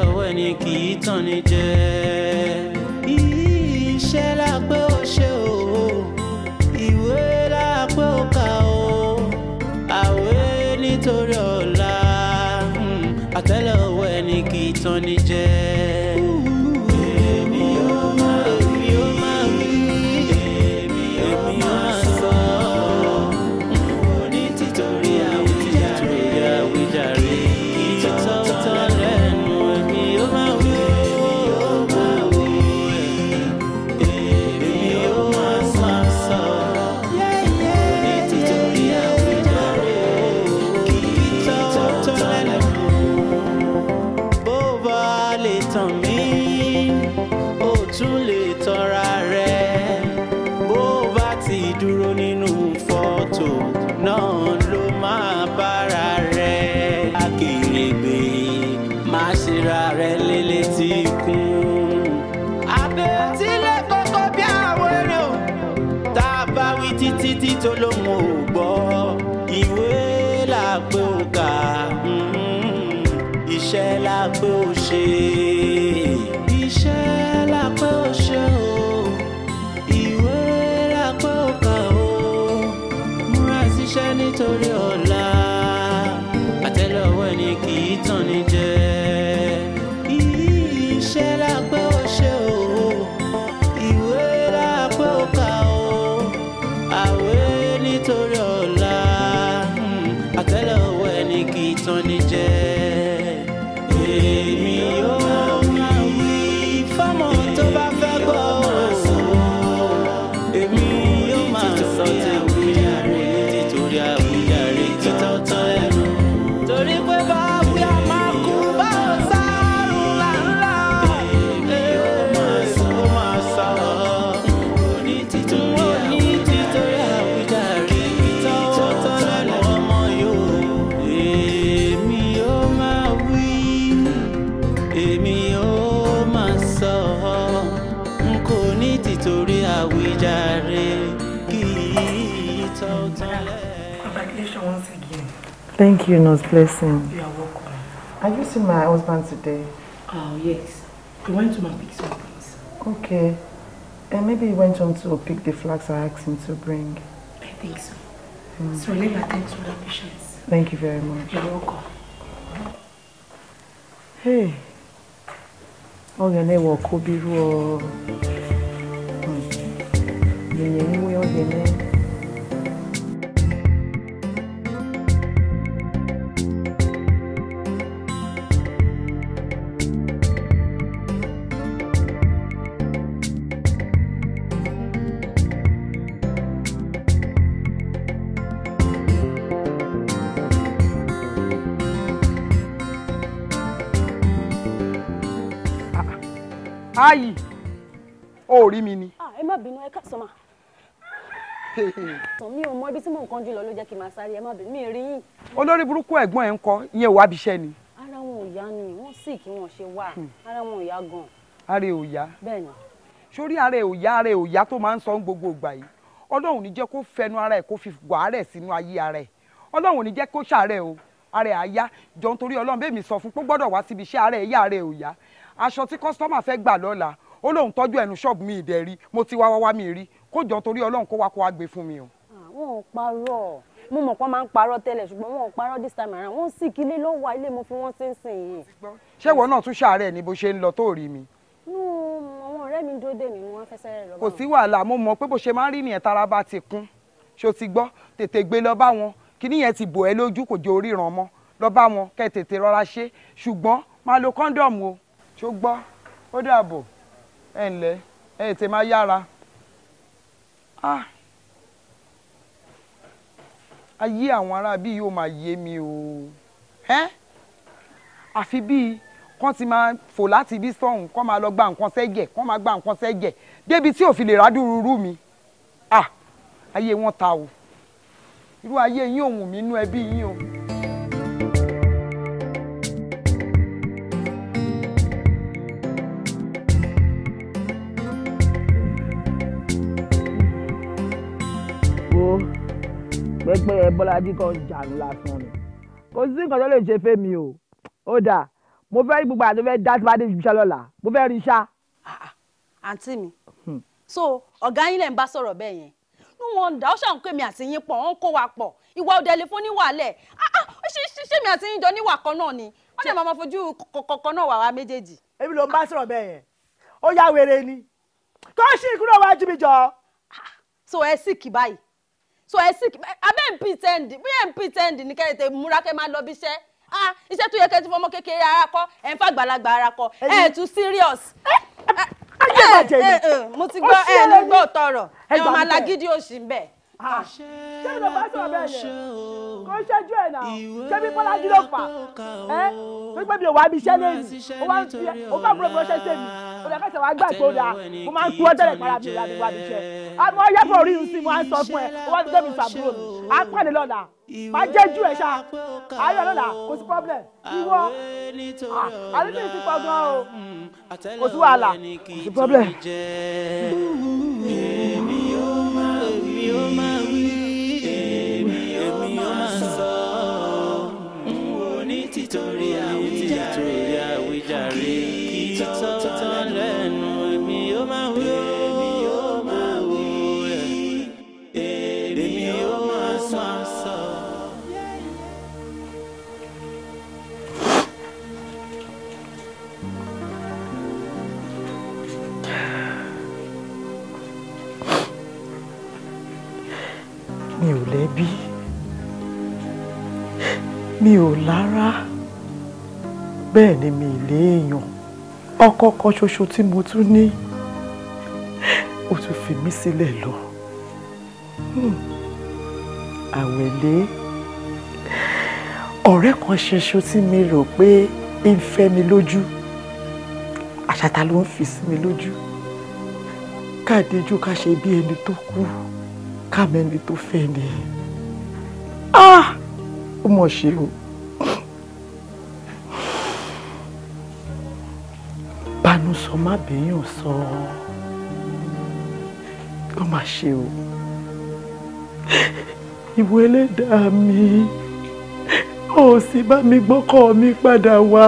àtẹ́lẹwọ́ ẹni kì í tàn ní jẹ. Iṣẹ́ la pé ó ṣe o, ìwé la pé ó kà o, àwé nítorí ọ̀la, àtẹ́lẹwọ́ ẹni kì í tàn ní jẹ. Títí tó lóun ò gbọ́ ìwé la pé ó kà, iṣẹ́ la pé ó ṣe, iṣẹ́ la pé ó ṣe o, ìwé la pé ó kà o, múra síṣẹ́ nítorí ọ̀la, àtẹ́lẹwọ́ ẹni kì í tàn ní jẹ. Iṣẹ́ la pé ó ṣe o, ìwé la pé ó kà o, àwé nítorí ọ̀la, àtẹ́lẹwọ́ ẹni kì í tàn ní jẹ. Èmi yóò máa wí fọ́mọ tó bá fẹ́ gbọ́ o, èmi yóò máa sọ tèmi nítorí àwíjàre títọ́ tán ẹnu, torí pé bá wí a máa kú bá ò sárùn láńlá. Èmi yóò máa sọ ní títorí àwíjàre títọ́ tán lẹ́nu ọmọ yóò. Èmi yóò máa wí, èmi yóò máa sọ, n kò ní títorí àwíjàre kí tọ́ tán lẹ́nu. Congratulations once again. Thank you, Nurse Blessing. You are welcome. Have you seen my husband today? Oh, yes. He went to my pick some things. Okay. And maybe he went on to pick the flags I asked him to bring. I think so. So let me attend to the patients. Thank you very much. You're welcome. Hey. Ogene wo kobiru o. Yeye we ogene. Ayi, o rí mi ni. Ẹ má bínú, ẹ káàsán ma. Mi ò mọ ibi tí mò ń kánjú lọ ló jẹ́ kí n máa sáré, ẹ má bínú, mi rí yín. Olórí burúkú ẹ̀gbọ́n ẹ̀ ń kọ́, ìyẹn wá bíṣẹ́ ni. Ara wọn ò yá ni, wọ́n sì kí wọ́n ṣe wà. Ara wọn ò yá gan. Ara ẹ̀ ò yá. Bẹ́ẹ̀ni. Sórí ara ẹ̀ ò yá tó máa ń sọ gbogbo ìgbà yìí. Ọlọ́run ní jẹ́ kó fẹnu ara ẹ̀ kó fi wàárẹ̀ sínú ayé ara ẹ̀. Ọlọ́run ní jẹ́ kó ṣàárẹ̀ o. Ara ẹ̀ á yá. Jọ nítorí Ọlọ́run bẹ́ẹ̀ mi sọ fún pé gbọ́dọ̀ wá síbi iṣẹ́ ara ẹ̀ yá ara ẹ̀ ò yá. Aṣọ tí kọ́sítọ́mà fẹ́ gbà lọ́la ó lóun tọ́jú ẹnu ṣọ́ọ̀bù mi ìdẹ̀rí mo ti wá mi rí kó jọ torí Ọlọ́run kó wá gbé fún mi o. Wọn ò parọ́, mo mọ̀ pé wọ́n máa ń parọ́ tẹ́lẹ̀ ṣùgbọ́n wọn ò parọ́ this time around, wọ́n sì kílé ló wà ilé mo fi wọ́n sí sìn yìí. Ṣé ìwọ náà tún ṣàárẹ̀ ni bó ṣe ń lọ tó rí mi? Àwọn ọ̀rẹ́ mi dúró dè mí ni wọ́n fẹ́ sẹ́rẹ̀ lọ. Kò sí wàhálà, mo mọ̀ pé bó ṣe máa ń rí nìyẹn tára bá ti kún ṣó ti gbọ́ tètè gbé lọ bá wọn kíní yẹn ti bò ẹ́ lójú kò jẹ́ oríran mọ́ lọ bá wọn kẹ́ tètè rọra ṣe ṣùgbọ́n máa lo kọ́ńdọ̀mù o ṣó gbọ́ ó dàbọ̀ ẹ̀ ǹlẹ́ ẹ̀ tè máa yára. Ayé àwọn ará bí yóò máa yé mi o àfi bíi kán ti máa fò láti ibi sọ́hùn kán máa lọ gba nǹkan sẹ́jẹ̀ kán máa gba nǹkan sẹ́jẹ̀ débi tí ò fi lè rádùrúrú mi ayé wọn ta o irú ayé yín òun mi nú ẹbí yín o. pẹ́pẹ́ Bọ́lájí kan jàǹdù lásán ni kò sí nǹkan tó lè ṣe fẹ́mi o ó dáa mo fẹ́ rí gbogbo àti fẹ́ dá tí bá dé ibiṣẹ́ lọ́la mo fẹ́ rí iṣá. àǹtí mi so ọ̀gá yín lẹ̀ ń bá sọ̀rọ̀ bẹ́ẹ̀ yẹn ní wọn dà ó ṣàwọn pé mi àti yín pọ̀ wọ́n kó wa pọ̀ ìwà òdẹ lè fún níwàlẹ̀ ṣé mi àti yín jọ níwà kan náà ni wọ́n lè máa fojú kọ̀ọ̀kan náà wà wá méjèèjì. èmi ló ń bá sọ̀rọ̀ bẹ́ẹ̀ yẹn ó yá wèrè ni tó ṣì kúrò wájú mi jọ. so ẹ sì kì báyìí so ẹ sì kì abẹ́ ń pretend bí ẹ̀ ń pretend ní kẹ́ ẹ̀ múra kẹ́ máa lọ bí iṣẹ́ iṣẹ́ tó yẹ kẹ́ ti fọmọ kékeré ara kọ́ ẹ̀ ń fàgbàlagbà ara kọ́ ẹ̀ tún serious. mo ti gbọ́ ẹ̀ ní gbọ́ tọrọ ẹ̀ wọ́n máa lagídí òṣì ń bẹ̀. ṣé ló bá sọ̀rọ̀ bẹ́ẹ̀ yẹn kò ṣẹ́jú ẹ̀ náà ṣé bí Bọ́lájí ló fà pípẹ́ mi ò wá bí iṣẹ́ lẹ́yìn ó wá ń fi ó bá gbọ́dọ̀ bọ́ṣẹ́ sẹ́mi ó lè kẹ́sẹ̀ wá gbà tó dáa mo máa ń tú ọ́ tẹ́lẹ̀ para mi ìlànà ìwà mi iṣẹ́ àmọ́ yẹ́pọ̀ orí mi sí mo á ń sọ fún ẹ ó wá ń gbẹ́mi sàbúrò mi à ń pàdé lọ́la máa jẹ́ jù ẹ̀ ṣá ayọ̀ lọ́la kò sí problem ìwọ àlejò ti pọ̀ gan o kò sí wàhálà kò sí problem. èmi ó máa wí èmi ó máa sọ n ò ní títorí àwíjàre kí tọ́tọ́ lẹ́nu èmi ó máa wí èmi ó máa wí èmi ó máa sọ. mi ò lẹ́bí mi ò lára bẹ́ẹ̀ ni mi lè èèyàn ọkọ kan ṣoṣo tí mo tún ní ó tún fi mí sílẹ̀ lọ àwẹ̀lé ọ̀rẹ́ kan ṣoṣo tí mi rò pé ń fẹ́ mi lójú àṣàtà ló ń fi sí mi lójú káàdéjú ká ṣe bí ẹni tó kú ká mẹ́ni tó fẹ́ ni ó mọ̀ ṣe o bánú sọ má béèyàn sọ ó mà ṣe o ìwọ ẹlẹ́dàá mi ó sì bá mi gbọ́kọ̀ mi padà wá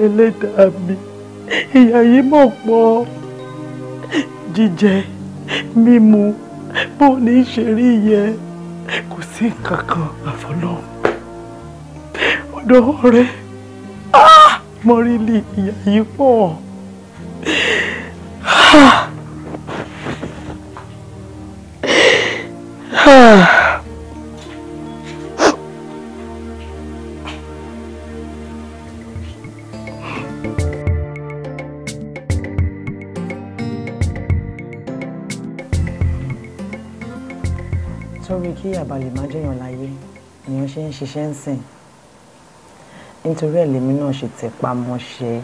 ẹlẹ́dàá mi ìyà yìí mọ̀ pọ̀ jíjẹ mímu bó ní ṣe rí yẹ kò sí nǹkan kan àfọlọ́ ọ̀dọ̀ rẹ mọ́rílì ìyà yìí pọ̀. Torí kí àbálẹ̀ má jẹ́yàn láyé èèyàn ṣe ń ṣiṣẹ́ ń sìn nítorí ẹ̀ lèmi náà ṣe tẹpá mọ́ṣẹ́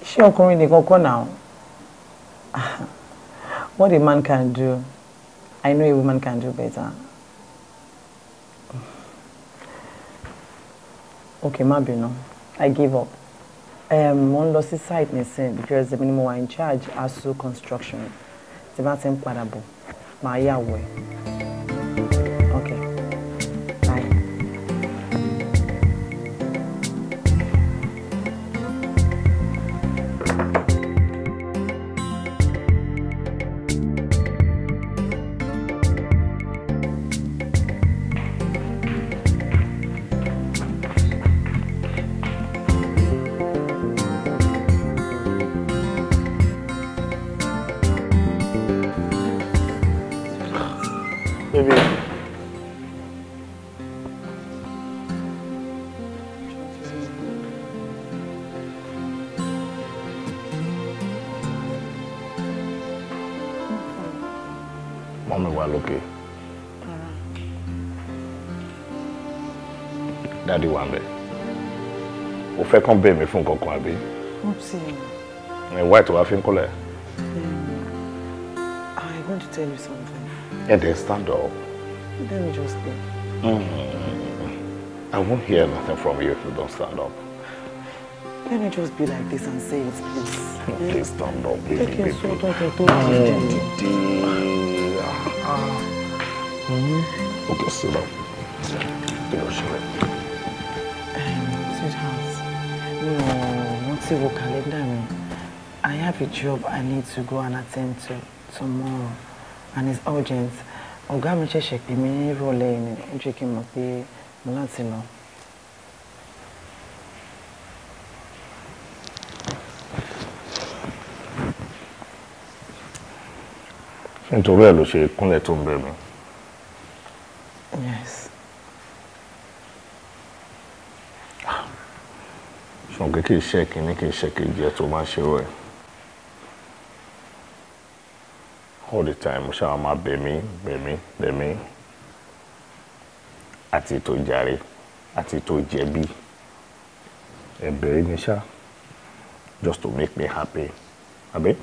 iṣẹ́ ọkùnrin nìkan kọ́ náà what a man can do I know a woman can do better. Okay, má bínú I give up. Mo ń lọ sí site nísìn because èmi ni mo wà in charge ASU construction. Tí bá ti ń padà bọ̀ máa yàwó ẹ̀. Okay, bye. Baby. Mommy wà lókè. Daddy wà ńbẹ̀. Ó fẹ́ kàn bẹ̀ mí fún nǹkan kan àbí? Why tó wá fi ń kọ́lẹ̀? I'm going to tell you something. And then stand up. Let me just think. I won't hear nothing from you if you don't stand up. Let me just be like this and say it, please. Please stand up, baby. Take your sword out of the Okay, sit down. Sweetheart, what's the calendar? I have a job I need to go and attend to tomorrow, and it's urgent. Ọ̀gá mi ṣẹ̀ṣẹ̀ pè mí ní ìrọ̀lẹ́ yìí, ó jẹ́ kí n mọ̀ pé mo láti lọ. Nítorí ẹ̀ ló ṣe kúnlẹ̀ tó ń bẹ̀ mí. Yes. Ṣùgbọ́n kì í ṣe kìíní kì í ṣe kejì ẹ̀ tó máa ṣe rẹ̀. All the time mo ṣáà máa bẹ̀ mí àti tó jàre àti tó jẹ̀bi ẹ̀bẹ̀ ni ṣá just to make me happy àbí.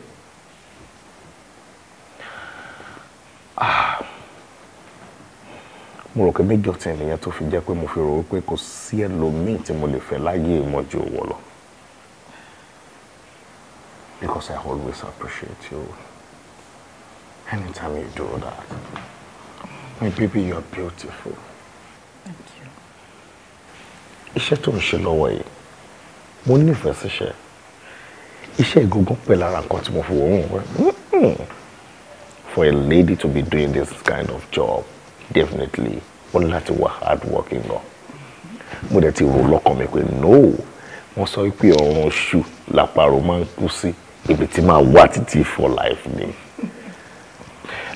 Mo rò pé méjì ọ̀tí ènìyàn tó fi jẹ́ pé mo fi rò pé kò sí ẹlòmíì tí mo lè fẹ́ láyé ìmọ̀jú òwò lọ. Because I always appreciate you. Anytime you do that. My baby, you're beautiful. Thank you. Iṣẹ́ tó ń ṣe lọ́wọ́ yìí, mo nífẹ̀ẹ́ síṣẹ́. Iṣẹ́ ìgúngún pẹ̀lú ara nǹkan tí mo fi wò wọ́n. For a lady to be doing this kind of job, definitely, ó ní láti wà hard working lọ. Mo dẹ̀ ti rò lọ́kàn mi pé no, wọ́n sọ pé ọrùn oṣù làpárò máa ń kú sí ibi tí máa wà títí for life ni.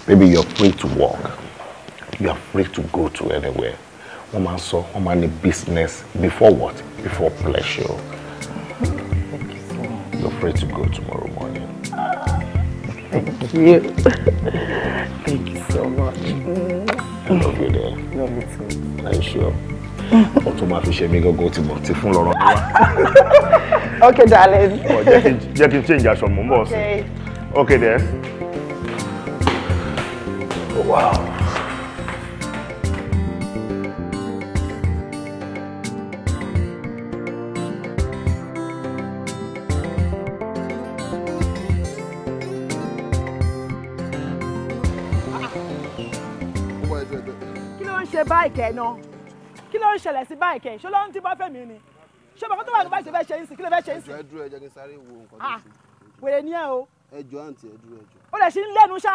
Baby, you're free to walk. You are free to go to anywhere. Wọ́n máa ń sọ, wọ́n máa ní business before what? Before pleasure. Thank you so much. You're free to go tomorrow morning. Thank you. Thank you so much. I love you there. Love you too. Are you sure? Ọtún máa fi ṣe mí gángan tí mo ti fún lọ́rọ̀ mi wá. Okay, darling. Jẹ́ kí n change aṣọ mò ń bọ̀ sí. Okay there. Oh, wow. Kí ló ń ṣe báìkì ẹ̀ náà? Kí ló ń ṣẹlẹ̀ sí báìkì ẹ̀? Ṣé ló ń tí bá fẹ́ mi ni? Ṣé bàbá tó wà ní báìkì fẹ́ ṣe ń sìn? Kí ló fẹ́ ṣe ń sìn? ẹ dúró ẹ jẹ́ kí n sáré wo nǹkan tó ṣe. Wèrè ni ẹ o. Ẹ jọ̀ọ́ àǹtí ẹ dúró ẹ jọ̀ọ́. Ó lè ṣe ń lẹ́nu ṣá.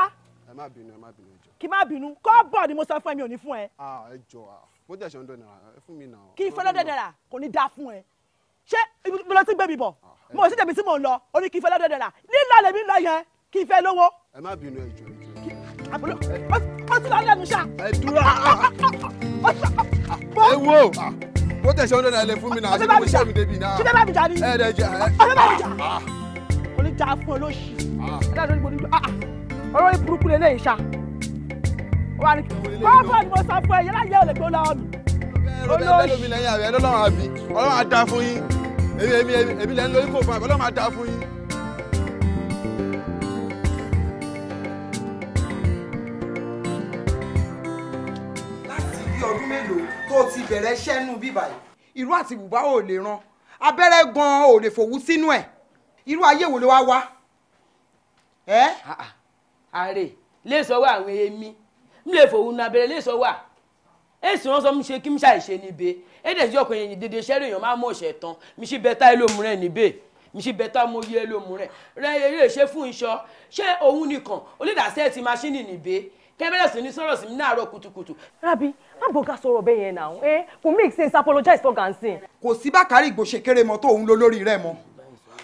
Ẹ má bínú ẹ jọ̀ọ́. Kí má bínú. Kọ́bọ̀ ni mo sọ fún ẹ mi ò ní fún ẹ. Ẹ jọ̀ọ́ mo jẹ́ ṣe $100 ẹ fún mi náà. Kí ìfẹ́ $100 kò ní dáa fún ẹ. Ṣé ibi ló ti gbé mi bọ̀? Mo ò sí débi tí mò ń lọ. Ó ní kí ìfẹ́ $100. Lílọ lèmi lọ yẹn. Kí ìfẹ́ lówó. Ẹ má bínú ẹ jọ̀ọ́. Ó ti lọ lẹ́nu ṣá. Ẹ dúró. Ẹ wo mo tẹ̀ ṣe $100 lẹ fún mi náà. Ṣé mo ṣe mi débi náà? Ṣé bẹ́ẹ̀ bá mi jà ni? Ẹ dẹ̀ jẹ́. Ọ̀ṣẹ́ bá mi jà. Ó ní jà fún olóṣì. Ẹ dáa lórí gbòdúgbò. Olórí burúkú lè léyìí ṣá. Wà ní kọ́bọ̀ ni mo sọ fún ẹ yẹn láyé ò lè gbó lọ́wọ́ mi. Olórí lẹ́yìn àbí Ọlọ́run àbí Ọlọ́run á dá fún yín. Èmi lẹ́nu lórí kò fún àbí Ọlọ́run á dá fún yín. Ọdún mélòó tó ti bẹ̀rẹ̀ ṣẹ́nu bíbà yìí irú àti bùbá ò lè ran abẹ́rẹ́ gan-an ò lè fòwú sínú ẹ̀ irú ayé wo ló wá wá. ààrẹ lè sọ wá àwọn èmi mi lè fòwú nu abẹ́rẹ́ lè sọ wá èsì wọn sọ mi ṣe kí mi ṣàìṣe níbẹ̀ èdè tí ọkùnrin yìí dédé ṣẹ́rù èèyàn máa mọ̀ ọ̀ṣẹ̀ tán mi ṣì bẹ́tà ilé rẹ̀ níbẹ̀ mi ṣì bẹ́tà mo yẹ ilé rẹ̀ eré ṣe fún iṣọ́ ṣé òun nìkan onídàásẹ́ ti máṣíìnì níbẹ̀ kẹ́mẹ́rẹ́ sí ní sọ̀rọ̀ sí mi náàárọ̀ kùtùkùtù. Rabi má bọ́gà sọ̀rọ̀ bẹ́ẹ̀ yẹn náà kò make sense apologize for gansin. kò sí Bákàrí ìgbòsèkéré mọ́ tó òun ló lórí rẹ̀ mọ́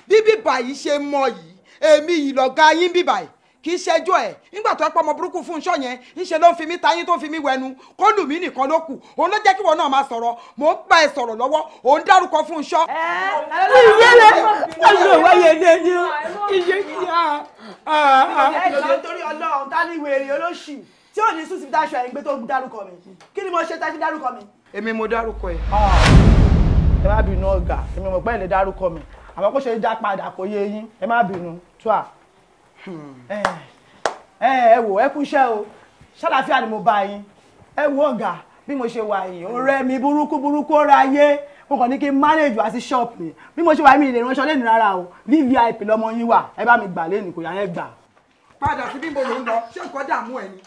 bí bíbà yìí ṣe mọ yìí èmi yìí lọ̀gá yín bíbà yìí kì í ṣẹjọ́ ẹ̀ nígbà tó ẹ pọ́ ọmọ burúkú fún iṣọ́ yẹn ńṣe ló ń fi mí tayín tó ń fi mí wẹnu kó lù mí nìkan ló kù òun ló jẹ́ kí wọn náà máa sọ̀rọ̀ mò ń bá ẹ sọ̀rọ̀ lọ́wọ́ òun dárúkọ fún iṣọ́. ìyẹ́lẹ̀ ọ̀sẹ̀ wáyé lẹ́ni iye ìyá. Ẹ̀jọ̀ nítorí Ọlọ́run tá ní wèrè olóṣì tí ò ní sùn síbi táṣọ ẹ̀yìn gbé tó dárúkọ mi kí ni mo ṣe tá ṣe dárúkọ mi. èmi mo dárúkọ ẹ. Ẹ má bínú ọ̀gá èmi mọ̀ pé ẹ̀ lè dárúkọ mi àmọ́ kó ṣe já padà kó yé yín ẹ má bínú tó à. Ẹ wò ẹ kú iṣẹ́ o ṣàlàáfíà ni mo bá yín ẹ wo ọ̀gá bí mo ṣe wà yìí ó rẹ́ mi burúkú ó rẹ́ ayé mo kàn ní kí n manage wá sí ṣọ́ọ̀pù ni bí mo ṣe wà mí lè ránṣọ lẹ́nu rárá o VVIP lọmọ yín wà ẹ bá mi gbà lẹ́nu kò yá ẹ gbà. padà sí bí mo lò ń lọ ṣé nǹkan dààmú ẹ ni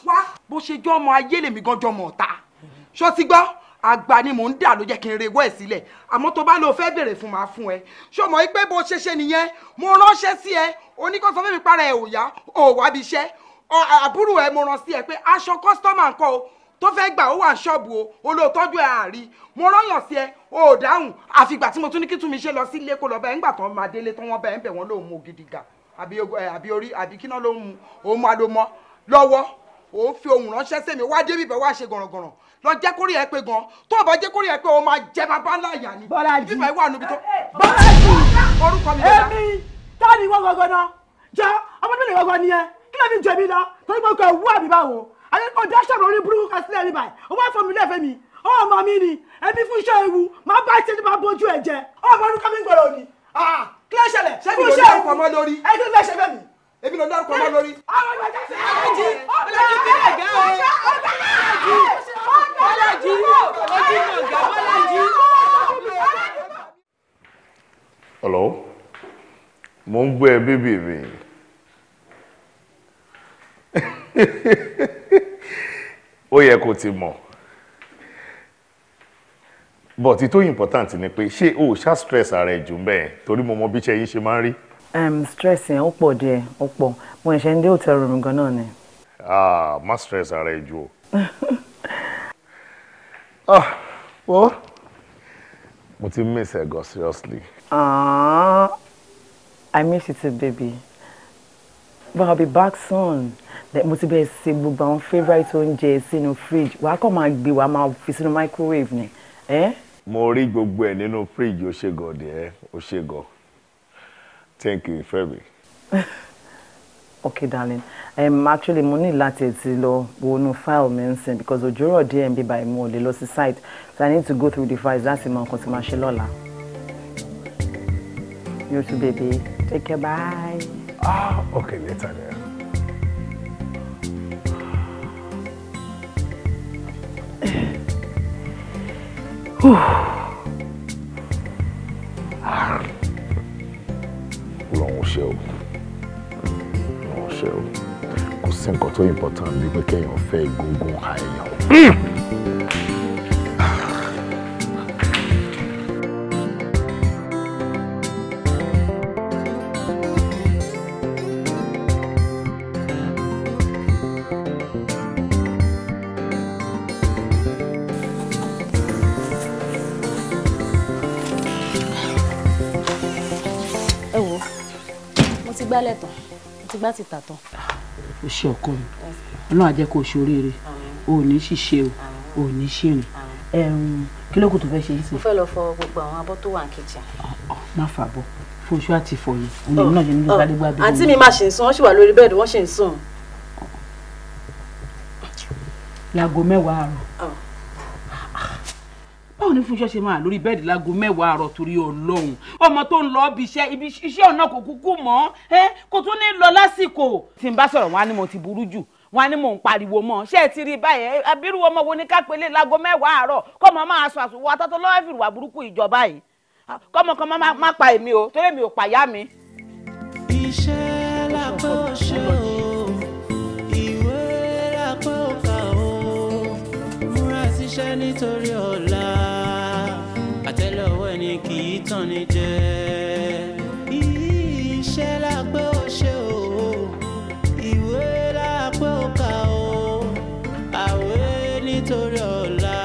wá bó ṣe jọ́ ọmọ ayé lèmi gan jọmọ ọ̀tá ṣó ti gbọ́ àgbà ni mò ń dà ló jẹ́ kí n rewọ́ ẹ̀ sílẹ̀ àmọ́ tó bá lọ fẹ́ bèrè fún máa fún ẹ ṣó mọ̀ pé bó ṣe ṣe nìyẹn mo ránṣẹ́ sí ẹ oníkọ́sọ́ fẹ́mi para ẹ̀ ò yá ò wá bí iṣẹ́ àbúrò ẹ mo rán sí ẹ pé aṣọ kọ́sítọ́mà ńkọ́ o tó fẹ́ gbà ó wà ṣọ́ọ̀bù o olóòtọ́jú ẹ̀ àárí mo rányàn sí ẹ ò dáhùn àfìgbà tí mo tún ní kí tún mi ṣe lọ sí ilé kó lọ bẹ́ẹ̀ ńgbà tán máa délé tán wọ́n bẹ́ẹ̀ ń bẹ̀ wọ́n lóun mú gidi ga àbí orí àbí kíná ló ń mu òun máa lo mọ́ lọ́wọ́ òun fi ohun ránṣẹ́ sẹ́mi wá débi ìbẹ̀ wá ṣe gànràngànràn lọ jẹ́ kórè ẹ pé gan tó o bá jẹ́ kórè ẹ pé o máa jẹ bàbá ńlá ìyá ni Bọ́lájí bíbá ìwà níbi tó. Bọ́lájí orúkọ mi lẹ́la. èmi táàní wọ́n gangan náà jẹ́ ọmọdé lè gangan nìyẹn kí lè fi jẹ mí náà torí pé kò wú àbí báwo àyẹ̀kọ́ dáṣẹ́ lórí burúkú kan sílẹ̀ níbàyìí ó wá fún mi lẹ́fẹ̀ẹ́ mi ọmọ mi ni ẹbí fún iṣẹ́ ewu máa bá ìṣẹ́jú máa bójú ẹ̀ jẹ ọmọ orúkọ mi gbọ́dọ̀ ni kí ló ṣẹlẹ̀ fún iṣẹ́ ewu ọmọ lórí ẹ kí ló fẹ́ ṣe fẹ́ mi. èmi ló dárúkọ ọmọ lórí. Hello? Mo ń gbé bébì mi. Ó yẹ kó ti mọ̀. But it tó important ni pé ṣé o ṣá stress ara ẹ̀ jù bẹ́ẹ̀ torí mo mọ bí iṣẹ́ yín ṣe máa ń rí. Stress yẹn ó pọ̀ díẹ̀ ó pọ̀ mo ṣe ń dé hotel room gan náà ni. Má stress ara ẹ̀ jù o. Mo ti miss ẹ gan seriously. I miss you too, baby. But I'll be back soon. Mo ti bẹ̀rẹ̀ ṣe gbogbo àwọn favourite oúnjẹ sínú fridge. Wàá kọ́ máa gbé wàá máa fi sínú microwave ni. Mo rí gbogbo ẹ̀ nínú fridge ó ṣe gan díẹ̀ ó ṣe gan. Thank you, Femi. Okay, darling. Actually, mo ní láti ti lọ wọnú file mi nsìn because òjòrò díẹ̀ ń bí báyìí mo lè lọ sí site. So I need to go through the files láti mọ nǹkan tí màá ṣe lọ́la. You too, baby. Take care, bye. Okay, later then. Lọ́wọ́ ṣe o. Lọ́wọ́ ṣe o. Kò sí nǹkan tó important bí pé kéèyàn fẹ́ egungun àìyàn. gbálẹ̀ tán mo ti gbá ti tà tán. o ṣe ọkọ mi Ọlọ́run á jẹ́ kó o ṣoríire o ò ní ṣìṣe o ò ní ṣìrìn kí ló kù tó fẹ́ ṣe yìí sí. mo fẹ́ lọ fọ gbogbo àwọn abọ́ tó wà ní kitchen. má fà bọ̀ Fúnṣọ́ àti fọyín òun náà ṣe ní gbàdégbàdé. àǹtí mi máa ṣì ń sùn wọ́n sì wà lórí bẹ́ẹ̀dì wọ́n ṣì ń sùn. láago 10 àárọ̀ báwo ni Fúnṣọ́ ṣe máa lórí bẹ́ẹ̀dì láago 10 àárọ̀ torí Ọlọ́run ọmọ tó ń lọ ibi iṣẹ́ ọ̀nà kò kúkú mọ́ kò tún ní lọ lásìkò. tí n bá sọ̀rọ̀ wọn á ní mo ti burú jù wọn á ní mò ń pariwo mọ́ ṣé ẹ ti rí báyẹn abirú ọmọ wo ni ká pélé láago 10 àárọ̀ kọ́mọ máa sọ àsùnwó atọ́tọ́ lọ́wọ́ fìrùwà burúkú ìjọba yìí kọ́mọ kan má pa èmi o torí èmi ò pàyà mi. iṣẹ́ lápò ṣe o ìwé lápò kà o múra síṣẹ́ nítorí ọ̀la àtẹ́lẹwọ́ ẹni kì í tàn ní jẹ. iṣẹ́ lápò ṣe o ìwé lápò kà o àwẹ̀ nítorí ọ̀la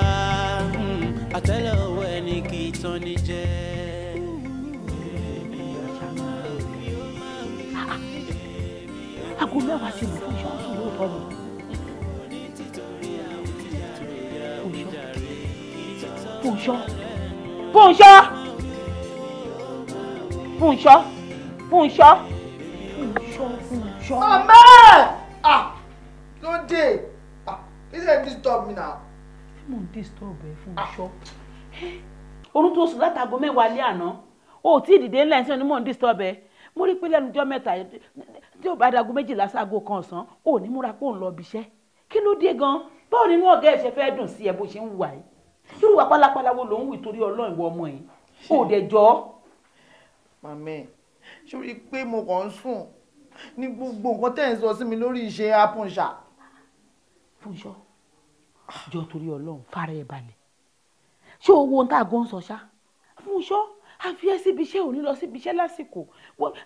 àtẹ́lẹwọ́ ẹni kì í tàn ní jẹ. aago 10 sí mi Fúnṣọ́ sùn lóòótọ́ ni. Fúnṣọ́ Fúnṣọ́ Fúnṣọ́ Fúnṣọ́ Fúnṣọ́. Mama! Don't dey. This ain't disturb me now. Mo ń disturb ẹ Fúnṣọ́. Orun tó sùn látago 10 alẹ́ àná. O tí dìde ńlẹ̀ sí ni mo ń disturb ẹ. Mo rí pé lẹ́nu ọjọ́ mẹ́ta tí ó bá dago 12 sáago kan ọ̀sán ò ní múra pé òun lọ bí iṣẹ́. Kí ló dé gan? Báwo nínú ọ̀gá ẹ̀ ṣe fẹ́ dùn sí ẹ bó ṣe ń wà yìí? Irú wa pálapàla wo ló ń wí torí Ọlọ́run ìwọ ọmọ yìí? Ó dẹ̀ jọ́. Màmí, ṣé o rí i pé mo kàn ń sùn ní gbogbo nǹkan tẹ́ ẹ̀ ń sọ sí mi lórí iṣẹ́ apùnṣà? Fúnṣọ́ jọ torí Ọlọ́run fara ẹ̀ balẹ̀ ṣé owó ń tàgó ń sọ ṣá Fúnṣọ́ àfi ẹ́ síbi iṣẹ́ òní lọ síbi iṣẹ́ lásìkò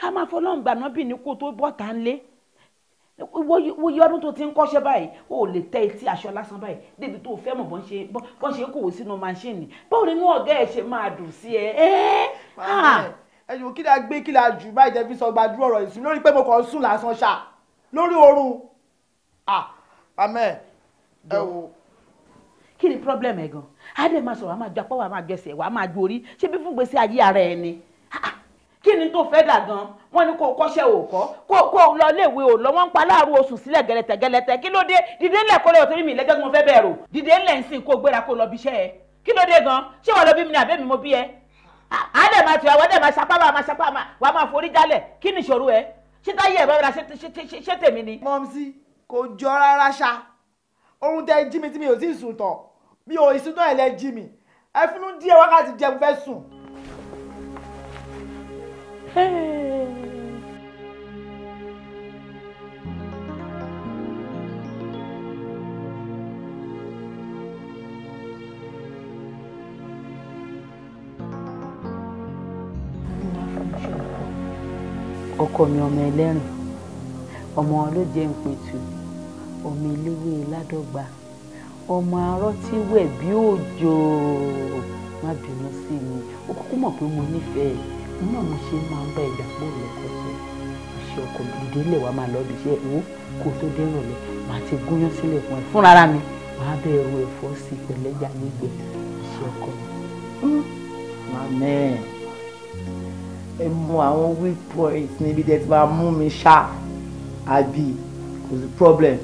a máa fọlọ́run gbàná bí ní kó tó bọ́ta ń lé wo yí ọdún tó ti ń kọ́ṣẹ́ báyìí o lè tẹ etí aṣọ lásán báyìí débi tó fẹ́ mọ̀ bọ́n ṣe kò sínú máṣíìnì báwo ni wọ́n ọ̀gá ẹ̀ ṣe máa dùn sí ẹ. ẹ̀yìn kí la gbé kí la jù báyìí tẹ́ fi sọ gbàdúrà ọ̀rọ̀ ìsìn lórí pé mo kàn ń sùn lásán ṣá lórí oorun amẹ́ ẹ wo. kí ni problem ẹ gan adé máa sọ̀rọ̀ a máa gbapá wa máa gbẹ̀sẹ̀ wa máa gborí ṣé bí fún gbèsè ayé ara ẹ ni kí ni tó fẹ́ dà gan wọ́n ní kó kọ́ṣẹ́ òkọ́ kó lọ léèwé ò lọ wọ́n ń pa láàárọ̀ oṣù sílẹ̀ gẹ̀lẹ́tẹ̀ kí ló dé dìde ńlẹ̀ kó lè torí mi lẹ́jọ́ tí mo fẹ́ bẹ̀rù dìde ńlẹ̀ ń sìn kó gbéra kó lọ bí iṣẹ́ ẹ kí ló dé gan ṣé wọ́n lọ bí mi ní àbẹ́ mi mo bí ẹ adé máa tẹ̀ wọ́n dẹ̀ máa sapá wàá máa forí jálẹ̀ kí ni ìṣòro ẹ ṣé táyé ẹ̀ bá ṣé tèmi ni. Mọ́mísí kò jọ rárá ṣá oorun tẹ jí mi tí mi ò tí ì sùn tán mi ò ìsúná ẹ̀ lẹ́ jí mi ẹ finú díẹ̀ wákàtí jẹ́ mo fẹ́ sùn. ọkọ mi ọmọ ẹlẹ́rìn ọmọ ló jẹ́ ń pẹ̀tù ọmọ eléwé ládọ́gba ọmọ arọ́ tí wẹ̀ bí òjò má bínú sí mi ó kúkú mọ̀ pé mo nífẹ̀ẹ́ náà mo ṣe máa ń bá ìgbà pọ̀ lọ́kọ̀ọ́sẹ̀ ṣe ọkọ̀ ìdílé ilé wa máa lọ bí iṣẹ́ ìwó kó tó dé ìrọ̀lẹ́ màá ti gúnyán sílẹ̀ fún ẹ fúnra mi màá bẹ̀rù ẹ̀fọ́ sí pẹ̀lẹ́jà nígbẹ̀ ṣe ọkọ̀ mi. Màmẹ́ ẹ mú àwọn weak points níbi tẹ́ ti máa mú mi ṣá àbí kò sí problem.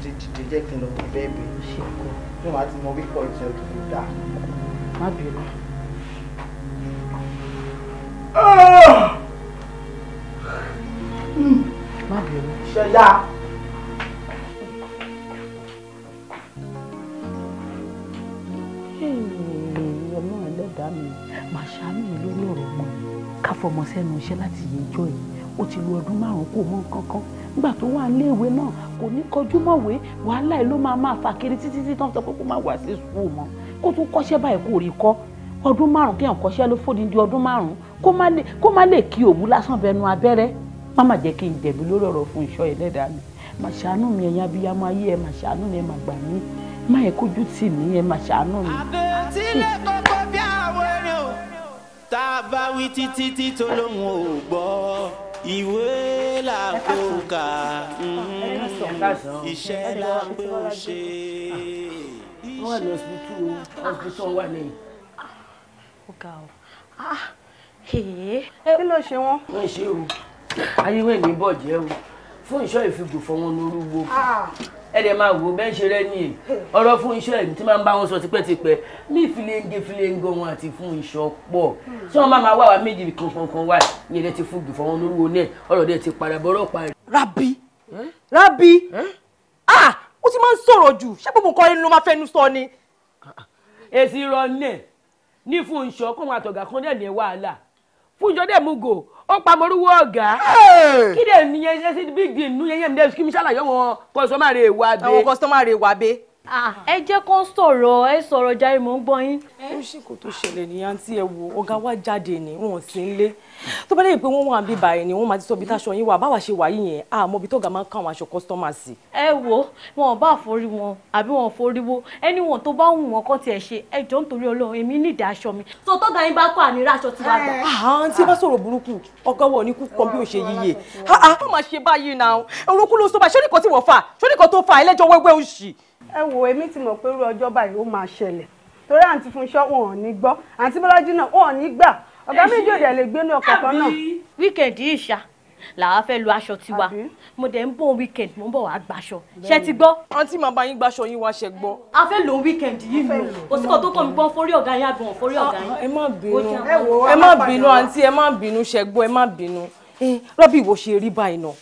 Jíjẹ jẹ́ kí n lọ bẹ́ẹ̀ bẹ́ẹ̀ ṣe ọkọ̀ fún wa ti mọ weak points yẹn tó dáa. má bínú. má bínú. ṣẹ̀dá. ọlọ́run ẹlẹ́dàá mi máa ṣàánú mi lórí ọ̀rọ̀ ọmọ mi ká fọmọ sẹ́nu iṣẹ́ láti yẹ ẹjọ́ yìí ó ti lo ọdún 5 kò mọ kankan nígbà tó wà léèwé náà kò ní kọjú mọ̀wé wàhálà ẹ̀ ló máa fà kiri títí tán sọ pé kó máa wá sí sùúrù mọ́ kó tún kọ́ṣẹ́ báyìí kò rí kọ́ ọdún 5 kéèyàn kọ́ṣẹ́ ló fòdìdí ọdún 5 kó má lè kí òwú lásán bẹnu abẹ́rẹ́ má má jẹ́ kí n jẹ̀bi lórí ọ̀rọ̀ fún ìṣọ́ ẹlẹ́dàá mi má ṣàánú mi ẹ̀yin abiyamọ ayé ẹ̀ má ṣàánú mi ẹ̀ má gbà mí má yẹ kójú tì mí ẹ̀ má ṣàánú mi. àbẹ̀tílẹ̀ kọ́kọ́ bí àwọn èrò tá a bá wí títí tó lóun ò gbọ́ ìwé làkókà iṣẹ́ là ń pè ó ṣe. wọ́n wà ní hospital wà ní. ọ̀gá o. kí ló ṣe wọ́n. wọ́n ṣe o ayéwé ní bọ̀jẹ́ o fún ìṣọ́ ìfigò fọwọ́n lórúkọ ẹ̀dẹ̀ máa wò bẹ́ẹ̀ ṣe rẹ́ ní ọ̀rọ̀ fún iṣẹ́ ẹ̀ tí máa ń bá wọn sọ tipẹ́tipẹ́ ní ìfilenge wọn àti fún iṣọ́ pọ̀ tí wọ́n máa wá wa méjì kankan wá ní ẹ̀dẹ̀ ti fún gbìfọ́ wọn lórúkọ náà ọ̀rọ̀ dẹ̀ ti padà bọ́rọ̀ parí. Rabi ó ti máa ń sọ̀rọ̀ jù ṣé gbogbo nǹkan ẹni ló máa fẹ́nu sọ ni. èsì rọ náà ní fún iṣọ́ kó wọn àtọ̀gà kan dẹ̀ ní wàhálà fún ìjọ dẹ̀ mú gò ó pa morúwó ọ̀gá kí dẹ̀ níyẹn ṣe sí big deal nú yẹn dẹ̀ kí mi ṣàlàyé wọn kọ́sọ́mà rẹ̀ wá bẹ́. àwọn kọ́sọ́mà rẹ̀ wá bẹ́. ẹ jẹ́ kó sọ̀rọ̀ jàre mò ń gbọ́ yín. ó sì kò tó ṣẹlẹ̀ ní àǹtí ẹ wo ọ̀gá wa jáde ní wọn ò sí nílé tó bá dé pé wọ́n wà bí báyìí ni wọ́n máa ti sọ bí táṣọ yín wà báwa ṣe wà yìí yẹn àmọ́ bí tọ́gà máa ń ká àwọn aṣọ kọ́sítọ́mà sí. ẹ wo wọn ò bá forí wọn àbí wọn ò forí wo ẹni wọn tó bá wù wọn kọ́ tiẹ̀ ṣe ẹjọ́ nítorí Ọlọ́run èmi nídìí aṣọ mi tó tọ́gà yín bá kọ́ àníra aṣọ tí wàá gbà. àǹtí bá sọ̀rọ̀ burúkú ọ̀gá wọ̀ ní kú kan bí ò ṣe yíyẹ wọ́n máa ṣe báyìí náà orúkú ló sọ báyìí ṣé nìkan tí wọ́n fà ṣé nìkan tó fà ẹlẹ́jọ́ wẹ́wẹ́ òṣì. ẹ wo èmi ti mọ̀ pé irú ọjọ́ báyìí ó máa ṣẹlẹ̀ torí àǹtí Fúnṣọ́ wọn ò ní gbọ́ àǹtí Bọ́lájí náà wọn ò ní gbà ọ̀gá méjì òde lè gbé ní ọkọ̀ kan náà. wíkẹ̀ndì ìṣá làwa fẹ́ lu aṣọ tiwa mo dẹ̀ ń bọ̀ wíkẹ̀ndì mo ń bọ̀ wá gbaṣọ ṣe ti gbọ́. àǹtí màá bá yín gbaṣọ yín wá ṣe gbọ́. a fẹ́ lo wíkẹ̀ndì yìí ni o kò sí kan tó kàn mí gbọ́n forí ọ̀gá yín àgbọ̀n forí ọ̀gá yín. ẹ má bínú ẹ má bínú àǹtí ẹ má bínú ṣe gbọ́ ẹ má bínú rọ́bì ìwò ṣe rí báyìí náà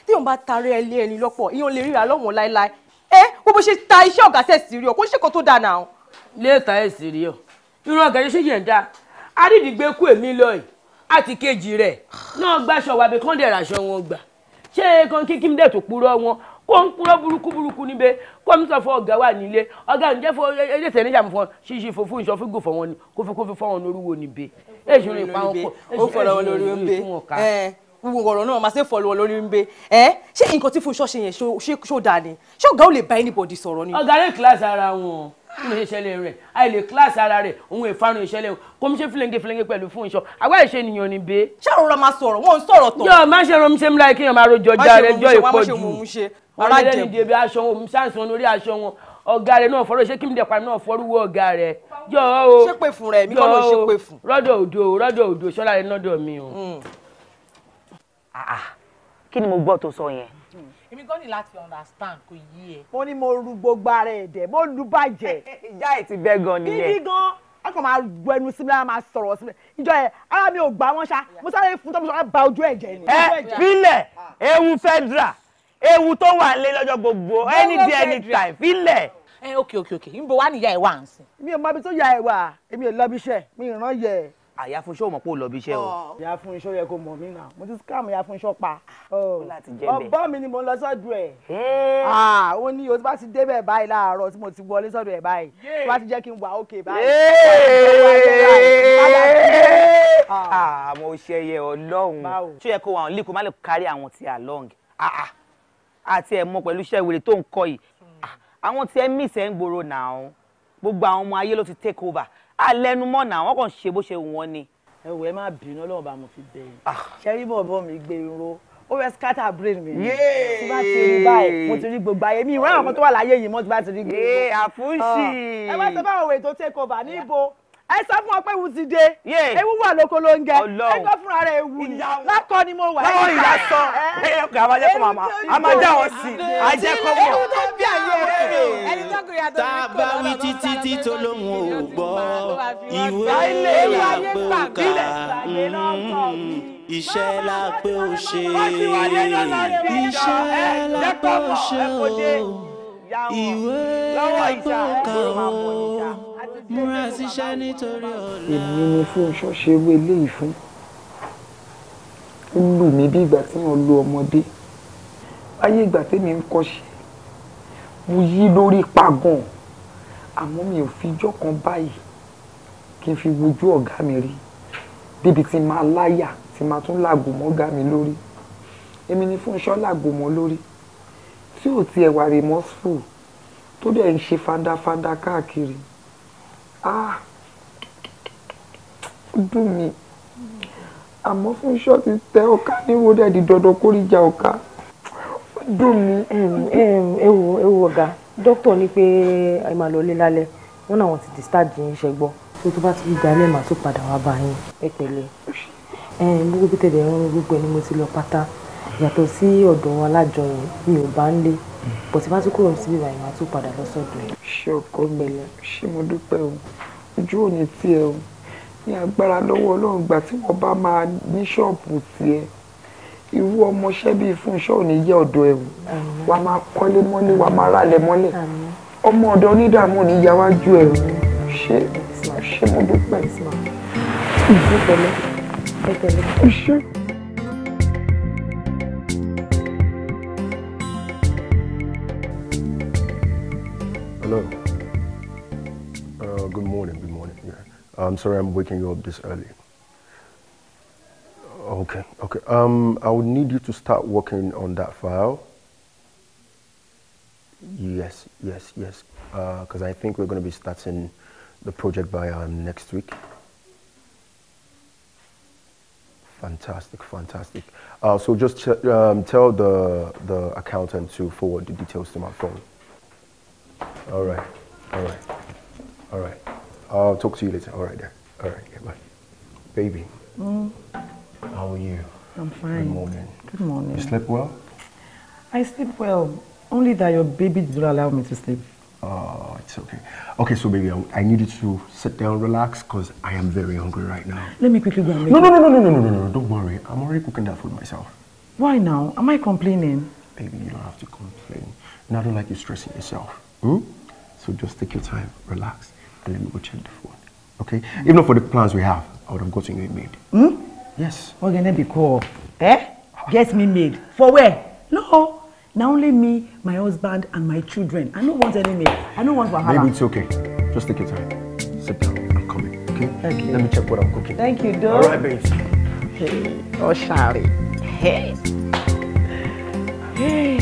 tí òun bá tarí ẹ lé ẹni lọ́pọ̀ ìyẹn lè ríra lọ́wọ́n láéláé bó ṣe ta iṣẹ́ ọ̀gá sẹ́ẹ̀sì rí ọ kó ṣe kó tó dáa náà. léètà ẹ̀ sì rí ọ irú ọ̀gá yẹn ṣe yẹn dá adídìgbé kú èmi lọ yìí àti kejì rẹ̀ náà gbàṣọ wàbí kán dẹ̀ ràṣọ wọn gbà ṣé kan kí mi dẹ̀ tó purọ́ wọn kó ń purọ́ burúkú níbẹ̀ kó mi sọ fún ọ̀gá wà nílé ọ̀gá ǹjẹ́ fún ẹ̀jẹ̀ níjà fún ṣíṣe fún ìṣọ́ fún gòfò wọn ni kó fi fọ́ wọn lórúwo níbẹ̀ èṣù rìn pa wọn pọ̀ ó fọ̀rọ̀ wọn lórí ń bẹ gbogbo ọ̀rọ̀ náà máa ṣe fọ̀rọ̀ wọn lórí ń bẹ ṣé nǹkan tí Fúnṣọ́ ṣe yẹn ṣó dáa ni ṣé ọ̀gá ò lè bá anybody sọ̀rọ̀ ni. ọ̀gá rẹ̀ kíláàsì ara wọn kí ló ṣe ṣẹlẹ̀ rẹ̀ àìlè kíláàsì ara rẹ̀ òun ìfarun ìṣẹ̀lẹ̀ kò ń ṣe fìlẹ̀ngẹ̀ pẹ̀lú Fúnṣọ́ àwa ìṣe ènìyàn ni bẹ́ẹ̀. ṣé àròrà máa sọ̀rọ̀ wọn ò ń sọ̀rọ̀ tán. yóò má ṣe rom ṣe ń láì kéèyàn máa rojọ́ ọjà rẹ̀ jọ ìpọ̀jù ara jẹ ọ̀rẹ́ nídìí aṣọ wọn ṣàǹsán lórí aṣọ wọn ọ̀gá rẹ̀ náà fọ́rọ̀ ṣé kí mi dẹ̀ parí náà fọ́rúwọ́ ọ̀gá rẹ̀ jọ o ṣépè fún rẹ̀ mi kọ́ ló ṣépè fún. rọ́dọ̀ òdo ṣọ́lá rẹ̀ nọ́dọ̀ mi o. kí ni mo gbọ́ tó sọ yẹn. èmi gan ni láti understand kò yí ẹ. mo ní mo ru gbogbo ara ẹ̀ dẹ̀ mo lu bàjẹ́. ìjà ẹ̀ ti bẹ́ gan nìyẹn. gidi gan a kàn máa bu ẹnu sí mi lára máa sọ̀rọ̀ sí mi ìjọ ẹ̀ ara mi ò gbà wọ́n ṣá mo sáré fún tọ́mọ sọ́ra ba ojú ẹ̀ jẹ́ ni. ẹ filẹ̀ ewu federal ewu tó wà lé lọ́jọ́ gbogbo any day anytime filẹ̀. ok níbo wá níyà ẹ wà ń sìn. mi ò mọ ibi tó yà ẹ wà èmi ò lọ bí iṣẹ́ mi ì rán yẹ. àyà Fúnṣọ́ mọ̀ pé ó lọ bí iṣẹ́ o. ìyá Fúnṣọ́ yẹ kó mọ̀ mí náà mo ti scam ìyá Fúnṣọ́ pa. láti jẹ́ bẹ́ẹ̀. ọ̀bọ mi ni mo ń lọ sọ́dọ̀ ẹ̀. ó ní o tí bá ti débẹ̀ báyìí láàárọ̀ tí mo ti wọlé sọ́dọ̀ ẹ̀ báyìí tí bá ti jẹ́ kí n wà ókè báyìí. mo ṣe yẹ Ọlọ́run ṣó yẹ kó wà ní kó má lè kárí àwọn tí along àti ẹ̀ mọ pẹ̀lú iṣẹ́ ìwèrè tó ń kọ́ yìí àwọn tí ẹ miss ẹ̀ ń gbòòrò náà gbogbo àwọn ọmọ ayé ló ti take over alẹ́numọ́ náà wọ́n kàn ṣe bó ṣe wù wọ́n ni. ẹ wò ẹ má bínú Ọlọ́run bá mo fi bẹ̀yìn ṣẹ́rí bọ̀bọ̀ mi gbé irun ó fẹ́ scatter brain mi tí bá ti rí báyìí mo ti rí gbogbo ayé mi ìran àwọn tó wà láyé yìí mo ti bá ti rí gbogbo. àfúnṣì. ẹ wá sọ fáwọn òwe tó take over níbo ẹ sọ fún ọ pé ewu ti dé ewu wà lóko ló ń jẹ ẹ gbọ́ fúnra rẹ̀ ewu ni lákọ ni mo wà. lọ́wọ́ ìyá sọ ẹ ọkọ̀ àbájẹ́ kọ́ màmá a máa dá wọn sí àjẹ́ kọ́ mọ̀. ewu tó bí ayé ẹni tó kiri àtọ́ tá a bá wí títí tó lóhùn ò gbọ́ ìwé la pé ó kà iṣẹ́ la pé ó ṣe iṣẹ́ la pé ó ṣe o ìwé la pé ó kà o múra síṣẹ́ nítorí ọ̀la. èmi ni Fúnṣọ́ ṣe wé eléyìí fún ó lù mí bí ìgbà tí wọ́n lu ọmọdé ayé ìgbà tèmi ń kọ́ṣẹ́ mo yí lórí pagàn àmọ́ mi ò fi ijọ́ kan báyìí kí n fi wojú ọ̀gá mi rí débi tí máa láyà tí máa tún làgò mọ́ ọ̀gá mi lórí èmi ni Fúnṣọ́ làgò mọ́ lórí tí ò tiẹ̀ wà remorseful tó dẹ̀ ń ṣe fandafanda káàkiri ó dùn mí àmọ́ Fúnṣọ́ ti tẹ ọ̀ka níwò dẹ̀ di dandan kó rí ìjà ọ̀ka ó dùn mí. ẹ wo ọ̀gá dókítà ní pé ẹ máa lọ lé lálẹ́ wọn náà wọ́n ti discharge yín ṣe gbọ́ tó bá ti gba alẹ́ màá tó padà wá bá yín ẹ pẹ̀lẹ́ gbogbo bí tẹ̀lé ẹ̀rọ gbogbo ẹni mo ti lọ pátá yàtọ̀ sí ọ̀dọ̀ wọn alájọ yẹn mi ò bá ń lé bọ̀ tí bá tún kúrò síbí ìwà ìmọ̀ tó padà lọ sọ́dọ̀ ẹ̀. ṣé ọkọ mi ṣé mo dúpẹ́ o ojú ò ní tiẹ̀ o ní agbára lọ́wọ́ Ọlọ́run gbà tí wọ́n bá máa ní ṣọ́ọ̀bù tiẹ̀ irú ọmọọṣẹ́ bíi Fúnṣọ́ ò ní yẹ ọ̀dọ̀ ẹ̀wù wàá máa kọ́lé mọ́lé wàá máa rálẹ̀ mọ́lẹ̀ ọmọ ọ̀dọ̀ onídààmú ò ní yáwájú ẹ̀rù ṣé mo dúpẹ́ ṣé. Hello. Good morning. Yeah. I'm sorry I'm waking you up this early. Okay. I would need you to start working on that file. Yes. Because I think we're going to be starting the project by next week. Fantastic. So just tell the accountant to forward the details to my phone. All right. I'll talk to you later. All right, bye. Baby, how are you? I'm fine. Good morning. You slept well? I sleep well. Only that your baby did not allow me to sleep. Oh, it's okay. Okay, so baby, I need you to sit down, relax, because I am very hungry right now. Let me quickly go and make No, don't worry. I'm already cooking that food myself. Why now? Am I complaining? Baby, you don't have to complain. And I don't like you stressing yourself. So just take your time, relax, and let me go check the food. Okay? Even for the plans we have, I would have gotten you a maid. Yes. What can I be called? Get me maid. For where? No. Now only me, my husband, and my children. I don't want any maid. I don't want wahala. Maybe it's okay. Just take your time. Sit down. I'm coming. Okay? Okay. Let me check what I'm cooking. Thank you, Dog. All right, babes. Hey. Oh, Shari. Hey. Hey.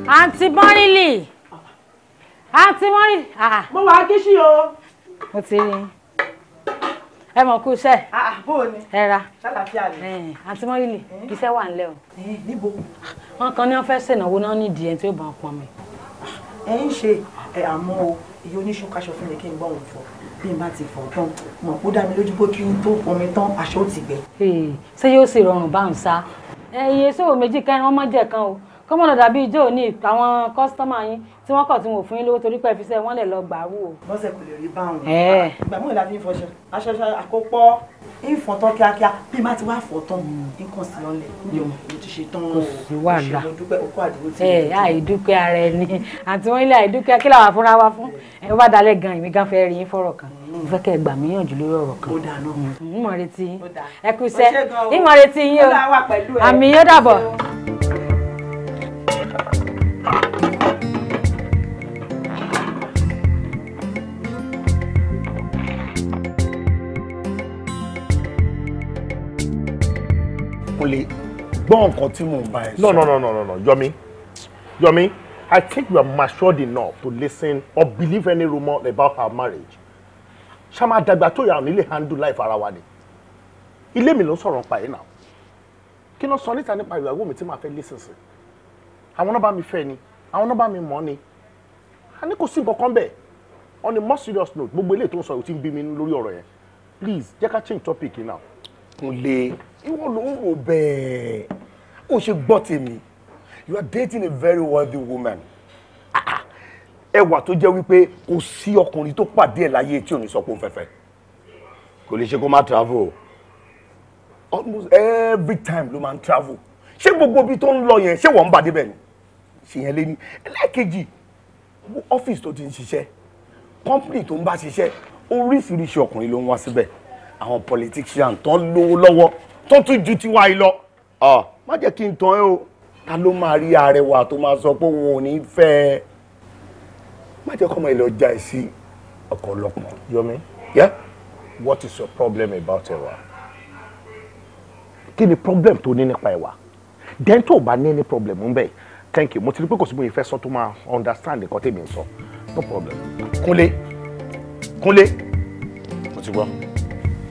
Aunty Mọ́rìlì. Aunty Mọ́rìlì. Mo wà kíṣì o. Mo ti rí. Ẹ mọ̀ kú iṣẹ́. Bó ni? Ẹ ra. Ṣàlàfíà ni. Aunty Mọ́rìlì, iṣẹ́ wà nílẹ̀ o. Níbo? Wọ́n kan ní wọ́n fẹ́ ṣènáwó náà nídìí ẹni tí ó bá ń pọn mi. Ẹ ń ṣe àmọ́ o, iye oníṣúkáṣọ fún mi kí n bọ̀ wọ́n fọ. Bí n bá ti fọ̀ tán, mọ̀ kó dá mi lójú pé kí n tó pọn mi tán, aṣọ ó ti gbẹ. Ṣé yóò sì rọrùn bá ń sá? Iye sòwò méjì kẹrin wọ́n mọ̀ jẹ̀ kan o. Kọ́mọ̀nà dàbí ijó ní àwọn kọ́sítọ́mà yín tí wọ́n kọ̀ tí wọ́n fún yín lówó torí pé ẹ fi ṣe wọ́n lè lọ gbàrú o. Bọ́sẹ̀ kò lè rí báwọn. Ìgbà mọ́ ìlà fi ń fọṣọ. Aṣọ àkópọ̀ ìfọ̀n tán kíákíá bí má ti wá fọ̀ tán nǹkan sí lọ́lẹ̀. Mo ti ṣe tán o. Kò sí wàhálà. Mo dúpẹ́ okó àdúgbò tí. Àìdúpẹ́ ara ẹni àti wọ́n ilé àìdúpẹ́ kí làwọn afúnra wa fún. Ẹ bá dalẹ̀ gan èmi gan fẹ́ rí yín fọ̀rọ̀ kan. Mo fẹ́ kẹ́ ẹ gbà mí yànjú lórí ọ̀rọ̀ kan. Ó dáa náà. Ń mọ̀ retí yín. Ẹ kú iṣẹ́. Ń mọ̀ retí yín o. Àmì yóò dàbọ̀. Kúnlé, gbọ́ nǹkan tí mò ń bá ẹ sọ. No. Yomi, I think you are matured enough to listen or believe any rumor about our marriage. Ṣáma dàgbà tó yà nílé handle life ara wa ni. Ilé mi ló sọ̀rọ̀ pa ẹ̀ náà. Kí ló sọ níta nípa ìyàwó mi tí màá fẹ́ listen sí? Àwọn náà bá mi fẹ́ ni, àwọn náà bá mi mọ̀ ni. A ní kò sí nǹkan kan bẹ́ẹ̀. On a more serious note, gbogbo eléyìí tó ń sọ yìí ó ti ń bí mi lórí ọ̀rọ̀ yẹn. Please, jẹ́ ká change topic now. Kúnlé, ìwọ ló ń rò bẹ́ẹ̀. Ó ṣe gbọ́ tèmi. You are dating a very wealthy woman. Ẹwà tó jẹ́ wípé kò sí ọkùnrin tó pàdé ẹ̀ láyé tí ò ní sọ pé ó ń fẹ́fẹ́. Kò lè ṣe kó má travel. Almost every time ló máa ń travel. Ṣé gbogbo ibi tó ń lọ yẹn ṣé wọ́n ń bà débẹ̀ ni? Ṣé yẹn lé ní? Ẹlẹ́ẹ̀kejì, ọ́fíìsì tó ti ń ṣiṣẹ́, company tó ń bá ṣiṣẹ́, oríṣiríṣi ọkùnrin ló ń wá síbẹ̀. Àwọn politician tó ń lówó lọ́wọ́ tó tún ju tiwa yìí lọ. Má jẹ́ kí n tàn ẹ́ o. Ta ló máa rí arẹwà tó máa sọ pé òun ò ní fẹ́ ẹ? Má jẹ́ kọ́mọ ìlọ já ẹ sí ọkọ ọlọ́pàá. Yomi, yeah? What is your problem about ẹwà? Kí ni problem tó ní nípa ẹwà? Then tó o bá ní any problem ń bẹ̀, thank you. Mo ti rí pé kò sí bóyá ìfẹ́ sọ tó máa understand nǹkan tèmi ń sọ. No problem. Kúnlé, mo ti gbọ́.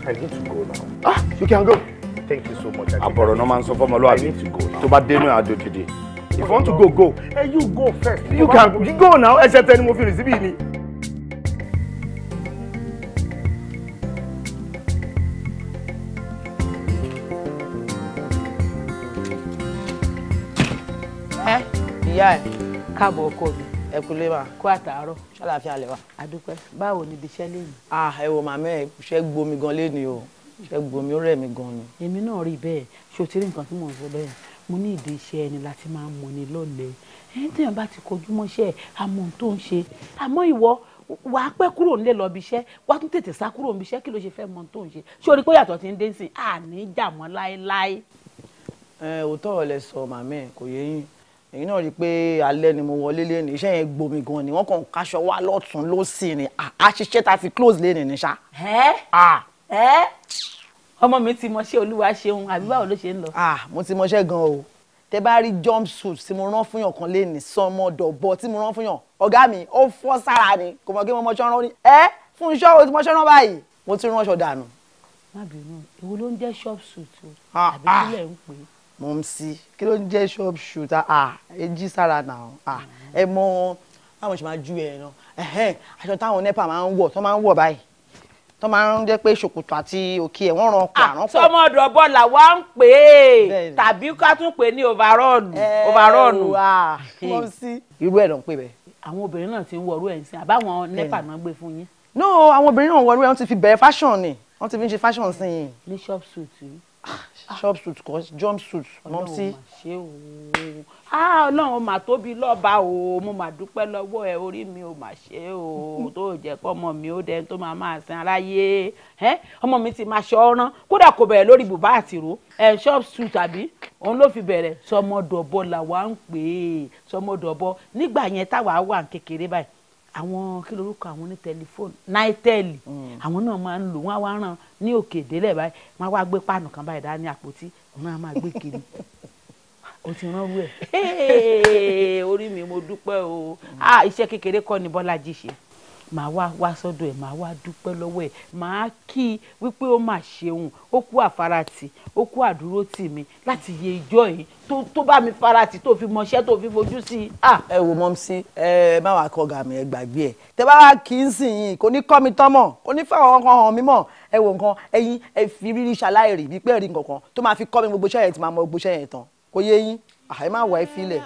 I need to go now. You can go. Thank you so much. Àbọ̀rọ̀ náà máa ń sọ fọ́mọlúwàbí. I need to go now. Tó bá dénú àjò dìde. If you want to go, go. Hey, you go first. You go now. Ẹsẹ̀ tẹ ni mo fi rìn síbí ni. Ìyá ẹ̀ káàbọ̀ ọkọ mi ẹ kú lé wa kó àtàárọ̀ ṣàlàáfíà lẹ wa. Àdúpẹ́ báwo ni ibiṣẹ́ lẹ́yìn. Ẹ wo màmá ẹ ṣe gbomi gan lẹ́ni o ṣe gbomi ó rẹ̀ mí gan ni. Èmi náà rí bẹ́ẹ̀ ṣé o ti rí nǹkan tí mò ń sọ bẹ́ẹ̀ mo ní ìdí iṣẹ́ ẹni láti máa mọ ni lọ́lẹ̀ ẹni tí èèyàn bá ti kojú mọ́ṣẹ́ àmọ́ ohun tó ń ṣe àmọ́ ìwọ wà á pẹ́ kúrò nílé lọ bí iṣẹ́ wà á tún tètè sá kúrò níbi iṣẹ́ kí ló ṣe fẹ́ mọ ohun tó ń ṣe ṣé o rí pé yàtọ̀ ti ń dé sí àní jà mọ́ láéláé. Òótọ́ ọ̀rọ̀ lẹ sọ màmá ẹ kò yé yín èyí náà rí i pé alẹ́ ni mo wọlé lé ní iṣẹ́ yẹn gbomi gan ni wọ́n kàn káṣọ wá lọ́tún lósì ni àṣìṣe ta fi close lé ní ṣá. Ọmọ mi ti mọṣẹ́ Olúwa ṣeun àbí báwo ló ṣe ń lọ. Mo ti mọṣẹ́ gan o tẹ bá rí jump suit tí mo rán fún yàn kan lé ní sọmọdọ̀bọ tí mo rán fún yàn ọ̀gá mi ó fọ́ sára ni kò mọ̀ kí mo mọṣẹ́ rán ní fún iṣẹ́ o ti mọṣẹ́ rán báyìí mo ti ránṣọ dànù. Má bínú èwo ló ń jẹ́ shop suit o àbí kílẹ̀ ń pè é. Mo ń sí kí ló ń jẹ́ shop shoot èjì sára náà ẹ mọ báwọn ṣe máa ju ẹ náà aṣọ táwọn nepa máa ń wọ̀ tó máa ń wọ̀ báyìí tó máa ń jẹ́ pé ṣòkòtò àti òkè ẹ̀ wọ́n ràn pọ̀ àrán pọ̀. sọmọdọ̀ bọ́ọ̀lù wa ń pè é tàbí ká tún pè ní overall. Mo ń sí irú ẹ̀ ló ń pè bẹ́ẹ̀. Àwọn obìnrin náà ti ń wọ̀rú ẹ̀ ń sìn àbáwọn nepa náà gbé fún yín. No àwọn obìnrin náà wọ̀rú ẹ̀ wọ́n ti fi bẹ̀rẹ̀ fashion ni wọ́n ti fi ń ṣe fashion sí yìí. Ní shop suit shop suit kọ́ jump suit mọ́ sí. Ọlọ́run mà tóbi lọ́ba o mo mà dúpẹ́ lọ́wọ́ ẹ orí mi ò mà ṣe o tó jẹ́ kọ́ ọmọ mi ó dẹni tó máa sin aráyé ọmọ mi ti máa ṣọ́ọ́rán kódà kò bẹ̀rẹ̀ lórí bùbá àtìró shop suit àbí òun ló fi bẹ̀rẹ̀ sọmọdọ̀bọ làwa ń pè é sọmọdọ̀bọ nígbà yẹn táwa wà kékeré báyìí àwọn kí lorúkọ àwọn ní tẹlifóònù náítẹ́ẹ̀lì àwọn náà máa ń lò wọ́n á wá ràn ní òkè délẹ̀ báyìí wọ́n á wá gbé páànù kan báyìí dání àpótí òun náà máa gbé kiri o ti rán rú ẹ̀ orí mi mo dúpẹ́ o iṣẹ́ kékeré kọ́ ni Bọ́lájí ṣe màá wá sọ́dọ̀ ẹ̀ màá wá dúpẹ́ lọ́wọ́ ẹ̀ màá kí i wípé ó mà ṣeun ó kú àfaratì ó kú àdúrótì mi láti yẹ ìjọ yìí tó bá mi faratì tó fi mọṣẹ́ tó fi fojú sí i. ẹ wo mọ́ sí ẹ má wàá kọ́ ọ̀gá mi ẹ gbàgbé ẹ tẹ bá wá kí n sìn yín kò ní kọ́ mi tán mọ̀ kò ní fáwọn kan hàn mí mọ̀ ẹ wo nǹkan ẹ̀yin ẹ fi rírí ṣaláìrì bí pé rí nǹkan tó máa fi kọ́ mi gbogbo iṣẹ́ yẹn tí máa mọ gbogbo iṣẹ́ yẹn tán kò yé yín ẹ má wà ẹ filẹ̀.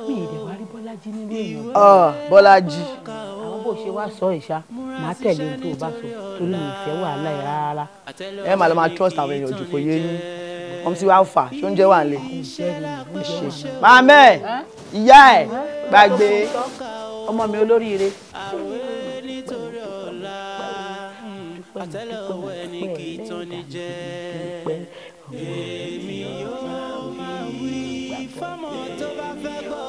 mi ì dẹ̀ wá rí Bọ́lájí nínú èèyàn. Bọ́lájí. àwọn bó ṣe wá sọ ìṣá máa tẹ̀lé tó o bá sọ torí mi ìfẹ́ wàhálà ẹ̀ rárá. ẹ máa lọ máa trust àwọn èèyàn jù kò yé yín ọmọ tí wàá fà ṣó ń jẹ́ wà ń lè. màmẹ́ ìyá ẹ̀ gbàgbé ọmọ mi olóríire. àtẹ́lẹwọ́ ẹni kì í tán ní jẹ́ èmi yóò máa wí fọ́mọ tó bá fẹ́ gbọ́.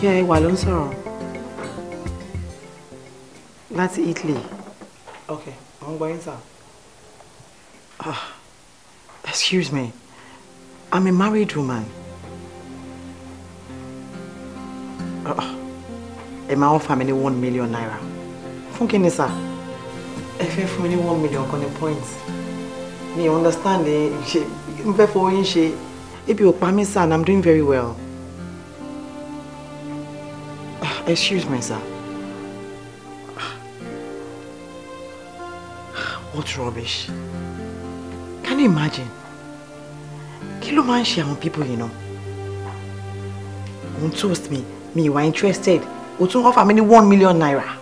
Yeah, wà ló ń sọ̀rọ̀ láti Italy. Okay, I'm going sir. Excuse me, I'm a married woman. Ẹ máa offer mi ní 1 million naira. Fún kí ni sir? Ẹ fẹ́ fún mi ní 1 million kan ní points. Me understand ẹ ṣe n fẹ́ fowó yín ṣe. Ebi ò pa mí sir and I'm doing very well. Excuse me, sir. What rubbish? Can you imagine? Kí ló máa ń ṣe àwọn people, you know? Won't toast me. Me, you are interested. O tún offer me ní 1 million naira.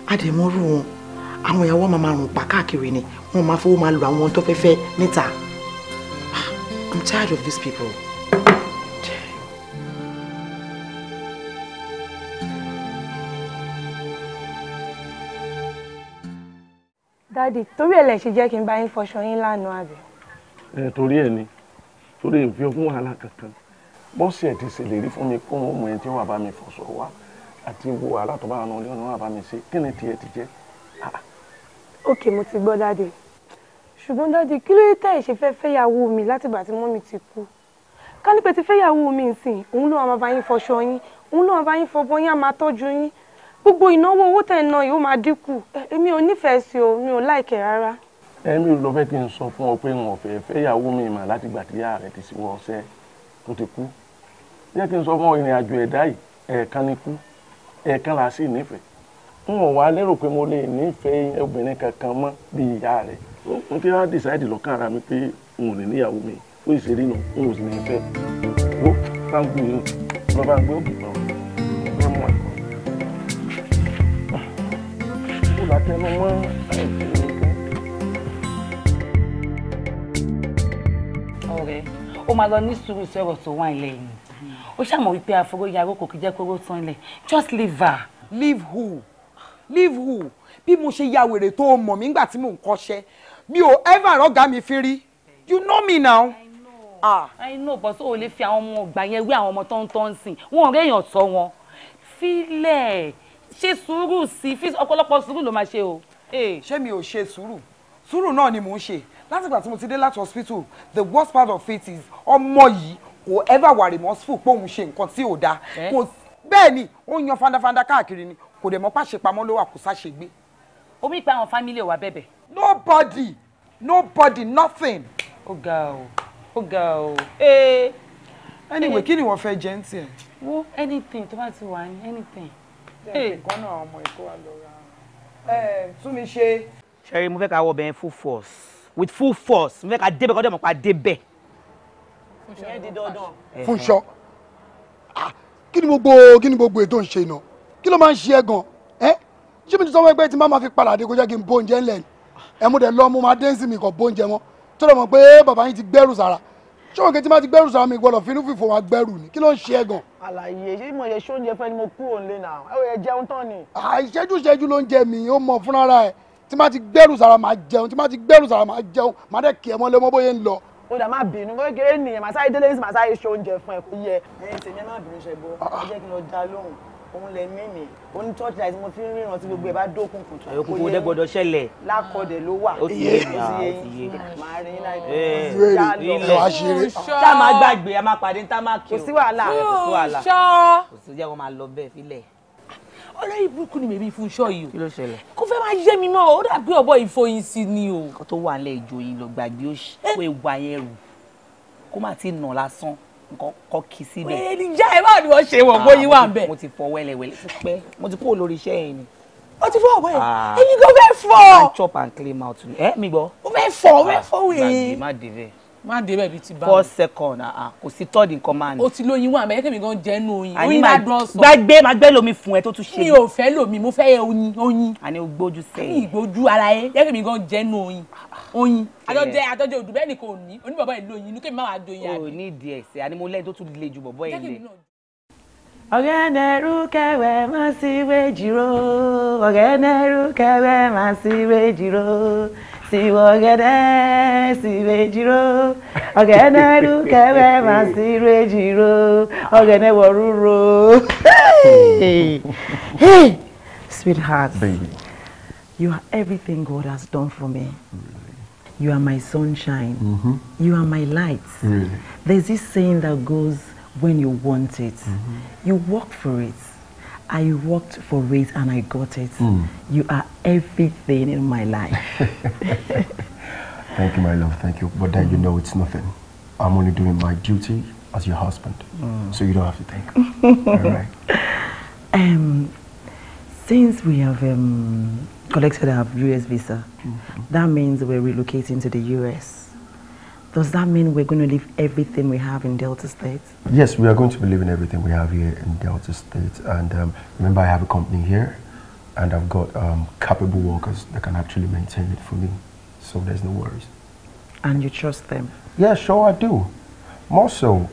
Àdèmọ́rú wọn. Àwọn ìyàwó máa rùn pa káàkiri ni. Wọ́n máa fowó máa lo àwọn tó fẹ́ fẹ́ níta. I'm tired of these people. Daddy, torí ẹ̀ lẹ ṣe jẹ́ kí n bá yín fọṣọ yín lánàá àbí. Torí ẹ̀ ni torí ìfi fún wàhálà kankan bọ́sì ẹ̀ ti ṣèlérí fún mi kó wọn mọ ẹni tí wọ́n bá mi fọṣọ wá àti wo wàhálà tó bá wọn lé wọn bá mi ṣe kí ni tiẹ̀ ti jẹ́. Ok, mo ti gbọ́ Daddy. Ṣùgbọ́n Daddy, kí ló dé tẹ́ ẹ̀ ṣe fẹ́ fẹ́yàwó mi látìgbà tí mọ́mì ti kú? Ká ní pé ti fẹ́yàwó mi nsìn, òun ló máa bá yín fọṣọ yín, òun ló máa bá yín fọbọ́ yín, á máa tọ́jú yín. Gbogbo ìnáwó owó tẹ̀ ń ná yìí ó máa dínkù. Èmi ò nífẹ̀ẹ́ sí o, mi ò láìkẹ́ rárá. Èmi ló fẹ́ kí n sọ fún ọ pé wọn ò fẹ́ fẹ́yàwó mi mà láti gbà tí ìyá rẹ̀ ti ṣíwọ́ ọṣẹ́ tó ti kú. Jẹ́ kí n sọ fún ọ ìrìn àjò ẹ̀dá yìí ẹ̀ẹ̀kan ni kú ẹ̀ẹ̀kan là sí nífẹ̀ẹ́. N ò wá lérò pé mo lè nífẹ̀ẹ́ obìnrin kankan mọ́ bí ìyá rẹ̀. N ti wá decide lọ́kàn ara mi pé n ò ní níyàwó mi fún ìṣeré náà n ò sì ní fẹ́. Wo bá ń gbé lọ bá ń gbé òkè náà ẹ mọ ẹ̀kọ́. Ó là tẹnu mọ́ àìsí mi. Ọ̀rẹ́ ó máa lọ ní sùúrù sọ̀rọ̀ tó wà ilẹ̀ yìí ó ṣàmọ̀ wípé àfọwọ́yàwó kò kí jẹ́ kóró tán ilẹ̀ just leave her. Leave who? Leave who? Bí mo ṣe ya wèrè tó mọ̀ mí nígbà tí mò ń kọ́ṣẹ́ mi ò ever rọ́gà mi fi rí. You know me now. I know but ó lè fi àwọn ọmọ ọgbà yẹn wí àwọn ọmọ tó ń tọ́ ń sìn wọn ò réèyàn tọ́ wọn fílẹ̀ ṣe sùúrù sí ọ̀pọ̀lọpọ̀ sùúrù ló máa ṣe o. Ṣé mi ò ṣe sùúrù? Sùúrù náà ni mò ń ṣe láti ìgbà tí mo ti dé láti hospital. The worst part of it is ọmọ yìí kò ever wà remorseful pé òun ṣe nǹkan tí ò dáa. Bẹ́ẹ̀ ni ó yan fandafanda káàkiri ni kò dẹ̀ mọ́ pàṣẹpamọ́ ló wà kó sáṣegbé. omi pa àwọn family wa bẹ̀bẹ̀. nobody nothing. ó ga o. anyway kí ni wọ́n fẹ́ jẹ ń tiẹ̀. wo anything tó bá ti wà ní anything. kan náà ọmọ ìkó wa lọ ra tún mi ṣe. ṣẹ́rí mo fẹ́ ká wọ bẹ́ẹ̀ full force with full force mo fẹ́ ká débẹ̀ kọ́dọ̀ mọ̀ pa débẹ̀. ìyẹn di dandan. Fúnṣọ́ kí ni gbogbo ètò ń ṣe iná kí ló máa ń ṣe ẹ gan ṣé mi ti sọ wọ́n pé tí má máa fi padà dé kó jẹ́ kí n bó oúnjẹ ńlẹ̀ ni ẹ mú dẹ̀ lọ mo máa dé sí mi kàn bó oúnjẹ mọ́ tó lọ mọ̀ pé bàbá yín ti gbẹ́rù sára ṣé wọn kì í ti máa ti gbẹ́rù sára mi gbọ́dọ̀ finú fìfò wa gbẹ́rù ni kí ló ń ṣe ẹ gan. àlàyé ṣé mo ṣe ṣóúnjẹ fẹ́ ni mo kúrò nílé náà ẹ ò yẹ jẹun tán ni. ìṣẹ́jú ló ń jẹ mi ó mọ fúnra ẹ tí má ti gbẹ́rù sára máa jẹun tí má ti gbẹ́rù sára máa jẹun má dẹ̀ kí ẹ mọ́ lé mọ́ bóyá ń lọ. ó dà má bínú kékeré nìyẹn màá sáré délé ní màá sáré ṣóúnjẹ fún ẹ kó yẹ. ẹyin tèmi ẹ má bínú ṣe bọ ẹ jẹ́ kí n lọ dá lóhùn òun lẹ mímì òun church light mo fi ń ríran tí gbogbo ẹ bá dókun kùn tó. àyòkù kò dé gbọ́dọ̀ ṣẹlẹ̀. lákọọdẹ ló wà. ó ti yé mi máa rí láìpẹ́. ilẹ̀ ṣá máa gbàgbé a máa pàdé ní támákì o. kò sí wàhálà. kò sí jẹ́ kó máa lọ bẹ́ẹ̀ fílẹ̀. ọ̀rẹ́ ìbùkún ni mèmí Fúnṣọ́ yìí o. kí ló ṣẹlẹ̀. kò fẹ́ máa yé mi mọ́ ó dàbí ọ̀bọ ìfọyín sí ni o. kó tó wà nílẹ̀ ìjò yìí lọ gbàgbé ó ṣe wà yẹn rù kó má ti nà lásán nǹkan kọ́ kí síbẹ̀. wẹ́ẹ́ ní já ẹ báwo ni wọ́n ṣe wọ̀ bóyí wà ń bẹ̀. mo ti fọ wẹ́lẹ́wẹ́lẹ́ ti pẹ́ mo ti kúrò lórí iṣẹ́ yẹn ni. ó ti fọ ọ̀wẹ́ ẹyin tó fẹ́ fọ. I chop and clean mouth ni ẹ mi gbọ́. ó fẹ́ fọ wẹ́ẹ́. má dé bẹ́ẹ̀. má dé bẹ́ẹ̀ bí ti bá. 4 seconds kò sí third in command. o ti lóyin wà mẹ́kẹ́ mi gan jẹ́nu oyin oyin máa dán sọ. gbàgbé máa gbé lomi fún ẹ tó tún ṣe. mi ò fẹ́ lomi mo fẹ́ oyin. àní o gbójú sẹ́yìn. mi ìgbójú ara yẹ jẹ́ kí mi gan jẹ́nu oyin àtọ́jẹ́ òdù bẹ́ẹ̀ ni kò ní oníbàbá ìlú oyin inú kí mi má wàá doyin àbí. o ní ìdí ẹsẹ̀ àní mo lẹ́yìn tó tún le ju bọ̀bọ̀ yìí lẹ̀. ọ̀gẹ́nẹ̀rú kẹwẹ́ má sí wéjìrò ọ̀gẹ́nẹ̀rú kẹwẹ́ má sí wéjìrò síwọ́ ọ̀gẹ́dẹ́ sí wéjìrò ọ̀gẹ́nẹ̀rú kẹwẹ́ má sí wéjìrò ọ̀gẹ́nẹ̀wọ̀ rúro. Hey, sweetheart, baby, you are everything God has done for me. You are my sunshine. You are my light. Really? There's this saying that goes, when you want it, you work for it. I worked for it and I got it. You are everything in my life. Thank you, my love. Thank you. But then you know it's nothing. I'm only doing my duty as your husband. So you don't have to think. All right. Since we have collected our US visa, that means we're relocating to the US. Does that mean we're going to leave everything we have in Delta State? Yes, we are going to be leaving everything we have here in Delta State. And remember, I have a company here, and I've got capable workers that can actually maintain it for me. So there's no worries. And you trust them? Yeah, sure I do. More so,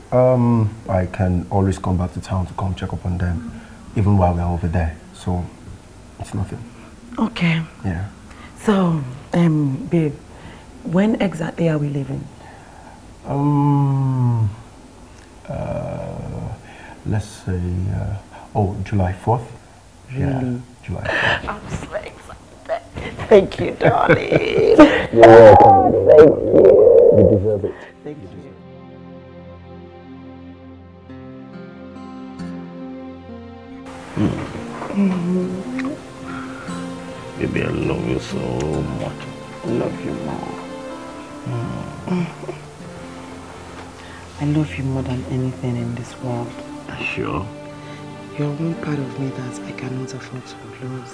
I can always come back to town to come check up on them, even while we're over there. So it's nothing. Okay. Yeah. So, babe, when exactly are we leaving? Let's say, July 4th. Really? Yeah, July 4th. I'm so excited. Thank you, darling. You're welcome. Thank you. You deserve it. Thank you. Baby, I love you so much. I love you more. I love you more than anything in this world. Sure. You're one part of me that I cannot afford to lose.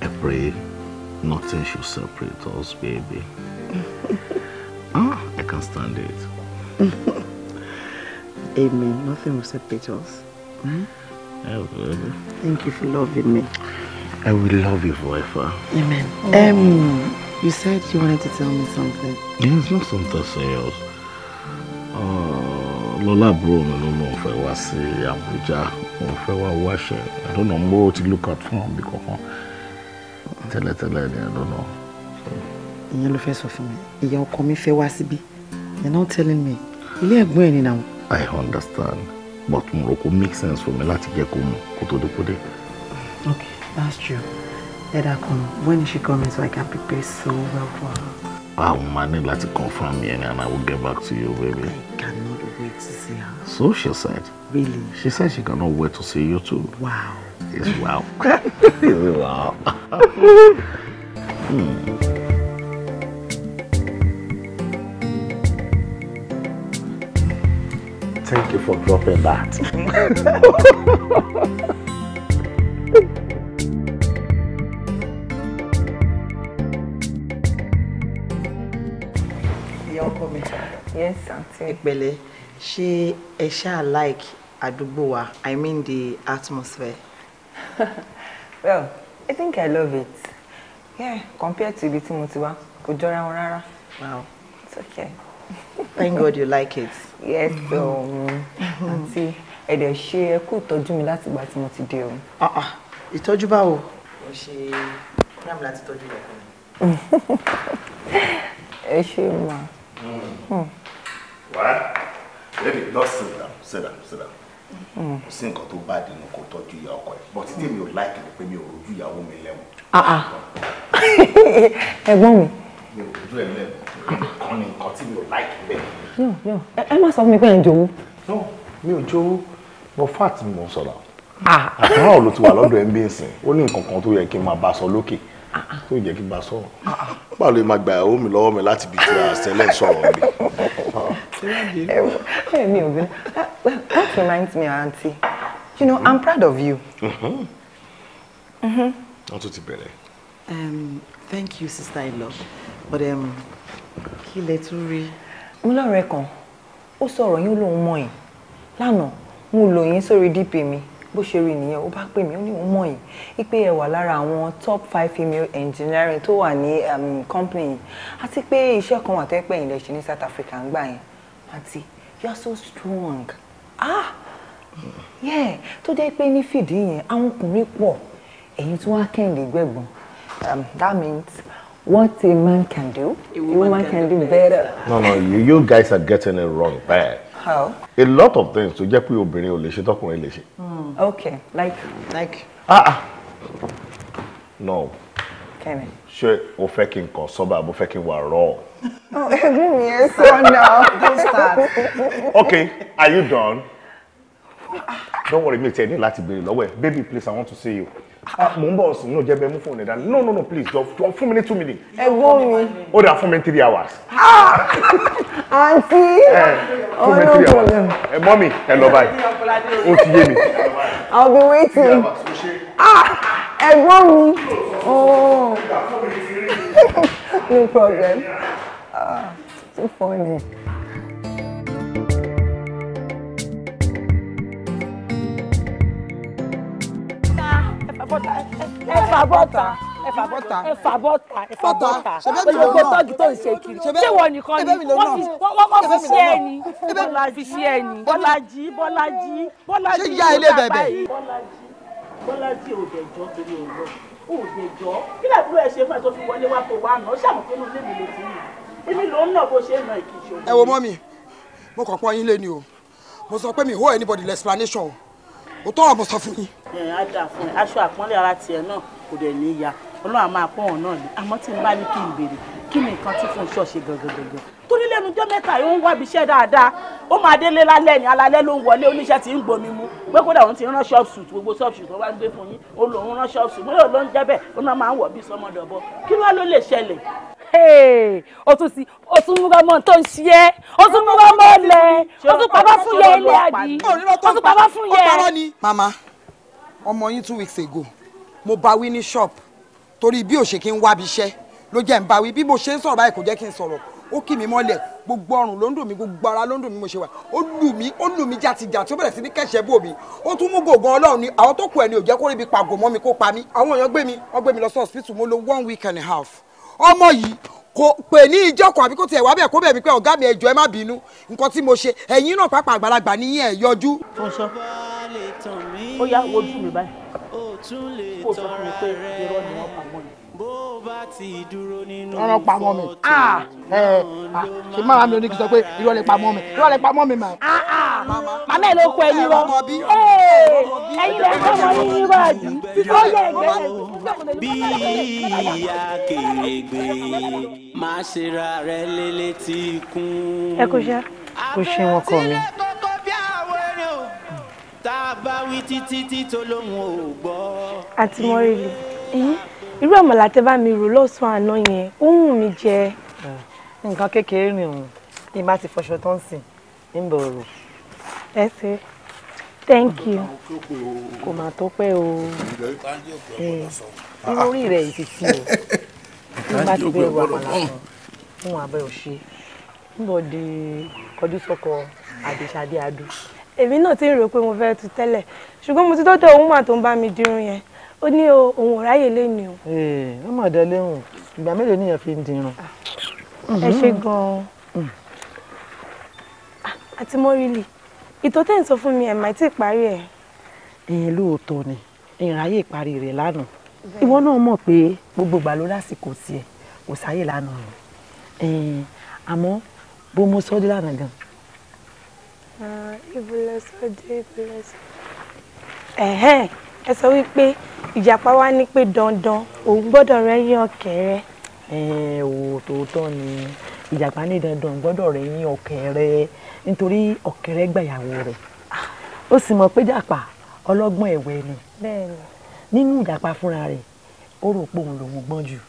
I pray nothing should separate us, baby. I can't stand it. Amen. Nothing will separate us. Yeah, baby. Thank you for loving me. I will love you forever. Amen. You said you wanted to tell me something. Yeah, it's not something serious. Lola bro mi ló lóun fẹ́ wá sí Abuja. Òun fẹ́ wá wáṣẹ́. I don't know, mo ti look out fún ọ̀bí kankan. Tẹ́lẹ̀tẹ́lẹ̀ ni, I don't know. Ìyẹn ló fẹ́ sọ fún mi. Ìyá ọkọ mi fẹ́ wá síbí. You're not telling me. Ilé ẹ̀gbọ́n ẹ̀ ni now. I understand. But mo rò kó make sense for me láti jẹ́ kó mọ̀ kó tó dé kó dé. Okay, that's true. Let her come. When is she coming so I can prepare so well for her? I will manage to confirm me and I will get back to you, baby. I cannot wait to see her. So she said. Really? She said she cannot wait to see you too. Wow. It's wow. It's wow. Thank you for dropping that. Yes, auntie. Ìpẹ̀lẹ́, ṣé ẹ ṣáà like àdúgbò wa? I mean the atmosphere. Well, I think I love it. Yeah, compared to ibi tí mo ti wá, kò jọra wọn rárá. Wow. It's okay. Thank God you like it. Yes, so, auntie, ẹ dẹ̀ ṣe ẹ kú ìtọ́jú mi láti ìgbà tí mo ti dé o. Ìtọ́jú báwo? Mo ṣe program láti tọ́jú rẹ̀ fún mi. Ẹ ṣé ma. What? Baby, just sit down, sit down, sit down. Kò sí nǹkan tó bá dínú kó tọ́jú ìyá ọkọ ẹ̀. But tí mi ò like ni pé mi ò rojú ìyàwó mi lẹ́wọ̀n. Ẹ̀gbọ́n mi. Mi ò rojú ẹ̀ lẹ́wọ̀n. Kan ni nǹkan tí mi ò like bẹ́ẹ̀. No. Ẹ má sọ fún mi pé ẹ ń jowú. No, mi ò jowú. Mo fat mi mò ń sọ̀rọ̀. Àtàrà ò ló ti wà lọ́dọ̀ ẹ̀ ń bí nsìn. Ó ní nǹkan kan tó yẹ kí n máa bá sọ lókè. Tó yẹ kí n bá sọ̀rọ̀. Báwo ló máa gba ìyàwó mi lọ́wọ́ mi láti bí tí a ṣẹlẹ̀ sọ̀rọ̀ mi? That reminds me, auntie. You know, I'm proud of you. Wọ́n tún ti bẹ̀rẹ̀. Thank you, sister-in-law. But kí lẹ tún rí? Mo lọ́rẹ̀ẹ́ kan, ó sọ̀rọ̀ yín lóun mọ̀ yín. Lánàá, mo lò yín sórí DP mi. Bó ṣe rí nìyẹn, ó bá pè mí, ó ní òun mọ̀ yín. Ipe ẹ wà lára àwọn top 5 female engineering tó wà ní company yìí. Àti pé iṣẹ́ kan wà tó pẹ́ yín lẹ ṣe ní South Africa ń gbà yẹn. Auntie, you are so strong. Yeah, tó jẹ́ pé ní fìdí yẹn, àwọn ọkùnrin pọ̀. Ẹ̀yin tí wọ́n á kẹ́hìndé gbẹ̀gbọ́n. That means what a man can do, a woman can do better. No, you guys are getting it wrong, bad. How? A lot of things tó jẹ́ pé obìnrin ò lè ṣe tọkùnrin lè ṣe. Okay, like. No. Kẹ́mi. Ṣé o fẹ́ kí n kàn sọ́ba àbò fẹ́ kí n wà raw? Ẹ̀gbọ́n mi ẹ sọ now. Don't start. Okay, are you done? Don't worry, mi ò tiẹ̀ ní láti béèrè lọ́wọ́ ẹ̀. Baby, please, I want to see you. Mo ń bọ̀ ọ̀sùn, no, jẹ́ bẹ́ẹ̀ mú fóònù ẹ̀ dání. No, please, jọ fún mi ní 2 minutes. Ẹ̀gbọ́n mi. Ó dà fún mi 3 hours. Auntie. Fún mi 3 hours. Mọ́mì, ẹ lọ báyìí. Ó ti yé mi. I'll be waiting. Ẹ̀gbọ́n mi. No problem. So funny. Ẹ̀fà bọ́tà. Gbogbo tọ́jú tó ń ṣe kiri. Ṣé wọ́n nìkan ni? Wọ́n fi ṣe ẹni. Bọ́lájí. Ṣé ìyá ilé bẹ̀bẹ̀? Bọ́lájí ò dẹ̀jọ́ torí ọ̀rọ̀. Ò dẹ̀jọ́. Kí làbúrò ẹ̀ ṣe fún ẹ tó fi wọlé wá tó wá náà? Ó ṣàmùkú inú ilé mi ló ti ń yàn. Èmi ló ń nà bó ṣe ń nà ìkìṣe òun. Ẹ wo mọ́mì, mo kàn pọ́n yín lé ni o. Mo sọ pé mi hold anybody l'explanation o. Ó tọ́ ọmọ sọ fún yín. Á dà fún ẹ, aṣọ àpọ́nlé ara tiẹ̀ náà kò dẹ̀ ní ya. Ọlọ́run á máa pọ́n wọn náà ni. Àmọ́ tí n bá ní kí n béèrè, kí ni nǹkan tí fún iṣọ́ ṣe gangan? Torí lẹ́nu ọjọ́ mẹ́ta yóò ń wá ibiṣẹ́ dáadáa. Ó máa délé lálẹ́ ni, alalẹ́ ló ń wọlé, oníṣẹ́ tí ń gbomi mu. Pé kódà òun ti rán shop suit, gbogbo shop suit tó wá ń gbé fún yín. Ó lòun rán shop suit, bóyá ló ń jẹ́ bẹ́ẹ̀, ó náà máa ń wọ̀ bí sọmọdọ̀bọ. Kí wá ló lè ṣẹlẹ̀? O tún múra mọ́ tó ń ṣe é, o tún múra mọ́ lẹ̀, o tún pàbá fún yẹ ilé àdì, o tún pàbá fún yẹ. Mama, ọmọ yín 2 weeks ago, mo bá wí ní shop torí bí ò ṣe kí n wá bí iṣẹ́ ló jẹ́ n bá wí bí mo ṣe ń sọ̀rọ̀ báyìí kò jẹ́ kí n sọ̀rọ̀ ó kì mí mọ́lẹ̀ gbogbo ọrùn ló ń dùn mí gbogbo ara ló ń dùn mí mo ṣe wà ó lù mí jàtìjà tí ó bẹ̀rẹ̀ sí ní kẹ̀ṣẹ́ bò mí ó tún mú gògùn ọlọ́run ní àwọn tó kù ẹ̀ ní ò jẹ́ kó rí ibi pàgò mọ́ mi kó pa mí àwọn èèyàn gbé mi lọ sí hospital mo lò 1 week and a half ọmọ yìí kò pè ní ìjọ kan àbí kò tiẹ̀ wá bẹ̀ kó bẹ̀ mí pé ọ̀gá mi ẹjọ́ ẹ má bínú nǹkan tí mo ṣe ẹ̀yin náà pápá àgbàlagbà níyìn ẹ̀ yọjú. Fúnṣọ́ ó yá wojú mi báyìí kó sọ fún mi pé irọ́ ni wọ́n pa mọ́ mi. Ọ̀rọ̀ pa mọ́ mi. Ṣé máa mi ò ní kí n sọ pé irọ́ lè pa mọ́ mi? Irọ́ lè pa mọ́ mi mà. Màmá ẹ̀ ló kọ ẹyin rọ. Ẹyin lè kọ́ wọn ní irọ́ àdí. Ó yẹ ẹgbẹ́ rẹ̀. Bí akèrègbè má ṣe ra rẹ lélẹ̀ tí kún. ẹ kò ṣe. kò ṣe wọn kọ mi. tá a bá wí títí tí tó lóhùn ò gbọ́. àti mọ́rìlì irú àmàlà tẹ́ bá mi rò lọ́sàn-án àná yẹn ó wù mí jẹ. nǹkan kékeré ni òun ní bá ti fọṣọ tó ń sìn ń bọ̀ rò. ẹ ṣe thank you. kò máa tó pẹ́ o irú orí rẹ̀ yìí ti sí o ní bá ti bẹ̀rù àmàlà kan fún abẹ́ òṣè ń bọ̀ di kọjú sọ́kọ àdéṣadé adú. èmi náà ti ń rò pé mo fẹ́ tu tẹ́lẹ̀ ṣùgbọ́n mo ti dọ́dọ̀ òun mà tó ń bá mi dirun yẹn ó ní òun ò ráyè léni o. wọ́n mọ̀ dán léhùn ìgbà mélòó nìyẹn fi ń dirun. ẹ ṣe gan-an àti mọ́rìlì ìtọ́ tẹ́ ń sọ fún mi ẹ̀ máa tí ì parí ẹ̀. lóòótọ́ ni ìráyè ìparí rẹ̀ lánàá ìwọ náà mọ̀ pé gbogbo ìgbà ló lásìkò tiẹ̀ kò sáyè lánàá rẹ̀ àmọ́ bó mo sọ́ dé lánàá gan. ẹ sọ wípé ìjàpá wa ní pé dandan òun gbọ́dọ̀ rẹ́yìn ọ̀kẹ́rẹ́. tòótọ́ ni ìjàpá ní dandan gbọ́dọ̀ rẹ́yìn ọ̀kẹ́rẹ́ nítorí ọ̀kẹ́rẹ́ gbàyàwó rẹ̀ ó sì mọ̀ pé jàpá ọlọ́gbọ́n ẹ̀wẹ́ ni nínú ìjàpá fúnra rẹ̀ ó rò pé òun lòun gbọ́n jù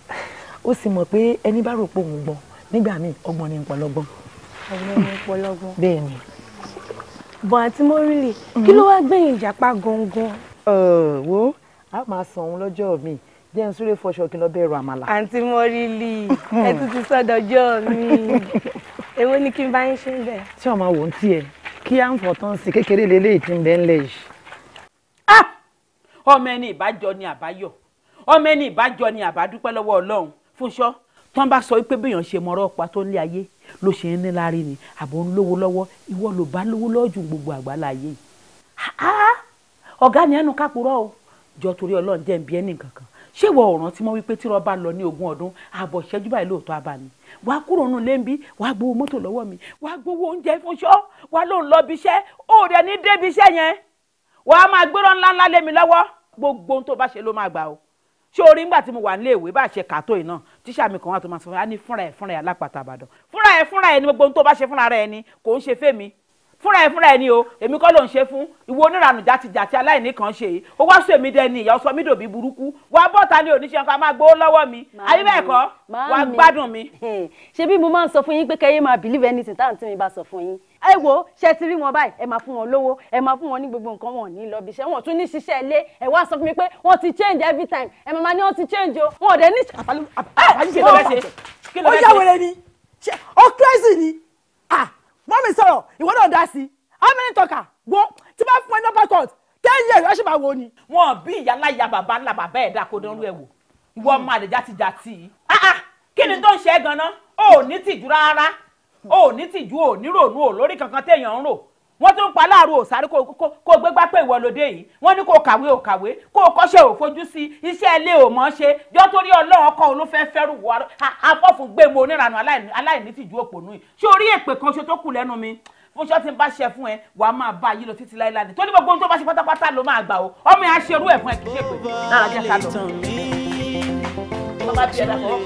ó sì mọ̀ pé ẹni bá rò pé òun gbọ́n nígbà míì ọgbọ́n ní pọlọ́gbọ́n. ọgbọ́n ní pọlọ́gbọ́n. bẹ́ẹ̀ ni. bọ̀n àti mọ́rìlì kí ló wá gbẹ̀yìn ìjàpá gangan. wo a máa san òun lọ́jọ́ mi jẹ́ n súré fọṣọ kí n lọ bẹ̀rù àmàlà. àǹtí mọ́rìlì ẹ tún ti sọ́dọ̀jọ́ mi èwo ni kí n bá yín ṣe ń bẹ̀. tí ọmọ wò ń tiẹ̀ kí á ń fọ̀tán sí kékeré lélẹ́yìí tí ń bẹ́ ń lẹ̀ yìí. ọmọ ẹni ìbájọ ni àbáyọ ọmọ ẹni ìbájọ ni àbádúpẹ́ lọ́wọ́ Ọlọ́run Fúnṣọ́ tán bá sọ pé béèyàn ṣe mọ̀rọ̀ ọ̀pá tó ń lé ayé ló ṣe ń ní lárí ni àbò ń lówó lọ́wọ́ ìwọ ló bá lówó lọ́jù gbogbo àgbáláyé ọ̀gá ni ẹnu kápúrọ̀ o jọ torí Ọlọ́run jẹ́ ń bí ẹnì kankan ṣé ìwọ ọ̀ràn tí mo wí pé tí wọ́n bá lọ ní 20 ọdún ààbọ̀ ìṣẹ́jú báyìí lóòótọ́ abàmì wàá kúrò nù lẹ́ńbí wàá gbowó mọ́tò lọ́wọ́ mi wàá gbowó oúnjẹ Fúnṣọ́ wàá lóun lọ bí iṣẹ́ ó rẹ̀ ní débi iṣẹ́ yẹn wàá máa gbérò ńláńlá lé mi lọ́wọ́ gbogbo ohun tó bá ṣe ló máa gbà o ṣé orí ńgbà tí mo wà nílé ìwé bá ṣe kàtó yìí náà tíṣà mi kan wà tó máa sọ fún mi á ní fúnra ẹ̀ alápàtà Ìbàdàn fúnra ẹ̀ ni gbogbo ohun tó bá ṣe fúnra rẹ̀ ni kò ń ṣe fẹ́mi fúnra ẹ̀ ni o èmi kọ́ ló ń ṣe fún ìwọ oníranù jàtijàti aláìní kan ṣe yìí ó wá sọ èmi dẹni ìyá ọsọ mi dòbí burúkú wàá bọ́ta ní oníṣẹ́ nǹkan máa gbowó lọ́wọ́ mi ayé bẹ́ẹ̀ kọ́ wàá gbádùn mi. ṣé bí mo máa ń sọ fún yín pé kẹ́yẹ́ máa believe anything táwọn tí mi bá sọ fún yín ẹ wo ṣe ti rí wọn báyìí ẹ máa fún wọn lówó ẹ máa fún wọn ní gbogbo nǹkan wọn ní lọ bí iṣẹ́ wọn tún ní ṣiṣẹ́ ilé ẹ wá sọ fún mi pé wọ́n ti change every time ẹ máa ní wọ́n ti change o wọn ò dé ní. ó yà wẹrẹ ni ó crazy ni mọ́mí sọ̀rọ̀ ìwọ náà dá sí how many talker wo tí bá fún ẹ number court 10 years ẹ ṣe máa wo ni. wọn bí ìyá láyà bàbá ńlá bàbá ẹ̀ dá kó dánrú ẹ̀ wò ìwọ ọmọ àlejò ti jà tì í kí ni tó ń ṣe é ganan ó ní tìjú rárá ó ní tìjú ò ní rònú ò lórí kankan téèyàn ń rò wọ́n tún pa láàrú òsáré kó gbégbá pé ìwọ lóde yìí wọ́n ní kó kàwé ò kàwé kó kọ́ṣẹ́ ò fojú sí iṣẹ́ ilé ò mọ̀ ṣe jọ́ torí Ọlọ́run ọkọ òun ló fẹ́ fẹ́rù wọ afọ́fún gbé mo onírànú aláìní tìjú òpònú yìí ṣé orí èpè kan ṣe tó kù lẹ́nu mi Fúnṣọ́ tí n bá ṣe fún ẹ wà á máa bá yí lọ títí láéláé tó ní gbogbo ohun tó bá ṣe pátápátá ló máa gbà o ọmọ yẹn á ṣerú ẹ̀ fún ẹ kì í ṣe pé náà jẹ́ ká lọ. bàbá bí ẹ dá fọwọ́.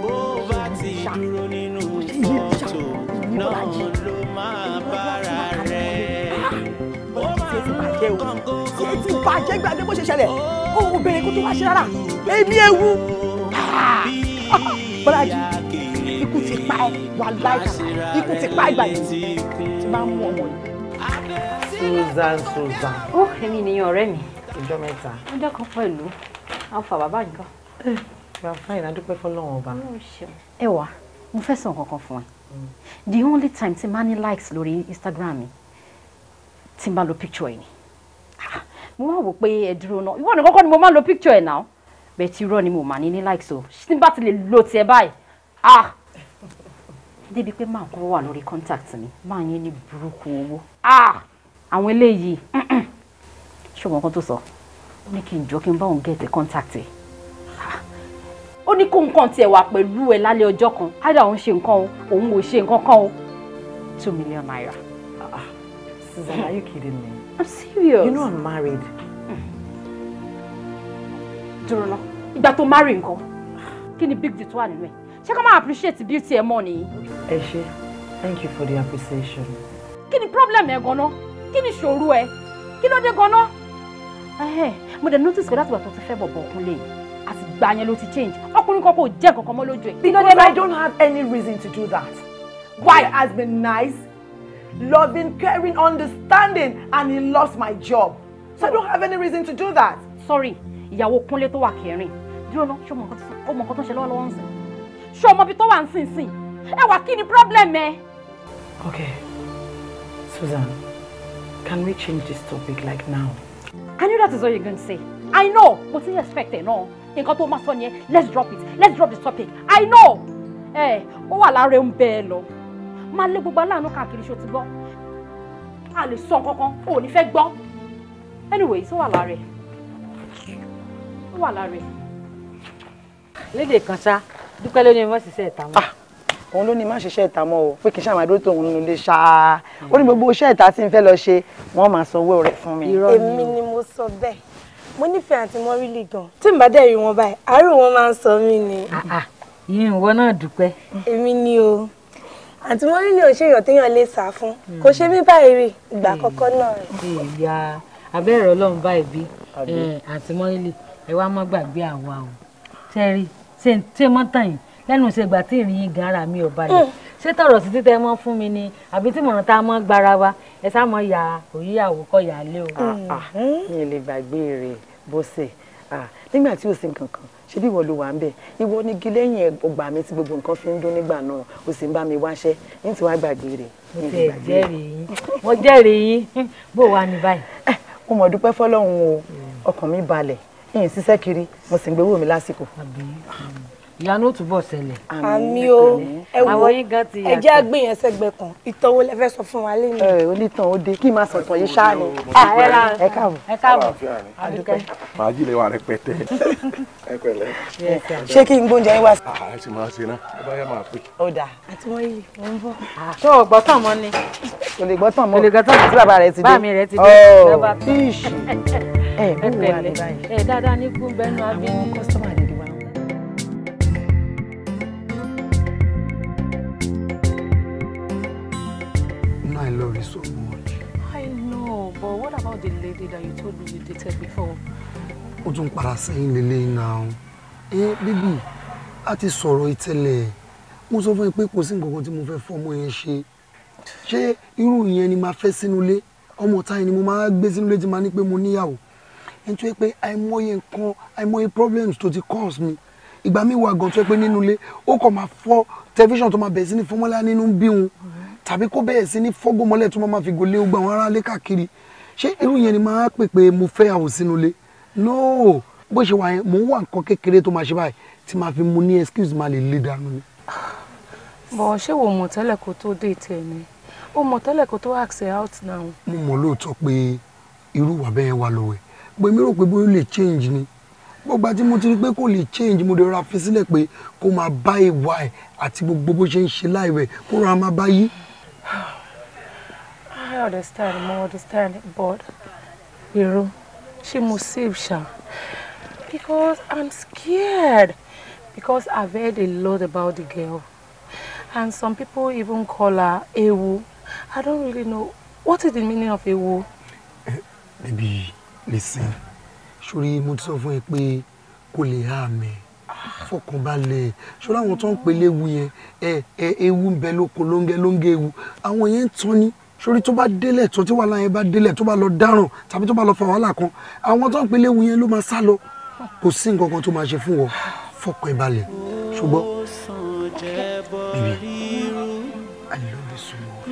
bó bá ti dúró nínú fọ́tò náà ló máa bára rẹ̀. ṣé ti bàjẹ́ gbàgbé bó ṣe ṣẹlẹ̀ òun bèrè kó tó wá ṣe rárá èmi ewu. Bọ́lájí ikú ti pa ẹ wà láìka ikú ti pa ìgbà yìí tí máa ń mú ọmọ yìí. Susan. ó èmi nìyẹn ọ̀rẹ́ mi. ọjọ́ mẹ́ta. ọjọ́ kan pẹ̀lú alfa bàbá nǹkan. bàbá yìí adúpẹ́ fọlọ́run ọba. ẹ wá mo fẹ́ sọ nǹkan kan fún ẹ the only time tí máa ní likes lórí Instagram mi tí n bá lo picture ẹ ni mo máa wò pé ẹ dúró náà ìwọ ni kọ́kọ́ ni mo máa lo picture ẹ náà bẹ́ẹ̀ tí irọ́ ni mo máa ní likes o tí n bá ti lè lo tiẹ̀ báyìí débi pé máa kọ́ wà lórí contact mi máa yẹn ní burúkú owó àwọn eléyìí ṣùgbọ́n kan tó sọ ó ní kí n jọ kí n bá òun get contact ẹ̀ ó ní kó nǹkan tiẹ̀ wà pẹ̀lú ẹ̀ lálẹ́ ọjọ́ kan áìdá òun ṣe nǹkan o òun ò ṣe nǹkan kan o 2 million naira. Susan, are you kidding me? I'm serious. You know I'm married. dúró ná ìgbà tó marry nǹkan. kí ni big deal tó wà nínú ẹ̀ ṣé ká máa appreciate beauty ẹ̀ mọ́ ni. ẹ ṣé thank you for the appreciation. kí ni problem ẹ gan-an kí ni ìṣòro ẹ kí ló dé gan-an. mo dẹ̀ notice pé láti wà tó ti fẹ́ bọ̀bọ̀ ọkùnrin àti gbà yẹn ló ti change ọkùnrin kan kò jẹ́ kankan mọ́ lójú ẹ̀. Because I don't have any reason to do that. Why has been nice, loving, caring, understanding, and he lost my job. So I don't have any reason to do that. Sorry, ìyàwó Kúnlé tó wà kẹrin. Dúró náà, ṣé o mọ nǹkan tó ń ṣe lọ́wọ́lọ́wọ́ ń sìn? Ṣé o mọ ibi tó wà ń sìn sìn? Ẹ wà kí ni problem ẹ? Okay, Susan, can we change this topic like now? I knew that is what you're going to say. I know, but you expect it, no? Nǹkan tó máa sọ nìyẹn, let's drop it, let's drop this topic. I know! Ó wà lára ń bẹ́ẹ̀ lọ. Máa lé gbogbo aláàánú káàkiri ṣó ti gbọ́. A lè sọ kankan, ò ní fẹ́ gbọ́. Anyways, ó wà lára ẹ̀. Ó wà lára ẹ̀. Lédè kan ṣá, Dúpẹ́ ló ní má ṣiṣẹ́ ìta mọ́. Òun ló ní má ṣiṣẹ́ ìta mọ́ o, pé kí n ṣáà máa dúró tòun nínú ilé ṣáá. Ó ní gbogbo iṣẹ́ ìta tí n fẹ́ lọ ṣe, wọ́n máa sanwó rẹ̀ fún mi. Èmi ni mo sọ bẹ́ẹ̀. Mo nífẹ̀ẹ́ àti Mọ́rílì gan. Tí n bá dẹ̀ rí wọn báyìí, àárò wọn máa ń sọ mí ni. Ìyẹn ìwọ náà Dúpẹ́. Èmi ni o. Àǹtí Mọ́rílì ò ṣe èèyàn téèyàn lè sá fún. Kò ṣe mí báyìí rí ìgbà àkọ́kọ́ náà rẹ̀. Ìyá abẹ́rẹ́ Ọlọ́run báyìí bí Àǹtí Mọ́rílì ẹ wá má gbàgbé àwa o. Ṣẹ́rí ṣé mọ́tàn yìí lẹ́nu ìṣègbà tí ìrìn yín gan ara mi ò balẹ̀. Ṣé tọ̀rọ̀ sí títẹ mọ́ fún mi ni àbí tí mọ̀ràn tá a mọ́ gbára wa ẹ sá mọ́ ya òyìyàwó kọ́ yà lé o. Mi ò lè gbàgbé rẹ̀ bó ṣe nígbà tí ò sí nǹkan kan ṣe bí ìwọ ló wà ń bẹ ìwọ ní igi lẹ́yìn ọgbà mi tí gbogbo nǹkan fi ń dún nígbà náà o sì ń bá mi wáṣẹ́ ní tí wàá gbàgbé rẹ̀. Mo jẹ́rìí yín bó wà ní báyìí. Mo mọ̀ dúpẹ́ fọlọ́run o ọkàn mi balẹ̀ yìnyín ṣiṣẹ́ kiri mo sì ń gbowó mi lásìkò. Ìyanu ó túbọ̀ ṣẹlẹ̀. Àmì o ẹ wo ẹ jẹ́ àgbé yẹn sẹ́gbẹ̀ kan ìtọ́wò lẹ fẹ́ sọ fún wa lẹ́nu. Onítàn ó dé kí n máa sọ̀tàn yìí ṣáà ni. Ẹ káàbọ̀. Ẹ káàbọ̀. Màá jí lè wà rẹpẹtẹ. Ẹ pẹ̀lẹ́. Ṣé kí n gbóúnjẹ yín wá? Ẹ sì máa ṣe náà ẹ bá yẹ máa pè. Ó dà. Àti wọ́n yìí wọ́n ń bọ̀. Ṣé o gbọ́ tàn mọ́ ni? Kò lè gbọ́ tàn mọ́. Kò lè gbọ́ tàn mọ́. Tí bàbá rẹ̀ ti dé. Bá mi rẹ̀ ti dé. Fíìsì. Ẹ pẹ̀lẹ́. Ẹ dáadáa ní kú bẹ́ẹ̀ náà bí ní kọ́sítọ́mà dìde wa. I love you so much. I know, but what about the lady that you told me you dated before? Ó tún padà sẹ́yìn lélẹ́yìn náà. Bíbí, a ti sọ̀rọ̀ ìtẹ́lẹ̀. Mo sọ fún ẹ pé kò sí nǹkan kan tí mo fẹ́ fọmọ yẹn ṣe. Ṣé irú ìyẹn ni máa fẹ́ sínú ilé? Ọmọ táyì ni mo máa gbé sínú ilé tí máa ní pé mo níyàwó. Ẹni tó yẹ pé àìmọye nǹkan, àìmọye problems tó ti cause mi. Ìgbà mi wà gan tó yẹ pé nínú ilé, ó kàn máa fọ́ tẹlifíṣàn tó máa bẹ̀rẹ̀ sí ní fọmọlá nínú bí wọn. Tàbí kó bẹ̀rẹ̀ sí ní fọ́gbọ́mọlẹ̀ tó máa fi gòlé ogbà àwọn aráalé káàkiri. Ṣé irú yẹn ni máa pè pé mo fẹ́ yàwó sínú ilé? No, bó ṣe wà yẹn mò ń wà nǹkan kékeré tó máa ṣe báyìí tí máa fi mu ní excuse máa lè lé dànù ni. Bọ̀ ṣé wo mọ̀ tẹ́lẹ̀ kó tó date ẹ ni? Ó mọ̀ tẹ́lẹ̀ kó tó ask her out now. Mo mọ̀ lóòótọ́ pé irú wà bẹ́ẹ̀ wà lọ́wọ́ ẹ̀. Pé mi rò pé bóyá ó lè change ni. Gbogbo àti mo ti rí pé kò lè change mo dẹ̀ rọra fi sílẹ̀ pé kó máa bá ìwà ẹ̀ àti gbogbo bó ṣe ń ṣe láìwẹ̀ kó rọra máa bá yí. I understand, but Iro, she must save Sha. Because I'm scared. Because I've heard a lot about the girl. And some people even call her Ewu. I don't really know. What is the meaning of Ewu? Baby, listen. Ṣorí mo ti sọ fún ẹ pé kò lè há mi. Fọkànbalẹ̀. Ṣọlá àwọn tó ń pè léwu yẹn, ewu ń bẹ lóko lóńgẹ́ ewu. Àwọn yẹn ń tán ni. Ṣorí tó bá délẹ̀ tó tí wàhálà yẹn bá délẹ̀ tó bá lọ dáràn tàbí tó bá lọ fa wàhálà kan, àwọn tó ń pè léwu yẹn ló máa sá lọ. Kò sí nǹkan kan tó máa ṣe fún wọn. Fọkàn ẹ balẹ̀. Ṣùgbọ́n baby, I love you so much.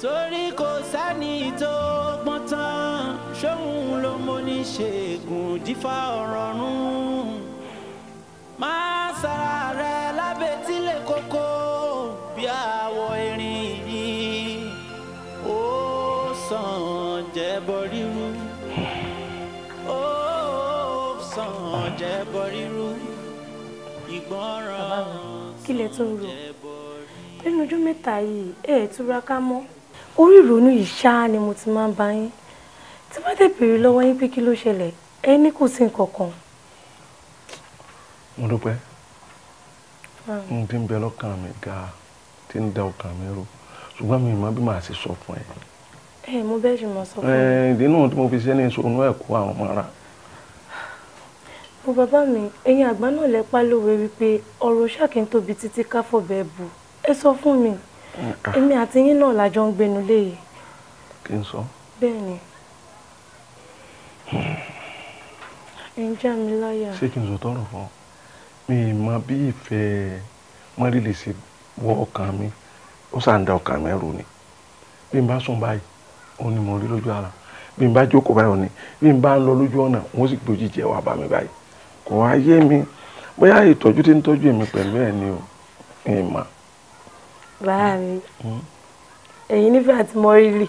Torí kò sẹ́ni tó gbọ́n tán ṣóun ló mọ oníṣègùn dífá ọ̀rọ̀ rún. Máa sára rẹ lábẹ́ tílé kókó bí àwọ̀ erin yìí. Ó sàn jẹ́bọ ríru. Ó sàn jẹ́bọ ríru. Ìgbọràn. Kí lẹ tún rò? Lẹ́nu ọjọ́ mẹ́ta yìí, túraká mọ́. Orí ìrònú yìí ṣáá ni mo ti máa ń bá yín. tí bá dé béèrè lọ́wọ́ yín pé kí ló ṣẹlẹ̀ ẹ ní kò sí nǹkan kan. mo dúpẹ́ n tí ń bẹ lọ́kàn mi ga tí ń da ọkàn mi rú ṣùgbọ́n mi mọ bí màá ṣe sọ fún ẹ. mo bẹ́ẹ̀ ṣe mọ sọ fún mi. ìdí náà tí mo fi ṣe ní ìṣòro ẹ̀kọ́ àwọn ọmọ ara. mo bàbá mi ẹ̀yin àgbà náà lẹ́pà lówe wípé ọ̀rọ̀ ṣàkín tóbi títí káfọ̀ bẹ́ẹ̀ bu ẹ sọ fún mi èmi àti yín náà lájọ ń gbénu léyìí. kí n sọ. bẹ́ẹ̀ ni ẹ ń já mi láyà. ṣé kí n sọ tọrọ fún ọ mi mọ bí ìfẹ́ mọ́rìlì sí wọ ọkàn mi ó sàn da ọkàn mi rú ni bí n bá sùn báyìí ó ní mo rí lójú ara bí n bá jókòó báyìí ó ní bí n bá ń lọ lójú ọ̀nà wọ́n sì gbójú jẹ́ wà bá mi báyìí kò wá yé mi bóyá ìtọ́jú tí ń tọ́jú èmi pẹ̀lú ẹ̀ ni o ìmọ̀. báà mi ẹ̀yin nífẹ̀ẹ́ àti mọ́rìlì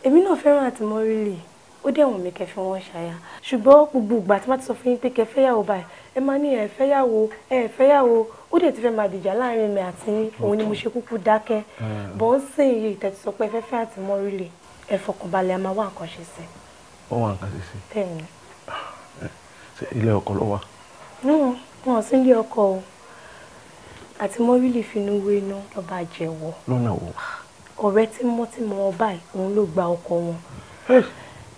èmi náà fẹ́ràn àti mọ́rìlì ó dẹ̀ wọ̀n mi kẹfẹ́ wọn ṣàyà ṣùgbọ́n gbogbo ìgbà tí wọ́n ti sọ fún yín pé kẹfẹ́yàwó báyìí ẹ máa ní ẹ fẹ́yàwó ó dẹ̀ ti fẹ́ máa dìjà láàrin mi àti yín òun ni mo ṣe kúkú dákẹ́ bọ́ ń sìn yìí tẹ̀tí sọ pé fẹ́fẹ́ àti mọ́rìlì ẹ fọkànbalẹ̀ a máa wá nǹkan ṣe sí. wọ́n wá nǹkan ṣe sí. bẹ́ẹ̀ ni. ṣe ilé ọkọ ló wà. wọn ò sí ilé ọkọ o àti mọ́rìlì finú wé iná lọ́ba jẹ́wọ́. lọ́nà wo. ọ̀rẹ́ tímọ́tímọ́ ọba ẹ̀ òun ló gba ọkọ wọn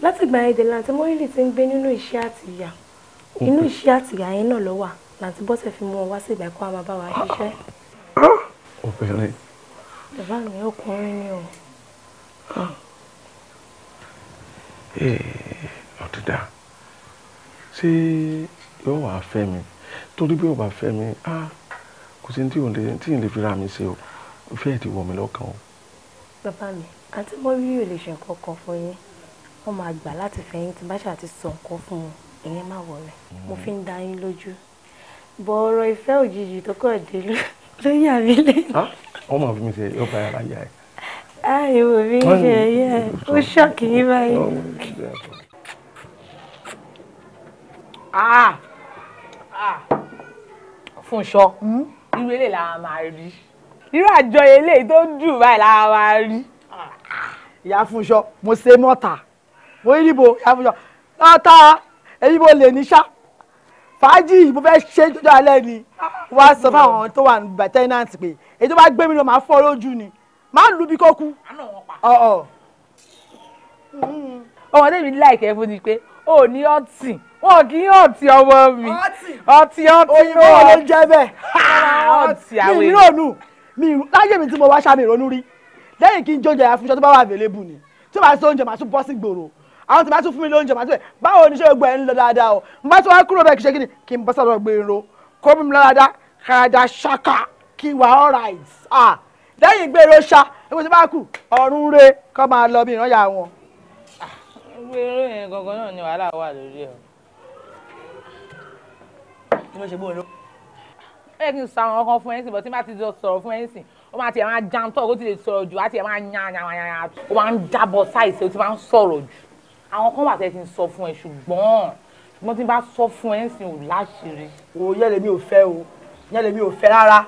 láti ìgbà yẹn dé láti mọ́rìlì ti ń gbé nínú iṣẹ́ àtìyà inú iṣẹ́ àtìyà yẹn náà ló wà láti bọ́sẹ̀ fi mú ọ wá sí ìgbà kó a máa bá wa ṣiṣẹ́. obìnrin. bàbá mi ọkùnrin ni o. ọ̀dídà ṣé yóò wá fẹ́ mi torí bí yóò bá fẹ́ mi kò sí tí n lè fi ra mi ṣe o ìfẹ́ ẹ̀ ti wọ̀ mí lọ́kàn o. bàbá mi àti mọ́rìlì ò lè ṣe nǹkan kan fún yín wọ́n máa gbà láti fẹ̀yìn tí bá ṣáà ti sọ nǹkan fún wọn ìyẹn má wọlé mo fi ń dá yín lójú bọ ọ̀rọ̀ ìfẹ́ òjijì tó kọ̀ dé ló yà mí lẹ́nu. wọ́n máa fi mi ṣe yọba ara yà ẹ́. ìwò mi ń ṣe ẹyẹ ó ṣọ́ọ̀kì yín báyìí. Fúnṣọ́ irú eléyìí la máa rí irú àjọyọ̀ eléyìí tó dùn báyìí la máa rí. ìyá Fúnṣọ́ mo ṣe mọ́ta mo rí ibo ìyá Fúnṣọ́ lọ́tà èyí mo lè ní ṣá fàájì mo fẹ́ ṣe jọjọ alẹ́ ni wọ́n á sọ fáwọn tó wà ní tẹ́nàntì pé èyí tó bá gbé mi lọ máa fọ́ lójú ni máa lù bí kò kú. ọmọdé mi láìkẹ́ fún mi pé ó ní ọtí wọn kì í ọtí ọmọ mi ọtí òyìnbó ló ń jẹ bẹ́ẹ̀ ọtí àwọn mi ìrònú láyé mi tí mo wá ṣàmì ìrònú rí lẹ́yìn kí n jóúnjẹ ìyá Fúnṣọ́ tó bá wà available ni tí ó bá sí oúnjẹ màá tún bọ́ sí gbòòrò àwọn tí bá tún fún mi lóúnjẹ màá tún bẹ̀ báwo ni ṣé gbogbo ẹ̀ ń lọ dáadáa o n bá tún wá kúrò bẹ́ẹ̀ kí ṣe kí ni kí n bọ́ sọ̀rọ̀ gbèrò kó mi lọ́dá káradá ṣáká kí n wà all right lẹ́yìn gbèrò ṣá ebi tí bá kù ọ̀run re kọ́ máa lọ bí ìrànyà wọn. gbèrò yẹn gangan náà ni wàhálà wà lórí ẹ̀. kí ló ṣe bóyá ló. ó yẹ kí n sọ àwọn ọkàn fún ẹ sìn bọ́ tí má ti jọ sọ̀rọ̀ fún ẹ sìn ó máa tiẹ̀ máa jantọ́ ó ti lè sọ̀rọ̀ jù á tiẹ̀ máa yàn ó máa ń jábọ̀ sáìsì ó ti máa ń sọ̀rọ̀ jù àwọn kan wà tẹ́ ti ń sọ fún ẹ ṣùgbọ́n tí n bá sọ fún ẹ sìn ò láṣìírí. o yẹ́lẹ̀ mi ò fẹ́ o yẹ́lẹ̀ mi ò fẹ́ rárá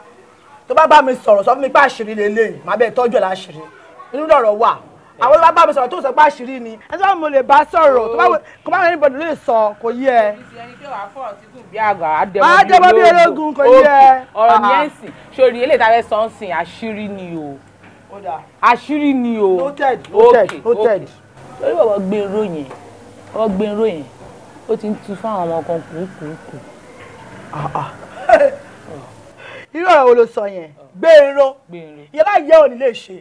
tó bá bá mi sọ̀rọ̀ sọ fún mi pé àṣírí lélẹ́yìn má bẹ́ẹ̀ tọ́jú ẹ̀ láṣìírí inú lọ̀rọ̀ wà àwọn tó bá bá mi sọ̀rọ̀ tó sọ pé àṣírí ni ẹ tó bá mo lè bá sọ̀rọ̀ tó bá kò má lẹ́yìn bọ̀dọ̀ lè sọ kò yé ẹ. àdèmọ́ bí ológun kò yé ẹ. ọ̀rọ̀ ni ẹ̀ ń sìn sórí eléyìí tá a fẹ́ sọ ń sìn àṣírí ni o àṣírí ni o. noted. lórí bàbá gbẹ̀rọ yẹn ó ti ń tu fún àwọn ọmọ kan kùkùkù. irú ọ̀rọ̀ wo ló sọ yẹn gbẹ̀rọ ìyá bá yẹ òní lè ṣe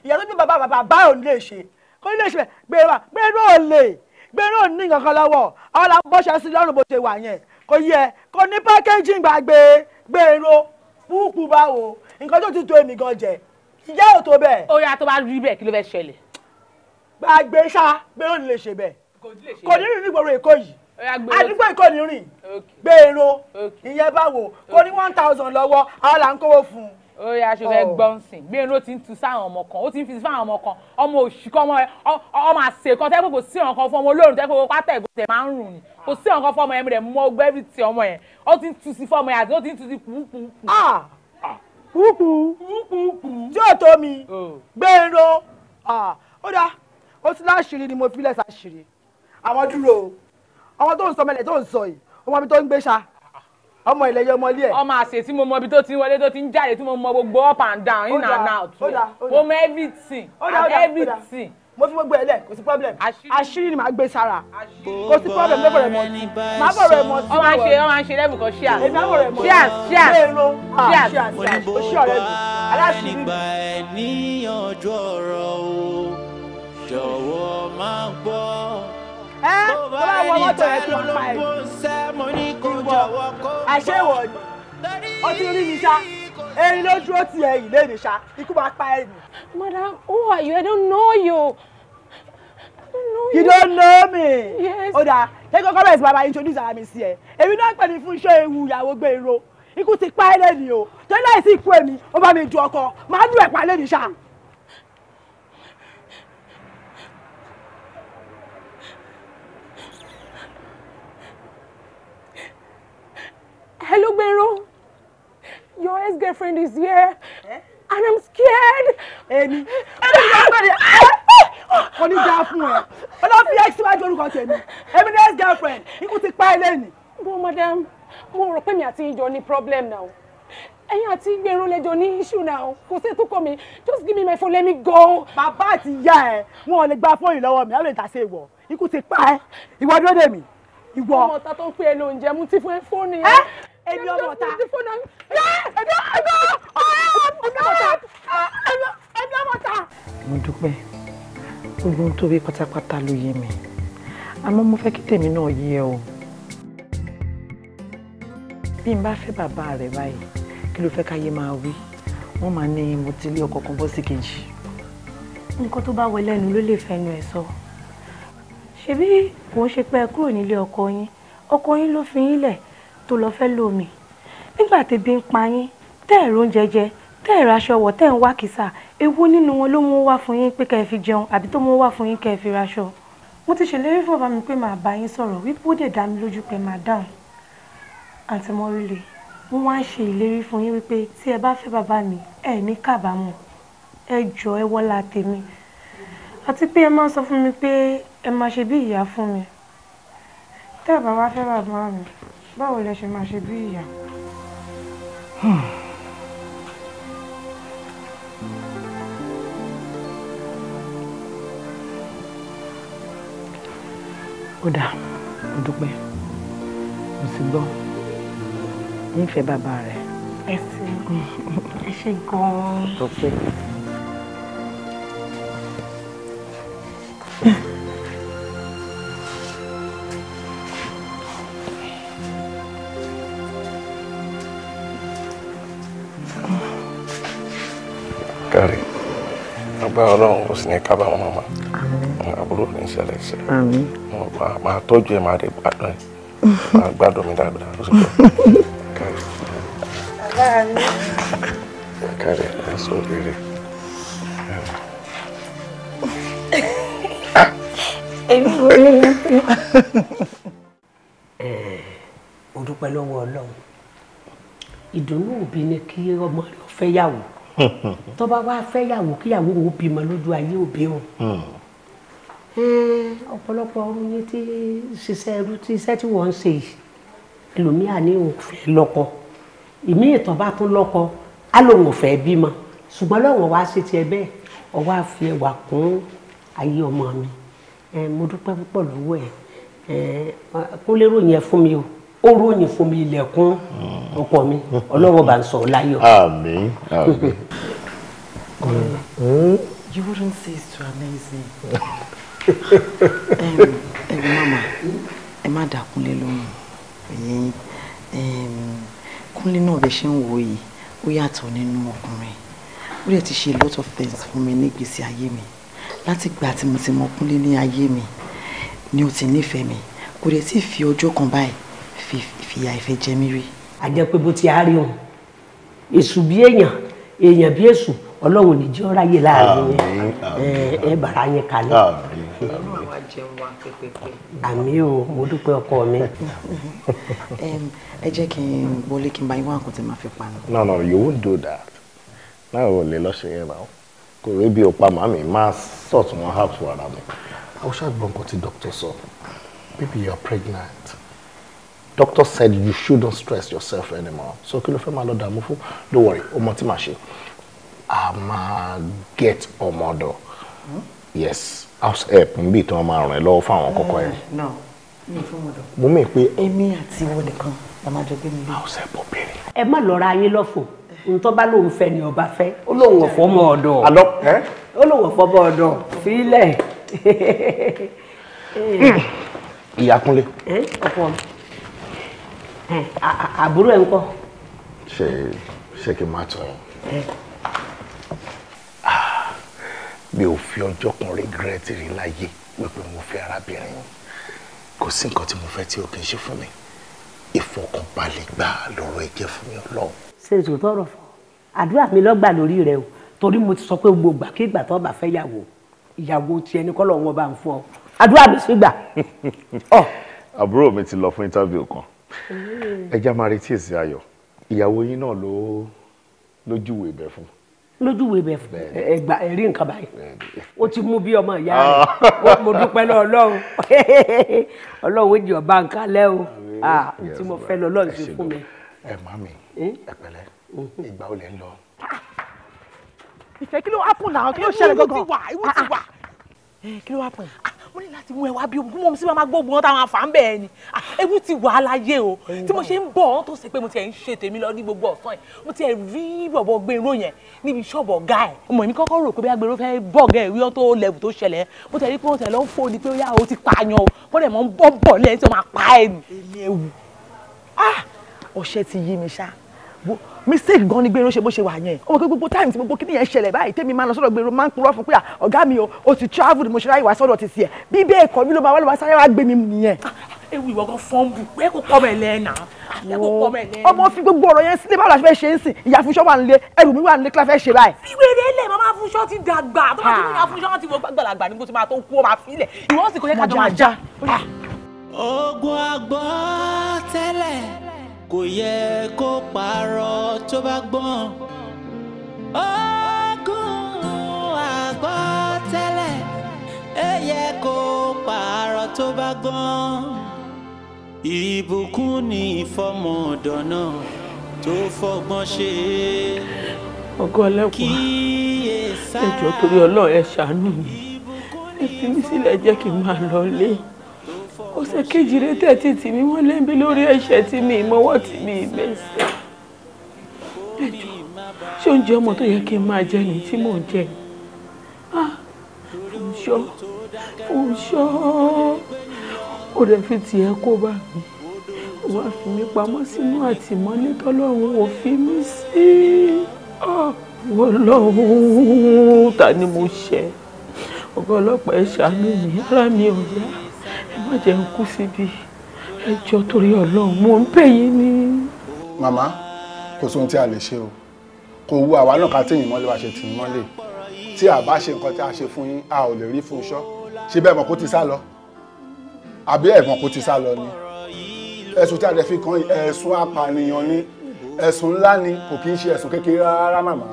ìyá tó bí bàbá bá òní lè ṣe kó ní lè ṣe gbẹ̀rọ ò lè gbẹ̀rọ ò ní nǹkan kan lọ́wọ́ àwọn làwọn bọ́ṣẹ́ sí lọ́rùn bó ṣe wà yẹn kò yẹ kò ní pákéjì gbàgbé gbẹ̀rọ púpù báwo nǹkan tó ti tó èmi gan jẹ ìyá ò tó bẹ́ẹ̀. ó yá tó bá rí bẹ́ẹ̀ kí ló fẹ́ ṣẹlẹ̀. gbàgbé ṣá gbẹ̀rọ ò ní lè ṣe bẹ́ẹ̀ kò ní rìn nígboro Èkó yìí àdúgbò Èkó ní rìn gbèrò ìyẹn báwo kò ní 1000 lọ́wọ́ àwọn là ń kówó fún un. ó yá aṣọ fẹ́ gbọ́n sìn gbèrò ti ń tu sáwọn ọmọ kan ó ti ń fi fáwọn ọmọ kan ọmọ òṣì kan ọmọ àṣẹ kan tẹ́ pé kò sí ọ̀kan fún ọmọ olóòrùn tẹ́ pé kò pátá ẹ̀gbọ́n tẹ̀ máa ń rùn ni kò sí ọ̀kan fún ọmọ yẹn rẹ̀ mọ ọgbẹ́ bí ti ọmọ yẹn ó ti ń tu sí fún ọmọ yẹn àti ó ti ń tu sí kùkùkù. kùkù tí ò tó mi gbèrò ó dáa ó ti láṣìírí ni mo fi lẹ́sà ṣìírí àwọn dúró ọmọ tó ń sọ mẹ́lẹ̀ tó ń sọ yìí ọmọ mi tó ń gbé ṣá ọmọ ilẹ̀ yẹn ọmọ ilé ẹ̀. ọmọ àṣẹ tí mo mọ ibi tó ti ń wọlé tó ti ń jáde tí mo mọ gbogbo up and down in and out mo mọ everything everything. mo fi gbogbo ẹ lẹ kò sí problem àṣírí ni màá gbé sára kò sí problem lẹ́bọ̀ rẹ̀ mọ́ sí màá bọ̀ rẹ̀ mọ́ sí. ọ máa ń ṣe lẹ́bùn kan ṣíà èmi á bọ̀ rẹ̀ mọ́ sí ṣíà ó ṣí ọ̀rẹ́ mi aláṣírí. ìgbà ẹ̀ níyànjú ọ̀rọ̀ o jọ̀wọ́ máa gbọ́. tó bá wọ mọ́tò rẹ̀ tó ń pa ẹ̀ àṣẹ ìwọ ni ó ti rí mi ṣá erin ló dúró ti ẹ̀yìn lẹ́nu ṣá ikú máa pa ẹ̀ nì. Madam, who are you? I don't know you. You don't know me? Yes. Oda, take a comment baba introduce ara mi sí ẹ. Èmi náà pè ní fún iṣẹ́ ewu ìyàwó gbé iro. Ikú ti pa ẹ́ lẹ́ni o. Tó láì sí ikú èmi, ó bá mi du ọkọ. Màá dùn ẹ̀ pa lẹ́ni ṣá. Hello, Gbero. Your ex-girlfriend is here. And I'm scared. Èmi. Kò ní dáa fún ẹ. Ó lọ fi ex wájú orúkọ tèmi. Èmi ní ex-girlfriend. Ikú ti pa ẹ́ lẹ́ni. But madam, mo rò pé mi àti ìjọ ní problem now. Ẹ̀yin àti Gbero lẹ́jọ́ ní issue now. Kò sí ètò kọ́ mi. Just give me my phone, let me go. Bàbá àti ìyá ẹ̀ wọn ò lè gba fóònù lọ́wọ́ mi. Àwọn lè ta sí ìwọ. Ikú ti pa ẹ́. Ìwọ dúró dè mí. Ìwọ. Ọmọ ta tó ń pè é lóúnjẹ mú ti fún ẹ fóònù yẹn. Èmi ọmọ ọ̀tá. Mo dúpẹ́ gbogbo ohun tó rí pátápátá ló yé mi àmọ́ mo fẹ́ kí tèmi náà yé ẹ o bí n bá fẹ́ bàbá rẹ̀ báyìí kí ló fẹ́ káyé máa wí wọ́n máa ní mo ti lé ọkọ kan bọ́ sí kejì. Nǹkan tó bá wọ lẹ́nu ló lè fẹnu ẹ̀ sọ ṣebí kò ń ṣe pé ẹ kúrò nílé ọkọ yín ló fi yín lẹ̀ tó lọ fẹ́ lómi nígbà tẹ́bí ń pa yín tẹ́ ẹ̀rọ oúnjẹ jẹ tẹ́ ẹ̀rọ aṣọ wọ̀ tẹ́ ẹ̀ ń wá kìsà èwo nínú wọn ló mú wá fún yín pé kẹ́ ẹ fi jẹun àbí tó mú wá fún yín kẹ́ ẹ fi raṣọ. Mo ti ṣèlérí fún bàbá mi pé màá bá yín sọ̀rọ̀ wípé ó dẹ̀ dá mi lójú pé màá dáhùn. Àǹtí Mọ́rílé mo wá ń ṣe ìlérí fún yín wípé tí ẹ bá fẹ́ bàbá mi ẹ ní kábàámọ̀ ẹ jọ̀ọ́ ẹ wọlá tèmi àti pé ẹ máa sọ fún mi pé ẹ máa ṣe bí ìyá fún mi. Tẹ́ ẹ bá wá fẹ́ bàbá mi báwo lẹ ṣe máa ṣe bí ìyá? Ó dáa, mo dúpẹ́, mo sì gbọ́, nífẹ̀ẹ́ bàbá rẹ̀. Ẹ ṣé gan-an. Dúpẹ́. Kárí, agbára Ọlọ́run kò sí ní kábàámọ̀ màmá. Àbúrò ní ìṣẹ̀lẹ̀ sí. Máa tọ́jú ẹ̀ máa dé gbádùn ẹ̀. Máa gbádùn mi dáadáa. Kárí. Kárí, ẹ sọ rere. Èmi kò rí láti. Mo dúpẹ́ lọ́wọ́ Ọlọ́run. Ìdùnnú òbí ni kí ọmọ lọ fẹ́ yàwó. Tó bá wá fẹ́ yàwó kíyàwó ò bímọ lójú ayé òbí o. Ọ̀pọ̀lọpọ̀ ọrùn yìí tí ṣiṣẹ́ ẹrú tí iṣẹ́ tí wọ́n ń ṣe yìí ẹlòmíà ní òun fẹ́ lọ́kọ ìmí ìtàn bá tún lọ́kọ á lòun ò fẹ́ bímọ ṣùgbọ́n lọ́wọ́n wá ṣe tiẹ̀ bẹ́ẹ̀ ọwọ́ àfi ẹwà kún ayé ọmọ mi mo dúpẹ́ púpọ̀ lọ́wọ́ ẹ̀ Kúnlé ròyìn ẹ̀ fún mi o ó ròyìn fún mi ilẹ̀kùn ọkọ mi ọlọ́wọ́ bá ń sọ ọ láyọ̀. Àmín, àmín. You wouldn't say it's too amazing. Mama, ẹ má dá Kúnlé lóhùn. Kúnlé náà bẹ ṣe ń wò yìí ó yàtọ̀ nínú ọkùnrin. Ó dẹ̀ ti ṣe a lot of things fún mi ní ìgbésí ayé mi. Láti ìgbà tí mo ti mọ Kúnlé ní ayé mi ni ó ti nífẹ̀ẹ́ mi. Kò dẹ̀ tí fi ọjọ́ kan báyìí fìyà ìfẹ́ jẹ mí rí. A jẹ́ pé bó ti á rí òun èṣù bí èèyàn bí èṣù Ọlọ́run ní jẹ́ ọ̀ráyè láàrin ẹ bàrà yẹn kalẹ̀. Àmì o mo dúpẹ́ ọkọ mi. Ẹ jẹ́ kí n wọlé kí n bá yín wá nǹkan tí màá fi pa nù. No, you won't do that. Náà ò lè lọ ṣe yẹn náà. kò rí bí ọ̀pá màmí máa sort wọn out fún ara mi. àwọn ṣàgbọ́n nǹkan tí doctor sọ baby you are pregnant. Doctor said you shouldn't stress yourself anymore. So kí ló fẹ́ máa lọ dààmú fún? Don't worry, ọmọ tí màá ṣe. A máa get ọmọ ọ̀dọ̀. Yes, house help ń bí tí wọ́n máa ràn ẹ́ lọ́wọ́ fún àwọn kọ́kọ́ ẹ̀. No, mi fún ọmọ ọ̀dọ̀. Mo mọ̀ pé èmi àti ìwọ nìkan la máa jọ gbé mi. House help obìnrin. ẹ má lọ ra yín lọ́fọ̀ ohun tó bá lóun fẹ́ ni ọba fẹ́ ó lóun ọ̀fọ́ ọmọ ọ̀dọ̀ ó lóun ọ̀fọ́ ọmọ ọ̀dọ̀ fílẹ̀. Ìyá Kúnlé. ọ̀pọ̀ àbúrò ẹ̀ ń kọ́. ṣé kí n máa tọ̀ ẹ́ mi ò fi ọjọ́ kan regret rí láyé wípé mo fẹ́ arábìnrin kò sí nǹkan tí mo fẹ́ tí o kì í ṣe fún mi ìfọkànbalẹ̀ gbà lọ́rọ̀ ẹ jẹ́ fún mi Ọlọ́run. ṣe ètò tọrọ fún àdúrà mi lọ́gbà lórí rẹ o torí mo ti sọ pé gbogbo àkégbà tó bá fẹ́ ìyàwó tiẹ̀ ní kọ́lọ̀ wọn bá ń fún ọ àdúrà mi sì gbà. àbúrò mi ti lọ fún interview kan ẹjá máa retí èsì ayọ̀ ìyàwó yín náà ló júwèé ibẹ̀ fún. lójúwèé ibẹ̀ fún ẹgbà ẹ̀rí nǹkan báyìí ó ti mú bí ọmọ ìyá rẹ̀ mo dúpẹ́ lọ́wọ́ Ọlọ́run Ọlọ́run ó jẹ́ ọba nǹkan lẹ́ o tí mo fẹ́ lọ Ọlọ́run sí fún mi. ẹ màmí ẹ pẹ̀lẹ́ ìgbà ó lè ń lọ. ìfẹ́ kí ló wá pùn náà kí ló ṣẹlẹ̀ gangan ìwọ ti wà kí ló wá pùn mo ní láti mú ẹ wá bí ogun mọ́ mi sí máa gbógun táwọn afá ń bẹ̀ ẹ́ ni ewu ti wà á láyé o tí mo ṣe ń bọ̀ ọ́n tó ṣe pé mo ti ẹ̀ ń ṣe tèmi lọ ní gbogbo ọ̀sán ẹ̀ mo ti ẹ̀ rí bọ̀bọ̀ gbèrò yẹn níbi ṣọ́ọ̀bù ọ̀gá ẹ̀ ọmọ mi kọ́kọ́ rò pé bí agbèrò fẹ́ bọ̀gá ẹ̀ rí ọ́ tó lẹ́bù tó ṣẹlẹ̀ mo ti rí pé wọ́n ti ẹ̀ lọ ń fò ní pé ó yá o ti pààyàn o wọ́n dẹ̀ mọ́ ń bọ̀ lẹ́yìn tí wọ́n máa pa ẹ̀ ní ewu ọ̀ṣẹ́ ti yí mi ṣá mistake gan ni gbèrò ṣe bó ṣe wà yẹn ọmọ pé gbogbo time tí gbogbo kíni yẹn ṣẹlẹ̀ báyìí tèmi máa lọ sọ́dọ̀ gbèrò máa ń purọ́ fún pé ọ̀gá mi o ti travel mo ṣe ráyè wá sọ́dọ̀ ti tiẹ̀ bí bẹ́ẹ̀ kọ́ mi ló máa wá lọ́wọ́ sáré wá gbé mi nìyẹn. ewu ìwọ kan fọ́nbù pé kò pọ́ mẹ́lẹ́ náà ọmọ fi gbogbo ọ̀rọ̀ yẹn sílé báwo la fẹ́ ṣe ń sìn ìyá Fúnṣọ́ wà nílé ẹrù mi wà nílé kí la fẹ́ ṣe báyìí. ìwé rẹ lẹ màmá Fúnṣọ́ ti dàgbà tó bá ti ní ìyá Fúnṣọ́ ti wọ gbàgbàlagbà ní bó ti máa tó kú ó máa filẹ̀ ìwọ sì kò yẹ kájọ máa já. ogun àgbọ̀ tẹ́lẹ̀ kò yẹ kó parọ́ tó bá gbọ́n. ogun àgbọ̀ tẹ́lẹ̀ ẹ yẹ kó parọ́ tó bá gbọ́n. ìbùkún ni ìfọmọ ọ̀dọ̀ náà tó fọgbọ́n ṣe. ọgọ́ ọlẹ́kùn ẹjọ́ torí Ọlọ́run ẹ ṣàánú mi ẹ fi mí sílẹ̀ jẹ́ kí n máa lọ lé ọ̀sẹ̀ kejì rẹ tẹ̀tí tì mí wọ́n lé mi lórí ẹ̀ṣẹ̀ tí mi ìmọ̀wọ́ tí mi ìmẹ̀sẹ̀ ẹjọ́ ṣé oúnjẹ ọmọ tó yẹ kí n máa jẹ ní tí mò ń jẹ Fúnṣọ́ ó rẹ̀ fi tiẹ̀ kó bá mi ó wá fi mí pamọ́ sínú àtìmọ́lé tọ́lọ́run ò fi mí sí Ọlọ́run ta ni mo ṣẹ̀ ọ̀gá ọlọ́pàá ẹ ṣàánú mi ara mi ò yá ẹ má jẹ́ n kú síbi ẹ jọ̀ọ́ torí Ọlọ́run mo ń bẹ̀ yín ni. màmá kò sóhun tí a lè ṣe o kò wu àwa náà ká téèyàn mọ́lé wa ṣe tì í mọ́lé tí a bá ṣe nǹkan tí a ṣe fún yín a ò lè rí Fúnṣọ́ ṣé bẹ́ẹ̀ mọ̀ kó ti sá lọ àbí ẹ̀ mọ̀ kó ti sá lọ ni ẹ̀sùn tí a lè fi kan ẹ̀sùn apànìyàn ni ẹ̀sùn ńlá ni kò kí ń ṣe ẹ̀sùn kékeré rárá màmá.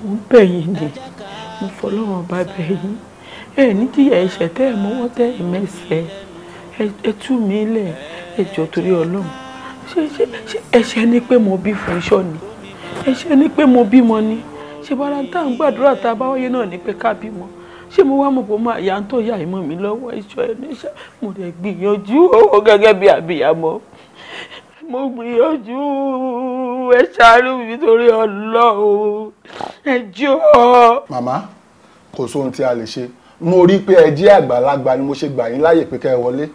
mo ń bẹ̀ yín ni mo fọlọ́run bá bẹ̀ yín ẹ ní jìyà ẹ̀ṣẹ̀ tẹ́ ẹ̀ mọ́wọ́ tẹ́ ẹ̀ mẹ́sẹ̀ ẹ tú mi lẹ̀ ẹ jọ̀ọ́ torí Ọlọ́run ṣé ẹ̀ṣẹ̀ ni pé mo bí Fúnṣọ́ ni ẹ̀ṣẹ̀ ni pé mo bímọ ni ṣé bára tá à ń gbàdúrà tá a bá wáyé náà ni pé ká bímọ ṣé mo wá mọ̀ pé máa yà ń tó yà ìmọ̀ mi lọ́wọ́ ìṣọ́ ẹ̀ níṣẹ́ mo lè gbìyànjú owó gẹ́gẹ́ bí àbíyamọ mo gbìyànjú ẹ ṣàánú mi torí Ọlọ́run ẹ jọ̀ọ́. màmá kò sóhun tí a lè ṣe mo rí pé ẹ jẹ́ àgbàlagbà ni mo ṣe gbà yín láàyè pé kẹ́ ẹ wọlé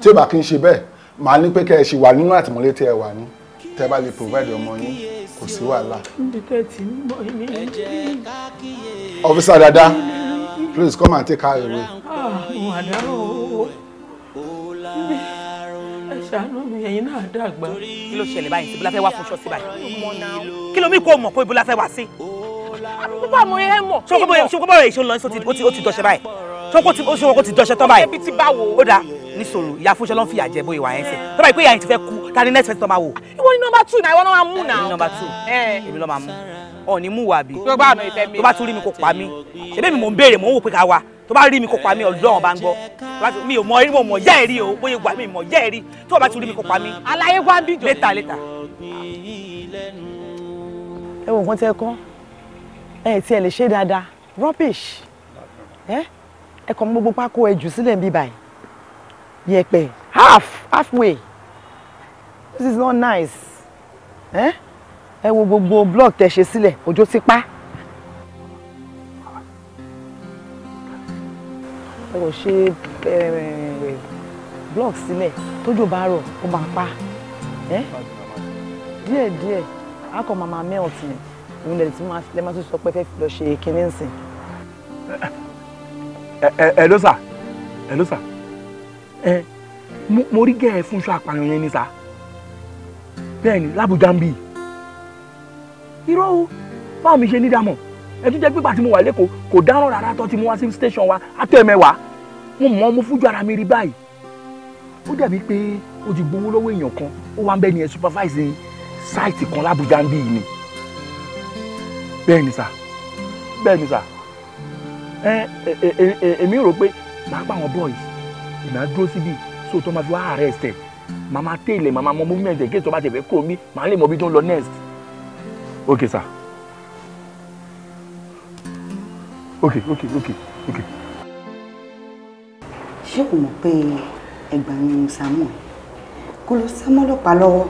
tí ó bá kí n ṣe bẹ́ẹ̀ màá ní pé kẹ́ ẹ ṣì wà nínú àtìmọ́lé tí ẹ wà ní tẹ́ bá lè provide ọmọ yín kò sí wàhálà. Officer Dada, please come and take her away. ṣàánú mi ẹ̀yin náà dàgbà. kí ló ṣẹlẹ̀ báyìí síbi la fẹ́ wá Fúnṣọ́ sí báyìí kí ló mi kó mọ̀ pé ibo la fẹ́ wá sí. àbúkọ́ àmọ́ ẹ mọ̀. ṣé bọ́ọ̀rọ̀ èso lọ ó ti dọ̀ṣẹ́ báyìí ṣé kò ti dọ̀ṣẹ́ tán báyìí. ẹbí ti bá wo. ó dáa ní sòrò ìyá Fúnṣọ́ ló ń fìyà jẹ bóyá ìwà yẹn ṣe tó báyìí pé ìyá yẹn ti fẹ́ kú ta ni next person tó máa wò. ìwọ ni nọ́mbà 2 náà ìwọ náà máa mú náà. nọ́mbà 2 èmi ló máa mú ọ̀ọ́ni mú wà bí tó bá tún rí mi kó pa mí ṣebí mi mò ń béèrè mò ń wò pé ká wá tó bá rí mi kó pa mí ọ̀dọ́ ọ̀n bá ń gbọ́ mi ò mọ eré mo mọ̀ jẹ́ ẹ̀rí o bóyá gbà mí mọ̀ jẹ́ ẹ̀rí tó bá tún rí mi kó pa mí. aláyé wá ń bí jọ. létà. ẹ wo nǹkan tẹ́ kọ́ ẹ tí ẹ lè ṣe dáadáa rubbish ẹ kàn mú gbogbo pákó ẹ jù sílẹ̀ níbí báyìí yẹ̀pẹ̀ halfway this is not nice ẹ wo gbogbo block tẹ́ ṣe sílẹ̀ òjò ti pa ẹ kò ṣe block sílẹ̀ tójò bá rọ̀ ó máa pa díẹ̀díẹ̀ a kò máa melt ni òun lè tí lè máa tún sọ pé fẹ́ lọ ṣe kinní nsìn. ẹ ló sà mo rí gẹ́ẹ̀ fún iṣu àpàyàn yẹn ni sà bẹ́ẹ̀ ni l'Abuja ń bì irọ́ o báwo mi ṣe ní dámọ̀ ẹ tún jẹ́ pípa tí mo wà lẹ́kọ̀ọ́ kò dáràn rárá tó ti mú wá sí station wa àtọ́ ẹ̀mẹ́wàá mo fújú ara mi rí báyìí ó dàbí pé ó ti gbowó lọ́wọ́ èèyàn kan ó wá ń bẹ́ẹ̀ ni ẹ supervise sáìtì kan l'Abuja ń bì ni bẹ́ẹ̀ ni sà èmi rò pé màá pa àwọn boys èmi á dúró síbi so tó máa fi wá arrest ẹ̀ màá máa tẹ̀lé màá máa mọ movement ẹ̀ kéèso bá tẹ̀ fẹ́ kúrò mí màá lè mọ ibi tó ń lọ next. ok sir ok. ṣé o mọ̀ pé ẹgbàá ni Samuel kó lọ Samuel ọlọ́pàá lọ́wọ́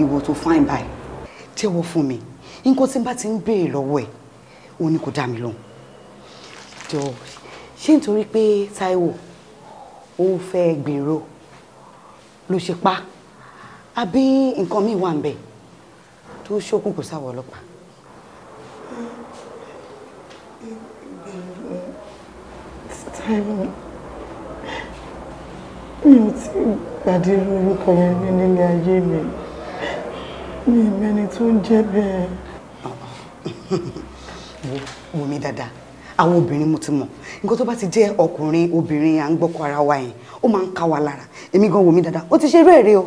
ìwọ tó fine báyìí jẹ́wọ́ fún mi nǹkan tí n bá ti ń béèrè lọ́wọ́ ẹ̀ ó ní kó dá mi lóhùn jọ ṣé nítorí pé Táíwò ó fẹ́ gbèrò ló ṣe pa àbí nǹkan míì wà ń bẹ̀ tó ṣókùnkùn sáwọ́ ọlọ́pàá. Táíwò mi ò tí gbàdé orúkọ yẹn ní nílé ayé mi mẹ́ni tó ń jẹ́ bẹ́ẹ̀. wò mí dáadáa àwọn obìnrin mo ti mọ̀ nǹkan tó bá ti jẹ́ ọkùnrin obìnrin à ń gbọ́kọ̀ ara wa yẹn ó máa ń ká wa lára èmi gan wò mí dáadáa ó ti ṣe rẹ́ẹ̀rẹ́ o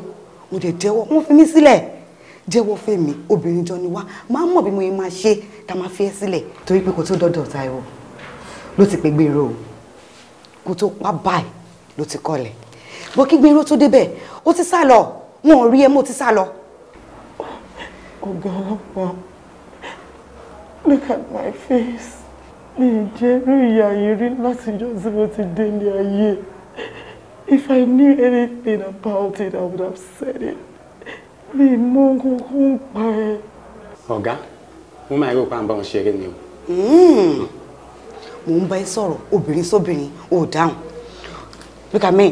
mo dẹ̀ jẹ́wọ́ wọ́n fi mí sílẹ̀ jẹ́wọ́ fẹ́ mi obìnrin jọ ni wá máa mọ̀ bí mo yẹn máa ṣe tá a máa fi ẹ́ sílẹ̀ torí pé kò tó dọ́dọ̀ Táíwò ló ti pé gbèrò o kò tó pa báyìí ló ti kọlẹ̀ bó kí gbèrò tó débẹ̀ ó ti sá lọ wọn ò rí ẹ mọ́ ó ti sá lọ. Ọ̀gá ọlọ́pàá, look at my face. Mi jẹ́ rí ìyá yìí rí látijọ́ tí mo ti délé ayé. If I knew anything about it, I would have said it. Mi mọ kókó ń pa ẹ. Ọ̀gá, mo máa rò pé à ń bá wọn ṣeré ni o. Mo ń bá ẹ sọ̀rọ̀ obìnrin sóbìnrin ò dáhùn. Look at me,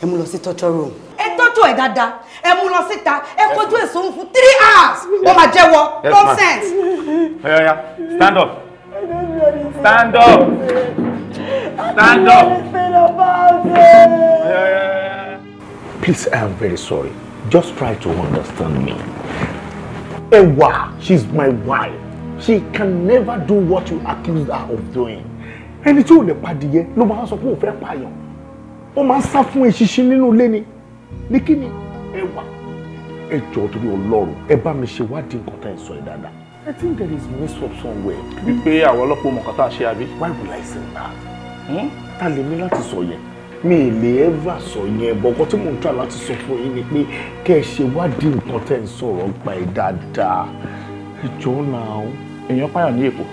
ẹ mú lọ sí torture room. Ẹ tọ́jú ẹ̀ dáadáa, ẹ mú lọ síta, ẹ kojú ẹ̀sùn fún 3 hours. Wọ́n máa jẹ́wọ́, nonsense. Oya, stand up. Stand up. Stand up. Please, I am very sorry. Just try to understand me. Ewa, she's my wife. She can never do what you accuse her of doing. Ẹni tí ò lè padìyẹ ló máa ń sọ pé ó fẹ́ pààyàn. Ó máa ń sá fún eṣinṣin nínú ilé ni. Ní kí ni? Ewa. Ẹ jọ̀ọ́ torí Ọlọ́run, ẹ bá mi ṣe wádìí nǹkan tá ẹ sọ ẹ dáadáa. I think there is mix-up somewhere. Wípé àwọn ọlọ́pàá mọ̀ kátà ṣe àbí. Why will I say that? Ta lè ní láti sọ yẹn? Mi ì lè ever sọ yẹn, bọ̀kọ́ tí mò ń try láti sọ fún yín ni pé kẹ́ ẹ ṣe wádìí nǹkan tẹ́ ẹ ń sọ̀rọ̀ pa ẹ̀ dáadáa. Ẹ jọ̀ọ́ náà. Èèyàn pààyàn ní Èkó,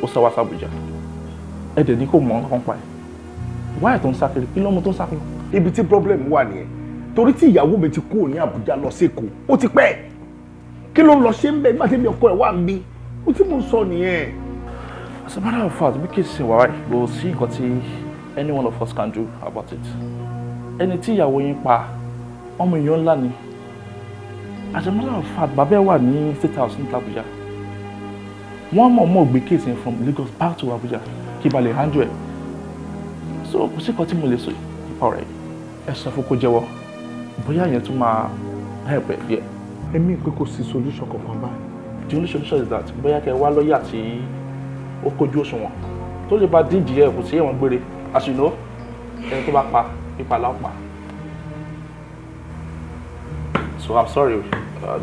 ó sá wá sí Àbújá. Ẹ dẹ̀ ní kò mọ̀ nǹkan pa ẹ̀. Wáyà tó ń sá kiri, kí ló mú tó ń sá kiri? Ibi tí problem wà nìyẹn. Torí tí ìyàwó mi ti kúrò ní Àbújá lọ sí Èkó, ó ti pẹ́. Kí ló ń lọ ṣe ń bẹ nígbà tí mi ọkọ ẹ̀ wà ń bí? Ó tí mo sọ nìyẹn. As a matter of fact, bí kì í ṣe wàá kò sí nǹkan tí any one of us can do about it. Ẹni tí ìyàwó yín pa ọmọ èèyàn ńlá ni. As a matter of fact, bàbá ẹ̀ wà ní State House ní Abuja. Wọ́n mọ̀ gbé case yẹn from Lagos back to Abuja kí ba lè handle ẹ̀. So kò sí nǹkan tí mo lè sọ nípa ọ̀rẹ́ yìí. Ẹ sọ fún kó jẹ́wọ́. Bóyá yẹn tún máa help ẹ̀ díẹ̀. Èmi pé kò sí solution kankan báyìí. The only solution is that bóyá kẹ́ wá lọ́ọ̀yà tí ó kojú òṣùwọ̀n tó lè bá díjì ẹ̀ kò sí ẹ̀wọ̀n gbére. As you know, ẹni tó bá pa pípa lápá. So I'm sorry.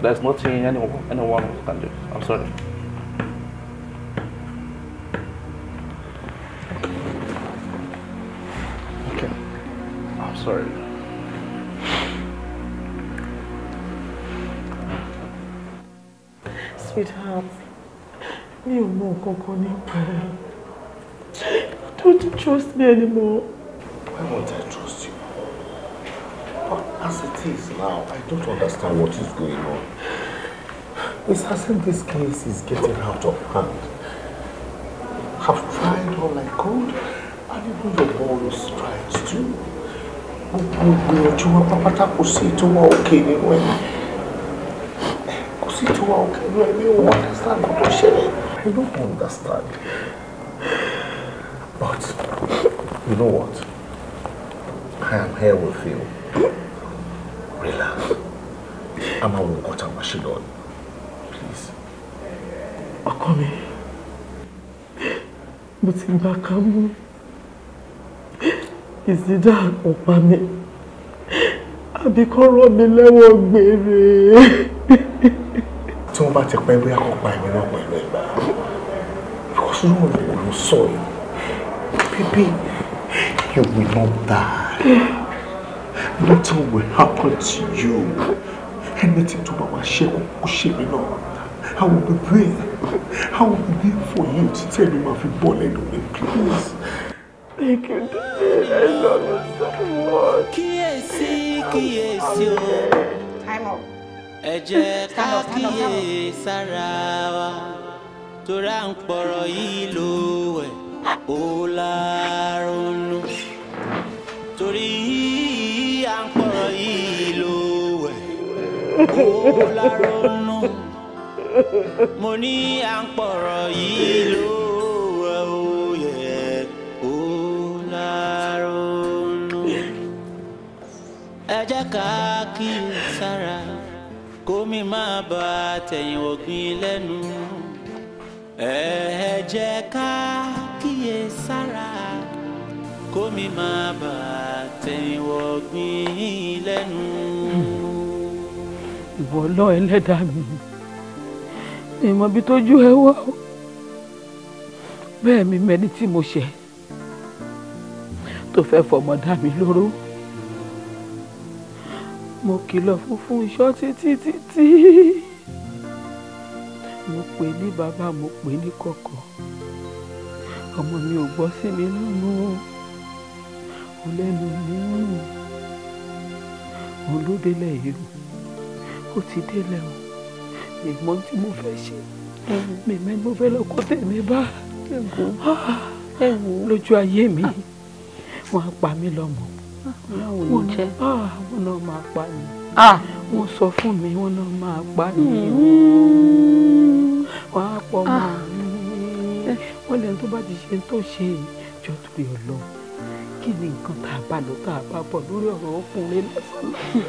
There's nothing anyone can do. I'm sorry. Okay. I'm sorry. Sweetheart, mi ò mọ kankan nípa ẹ. Don't you trust me anymore? Why won't I trust you? But as it is now, I don't understand what is going on. It's as if this case is getting out of hand. I've tried all I could, and even your boys tried too. Gbogbo wọn pápátá kò sí tó wà òkè nínú ẹ̀. Kò sí tó wà òkè nínú ẹ̀. Mi ò understand what tó ṣẹlẹ̀. I don't understand. But you know what? I am here with you. Relax. I'm a water machine on. Please. Ọkọ mi, mo ti gbà ká mú. Ìsídà ọ̀pá mi. Àbí kọ́ rọ̀ mí lẹ́wọ̀n gbére. Tí wọ́n bá ti pẹ́ bí akọ́pa ẹ̀mí náà pẹ̀lú ẹ̀gbà. Because no one will saw you. Baby, you will not die. Nothing will happen to you. Anything to Mama Sheku, Kushimi, no. I will be there. I will be there for you to tell you my ball anyway, please. Thank you, Daddy. I love you so much. Kíyèsí o. Time up. Ẹ jẹ́ ká kíyèsára wa. Torí à ń pọ̀rọ̀ yìí lówẹ̀, ó láronú. Torí à ń pọ̀rọ̀ yìí lówẹ̀, ó láronú. Mo ní à ń pọ̀rọ̀ yìí lówẹ̀, ó yẹ, ó láronú. Ẹ jẹ́ ká kíyèsára, kó mi má bà tẹ̀yìn ọ̀gbìn lẹ́nu. Ẹ jẹ́ ká kíyèsára, kó mi má bà tẹ̀yìn ọ̀gbìn lẹ́nu. Ìwọ Ọlọ́run Ẹlẹ́dàá mi, ìmọ̀ bí tójú ẹ wà ó. Bẹ́ẹ̀ mi mẹ́ni tí mo ṣẹ̀ tó fẹ́ fọmọ dá mi lóró. Mo kìlọ̀ fún iṣọ́ títí. Mo pè ní bàbá, mo pè ní kọ̀kọ̀. Ọmọ mi ò gbọ́ sí mi lẹ́nu. Ó lẹ́nu ní olódélẹ̀ èrò. Ó ti délẹ̀ o. Mi mọ̀ tí mo fẹ́ ṣe. Mi mẹ́ni mo fẹ́ lọ́kọ́ tèmi bá. Lójú ayé mi, wọ́n á pa mí lọ́mọ. Wọ́n náà máa pa mí. Wọ́n sọ fún mi, wọ́n náà máa pa mí. Wọ́n á pọ̀ mọ́ mi. Wọ́n lẹ́nu tó bá ti ṣe tó ṣe jọ torí Ọlọ́run. Kí ni nǹkan tá a bá lọ tá a bá bọ̀ lórí ọ̀rọ̀ ọkùnrin lọ́sàn-án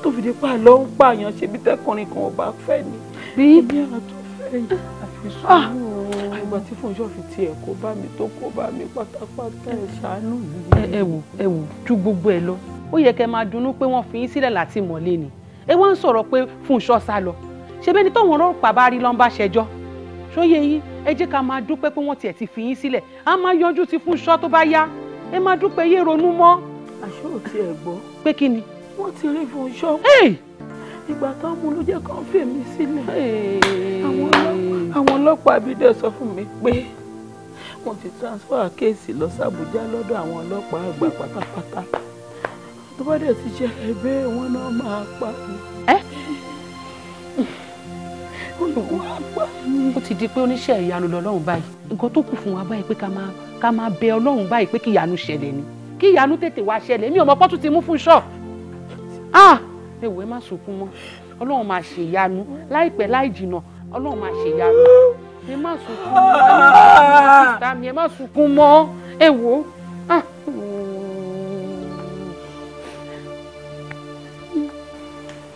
tó fi dé pa lọ ń pààyàn ṣe bí tẹkùnrin kan ò bá fẹ́ ni. Bí ní àwọn tó fẹ́ yìí àfisùn àgbà tí Fúnṣọ́ fi tiẹ̀ kó bá mi tó kó bá mi pátápátá ẹ̀ ṣàánú mi. ẹ wò ju gbogbo ẹ lọ ó yẹ kẹ́ máa dunnú pé wọ́n fi yín sílẹ̀ láti mọ̀lé ni ẹ wá ń sọ̀rọ̀ pé Fúnṣọ́ sá lọ ṣe bẹ́ni tóun ọlọ́pàá bá rí lọ́nba ṣẹjọ́ ṣóyè yín ẹ jẹ́ ká máa dúpẹ́ pé wọ́n tiẹ̀ ti fi yín sílẹ̀ á máa yanjú ti Fúnṣọ́ tó bá yá ẹ máa dúpẹ́ yé ronú mọ́. àṣé ò tiẹ̀ gbọ́. pé kí ni. wọ́n ti rí Fúnṣọ́. ìgbà tó mú ló jẹ́ kàn fèmí sílẹ̀. àwọn ọlọ́pàá abidẹ sọ fún mi pé wọ́n ti transfer kéèsì lọ sí Àbújá lọ́dọ̀ àwọn ọlọ́pàá àgbà pátápátá. tó bá dẹ̀ ti ṣẹlẹ̀ bẹ́ẹ̀ wọ́n náà máa pa mí. ó ti di pé oníṣẹ́ ìyanu lọ́lọ́run báyìí nǹkan tó kù fún wa báyìí pé ká máa bẹ Ọlọ́run báyìí pé kí ìyanu ṣẹlẹ̀ ni kí ìyanu tètè wá ṣẹlẹ̀ mi ò mọ pọ́tù ti mú Fúnṣọ́ ẹ má sunkún mọ́ Ọlọ́run máa ṣe ìyanu láìpẹ́ láì jìnnà Ọlọ́run máa ṣe ìyanu ẹ má sunkún mọ́ ẹ má sunkún mọ́ ẹ wò ó.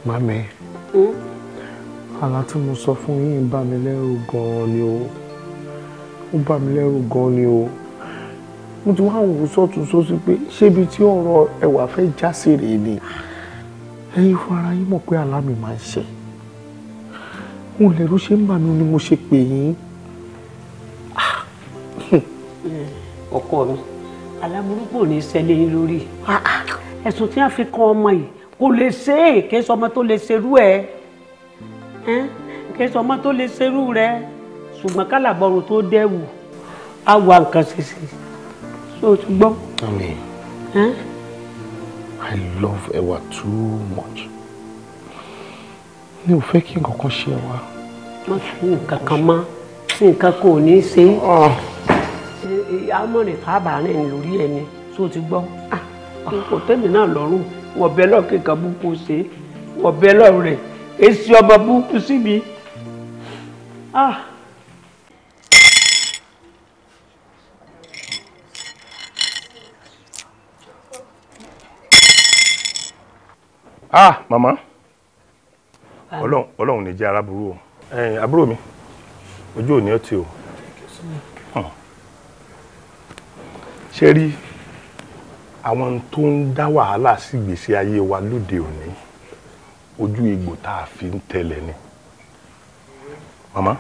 Mami, àlá tí mo sọ fún yín bà mí lẹ́rù gan-an ni o. Ó bà mí lẹ́rù gan-an ni o. Mo ti wá wò sọ́tún sósì pé ṣébi tí ọ̀rọ̀ ẹwà fẹ́ já sí rèé ni. Ẹ̀yin fún ara yín mọ̀ pé àlá mi máa ń ṣẹ. mo lẹ́rú ṣe ń bà mí ni mo ṣe pè yín. ọkọ mi aláburúkú ò ní ṣẹlẹ̀ yín lórí ẹ̀sùn tí wọ́n fi kan ọmọ yìí kò lè ṣe é kí sọmọ tó lè ṣerú ẹ̀ kí sọmọ tó lè ṣerú rẹ̀ ṣùgbọ́n kálàbọ̀rù tó dẹ́wù á wà nǹkan ṣe sí i ṣó o ti gbọ́. Mami, I love Ẹwà too much. Mi ò fẹ́ kí nǹkan kan ṣe Ẹwà. Má fi nǹkan kan mọ́ nǹkan kò ní í ṣe amọ̀rìn kábàárìn lórí ẹni ṣó o ti gbọ́. kò tẹ́mi náà lọ́rùn wọ́n bẹ lọ́ọ̀ kíkan búkú ṣe wọ́n bẹ lọ́ọ̀ rẹ̀ èsì ọmọ búkú síbi. Màmá ọlọ́run ní jẹ́ aráburú o àbúrò mi ojú òní ọtí o ṣe rí àwọn tó ń dá wàhálà sí ìgbésí ayé wa lóde òní ojú egbò tá a fi ń tẹ̀lẹ̀ ni màmá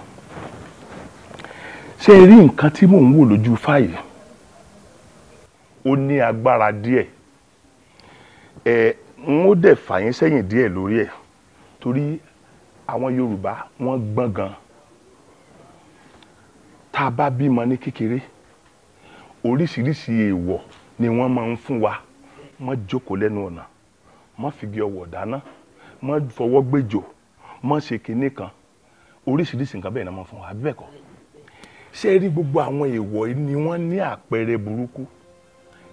ṣe rí nǹkan tí mò ń wò lójú fáyì ó ní agbára díẹ̀ n ó dẹ̀ fà yín sẹ́yìn díẹ̀ lórí ẹ̀ torí àwọn Yorùbá wọ́n gbọ́n gan tá a bá bímọ ní kékeré oríṣiríṣi èèwọ̀ ni wọ́n máa ń fún wa má jókòó lẹ́nu ọ̀nà má figi ọwọ́ dáná má fọwọ́ gbèjò má ṣe kinní kan oríṣiríṣi nǹkan bẹ́ẹ̀ ni wọ́n máa ń fún wa bẹ́ẹ̀ kọ́ ṣé rí gbogbo àwọn èèwọ̀ yìí ni wọ́n ní àpẹẹrẹ burúkú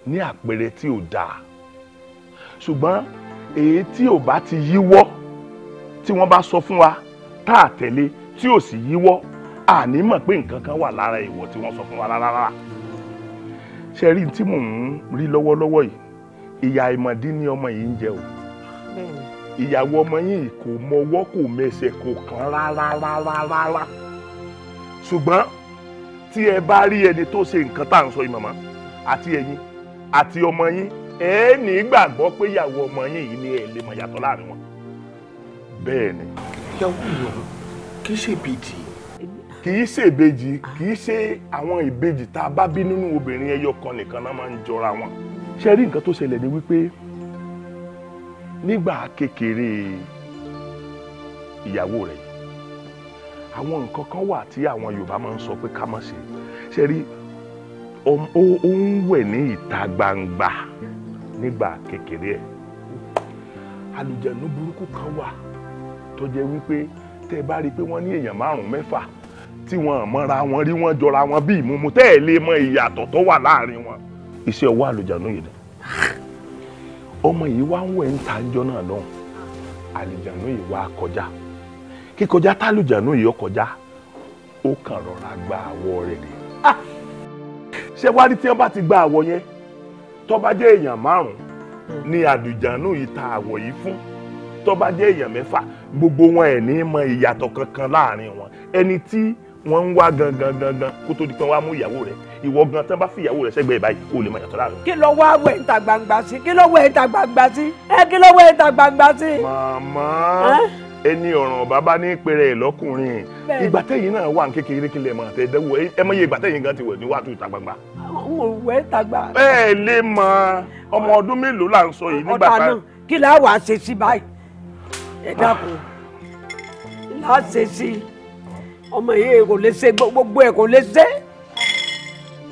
ní àpẹẹrẹ tí ò dáa ṣùgbọ́n èyí tí ò bá ti yíwọ́ tí wọ́n bá sọ fún wa tá a tẹ̀lé tí ò sì yíwọ́ àní mọ̀ pé nǹkan kan wà lára èèwọ̀ tí wọ́n sọ fún wa rárá ṣe rí tí mò ń rí lọ́wọ́lọ́wọ́ yìí ìyá ìmọ̀dí ni ọmọ yìí ń jẹ o ìyàwó ọmọ yìí kò mọwọ́ kò mẹsẹ̀ kò kàn rárá ṣùgbọ́n tí ẹ bá rí ẹni tó ṣe nǹkan tá à ń sọ yìí màmá àti ẹ̀yin àti ọmọ yín ẹ ní gbàgbọ́ pé ìyàwó ọmọ yín yìí ni ẹ lè mọ̀ yàtọ̀ láàrin wọn bẹ́ẹ̀ ni. ìyàwó ìyàwó kì í ṣe ìbejì. kì í ṣe ìbejì kì í ṣe àwọn ìbejì tá a bá bí nínú obìnrin ẹyọ kan nìkan náà máa ń jọra wọn. ṣe rí nǹkan tó ṣẹlẹ̀ ni wípé nígbà kékeré ìyàwó rẹ̀ àwọn nǹkan kan wà tí àwọn Yorùbá máa ń sọ pé ká má ṣe ṣe rí ó ń wẹ̀ ní ìta gbangba nígbà kékeré ẹ̀ àlùjànnú burúkú kan wà tó jẹ́ wípé tẹ́ bá rí i pé wọ́n ní èèyàn 5-6 tí wọ́n mọ́ra wọn rí wọ́n jọra wọn bí ìmúmu tẹ́ ẹ̀ lè mọ ìyàtọ̀ tó wà láàrin wọn iṣẹ́ ọwọ́ àlùjànnú yìí ni ọmọ yìí wá ń wẹ̀ ń ta ọjọ́ náà lọ́hùn àlùjànnú yìí wá kọjá kíkọjá tálùjànnú yìí ó kọjá ó kàn rọra gba àwọ̀ rẹ̀ ni ṣé wá rí tí wọ́n bá ti gba àwọ̀ yẹn tó bá jẹ́ èèyàn 5 ni àlùjànnú yìí ta àwọ̀ yìí fún tó bá jẹ́ èèyàn 6 gbogbo wọn ẹ̀ ní mọ ìyàtọ̀ kankan láàrin wọn ẹni tí wọ́n ń wá gangan kó tó di pé wọ́n á mú ìyàwó rẹ̀ ìwọ gan tán bá fi ìyàwó rẹ̀ sẹ́gbẹ̀ẹ́ báyìí kó lè mọ ìyàtọ̀ láàrin. kí ló wá wẹ̀ ìta gbangba sí kí ló wẹ̀ ìta gbangba sí kí ló wẹ̀ ìta gbangba sí. màmá ẹni ọ̀ràn bàbá ní pẹ̀rẹ̀ lọ́kùnrin ìgbà tẹ̀yìn náà wà ní kékeré kílẹ̀ mọ̀ àtẹ̀dẹ́wò ẹ mọ̀ iye ìgbà tẹ̀yìn gan ti wẹ̀ ní wàá tún ìta gbangba. àwọn òwe ìta gbangba. bẹ́ẹ̀ lè mọ ọmọ ọdún mélòó là ń sọ yìí nígbà kan. ọ̀tá náà kí la wàá ṣe sí báyìí ẹ dákun la ṣe sí ọmọ yìí kò lè ṣe gbogbo ẹ kò lè ṣe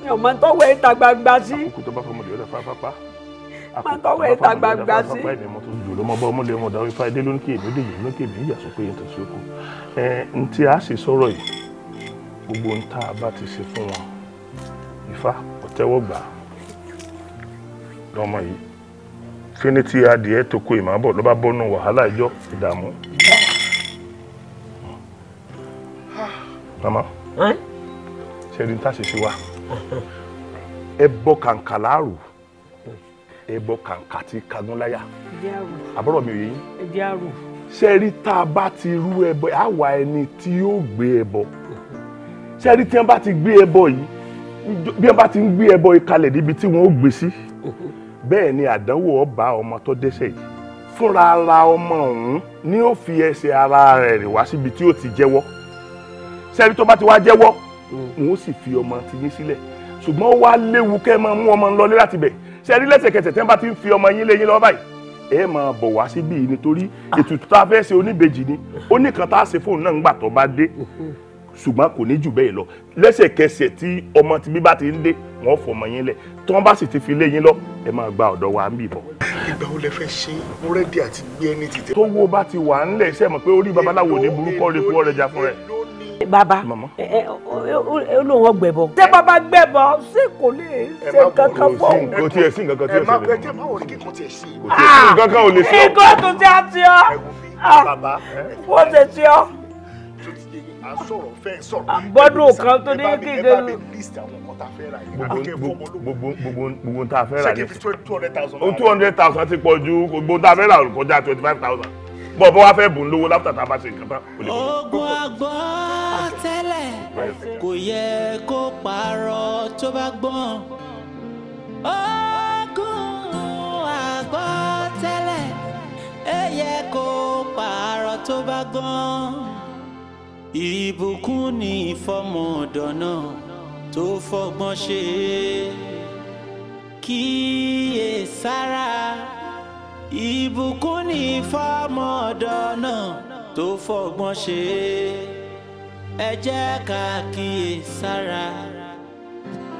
mi ò mọ tọwọ́ ìta gbangba sí. àkókò tó bá fọmọ lè rẹ fáfáfá. má tọwọ́ ìta gbangba sí. lọmọbọ ọmọlẹ ọmọdé àwọn ifá ẹdẹ lónìí èmi òde yìí lókè èmi ìyàsọ pé yẹn tẹsí oko n tí a sì sọ̀rọ̀ yìí gbogbo n tá a bá ti ṣe fún wọn ifá ọtẹ́wọ́ gbà lọmọ yìí fíní tí adìẹ tó kó ìmọ̀ ló bá bọ́nú wàhálà ìjọ ìdààmú. mama ṣe rí n tá a ṣe ṣe wa ẹbọ kàǹkà láàrú ẹbọ kàǹkà tí kagúnláyà àbúrò mi ò yé yín ṣe rí tá a bá ti rú ẹbọ àwa ẹni tí yóò gbé ẹbọ ṣe rí tí wọ́n bá ti gbé ẹbọ yìí bí wọ́n bá ti ń gbé ẹbọ yìí kalẹ̀ níbi tí wọ́n ó gbé sí bẹ́ẹ̀ ni àdánwò ọba ọmọ tó dẹ́ṣẹ̀ yìí fúnra ara ọmọ ọ̀hún ni ó fi ẹsẹ̀ ara rẹ̀ rìn wá síbi tí ó ti jẹ́wọ́ sẹ́ni tó bá ti wá jẹ́wọ́ wọn ó sì fi ọmọ tiyín sílẹ̀ ṣùgbọ́n ó wá léwu kẹ́ ẹ máa mú ọmọ lọlé láti bẹ̀ sẹ́ni lẹ́sẹ̀kẹsẹ̀ tẹ́ bá ti ń fi ọmọ yín lé yín lọ́wọ́ báyìí ẹ máa bọ̀ wá síbí nítorí ètùtù tá a fẹ́ ṣe oníbejì ni ó ní kan tá a ṣe fóun náà ńgbà tó bá dé ṣùgbọ́n kò ní jù bẹ́ẹ̀ lọ lẹ́sẹ̀kẹsẹ̀ tí ọmọ tí bí bá ti ń dé wọ́n fọmọ yín lẹ̀ tí wọ́n bá sì ti fi lé yín lọ ẹ máa gba ọ̀dọ̀ wa ń bì bọ̀. ìgbà wo lẹ fẹ́ ṣe mo rẹ́dí àti gbé ẹni tètè. tó wo bá ti wà ńlẹ̀ ṣe mọ̀ pé orí babaláwo ní burúkú rẹ̀ kú ọ̀rẹ́ jà fún rẹ̀. bàbá olóhùn ọgbẹ̀bọ. ṣé bàbá gbẹ̀bọ ṣé kò lè ṣe kankan fún òun. kò tiẹ̀ sí nǹkan kan tí ó ṣe lè. ẹ má wọlé kíkan tiẹ̀ sí. kò tiẹ̀ sí nǹkan kan ò lè ṣe. ikọ́ tó ti á ti ọ́. wọ́n ti ti ọ́. àbọ̀dún kan tó ní kéde. gbogbo tá a fẹ́ rà ní 200,000 ti pọ̀ ju gbogbo tá a fẹ́ rà kọjá 25,000 bọ́ bọ́ wá fẹ́ bùn lówó láfítà tá a bá ṣe nǹkan tán. ogun àgbọ̀ tẹ́lẹ̀ kò yẹ kó pààrọ̀ tó bá gbọ́n. ogun àgbọ̀ tẹ́lẹ̀ ẹ yẹ kó pààrọ̀ tó bá gbọ́n. ìbùkún ni ìfọmọ ọ̀dọ̀ náà tó fọgbọ́n ṣe kíyèsára. ìbùkún ní fọ́mọdọ̀ náà tó fọgbọ́n ṣe ẹ jẹ́ ká kíyèsára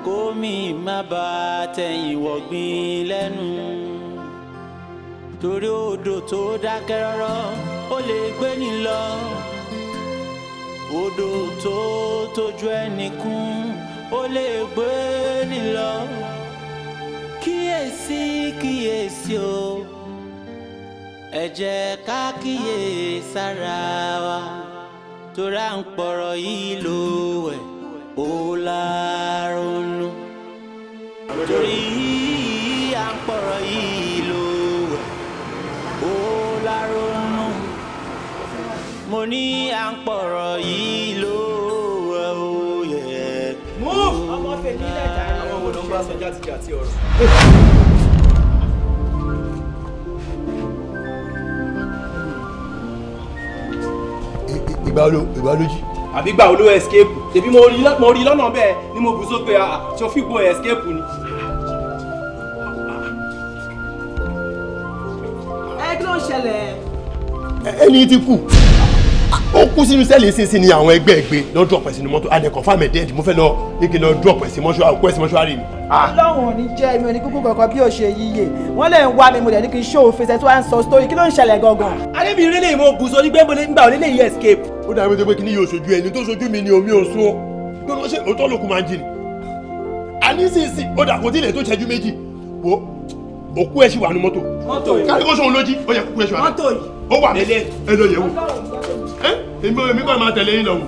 kómi má bà tẹ̀yìn wọ̀gbìn lẹ́nu torí odò tó dákẹ́ rọ́rọ́ ó lè gbé ni lọ odò tó tójú ẹni kún ó lè gbé ni lọ kíyèsí kíyèsí o. Ẹ jẹ́ ká kíyè sára wa torí à ń pọ̀rọ̀ yìí ló wẹ̀ ó láronú torí à ń pọ̀rọ̀ yìí ló wẹ̀ ó láronú mo ní à ń pọ̀rọ̀ yìí ló wẹ̀ ó yẹ. mú ọmọ fèmí lẹ́jà àwọn wo ló ń bá sọ játijàti ọ̀rọ̀. ìgbà olójì. àbí gbà olówó escape tèmi mo rí lọ́nà bẹ́ẹ̀ ni mo bù sókè tí o fi gbọ́ escape ni. kí ló ń ṣẹlẹ̀. ẹni tí kú ó kú sínú sẹ́ẹ̀lì sínsìn ni àwọn ẹgbẹ́ ẹgbẹ́ lọ drop ẹ̀ sínú mọ́tò adẹ̀kọ̀ fáàmì ẹ̀dẹ́ẹ̀dì mo fẹ́ lọ ní kí n lọ drop ẹ̀ sí mọ́ṣúárì kó ẹ̀ sí mọ́ṣúárì ni. ọlọ́run ò ní jẹ́ mi ò ní kúkú kankan bí ò ṣe yíyẹ wọ́n lè ń wá mi mo dẹ̀ ní kí n ṣó òfin tí wọ́n á ń sọ story kí ló ń ṣẹlẹ̀ gangan. adébíyìn lè mo bù sọ ní gbẹ́gbẹ́ nígbà ò lè yí escape. ó dàbí pé kí ni yóò ṣojú ẹni tó ṣojú mi ni omi ò sún ó gbọ́dọ̀ ṣe òótọ́ lókun máa ń jìn. àní sísì ó dà kó tilẹ̀ tó ṣẹ́jú méjì wo òkú ẹ̀ ṣì wà ní mọ́tò. mọ́tò yìí kárí kó ṣòun lójí ó yẹ kúkú ẹ̀ ṣì wà ní. mọ́tò yìí ó wà ní ẹ lọ yẹ̀ wò. èmi kọ́ ẹ máa tẹ̀lé yín lọ wò.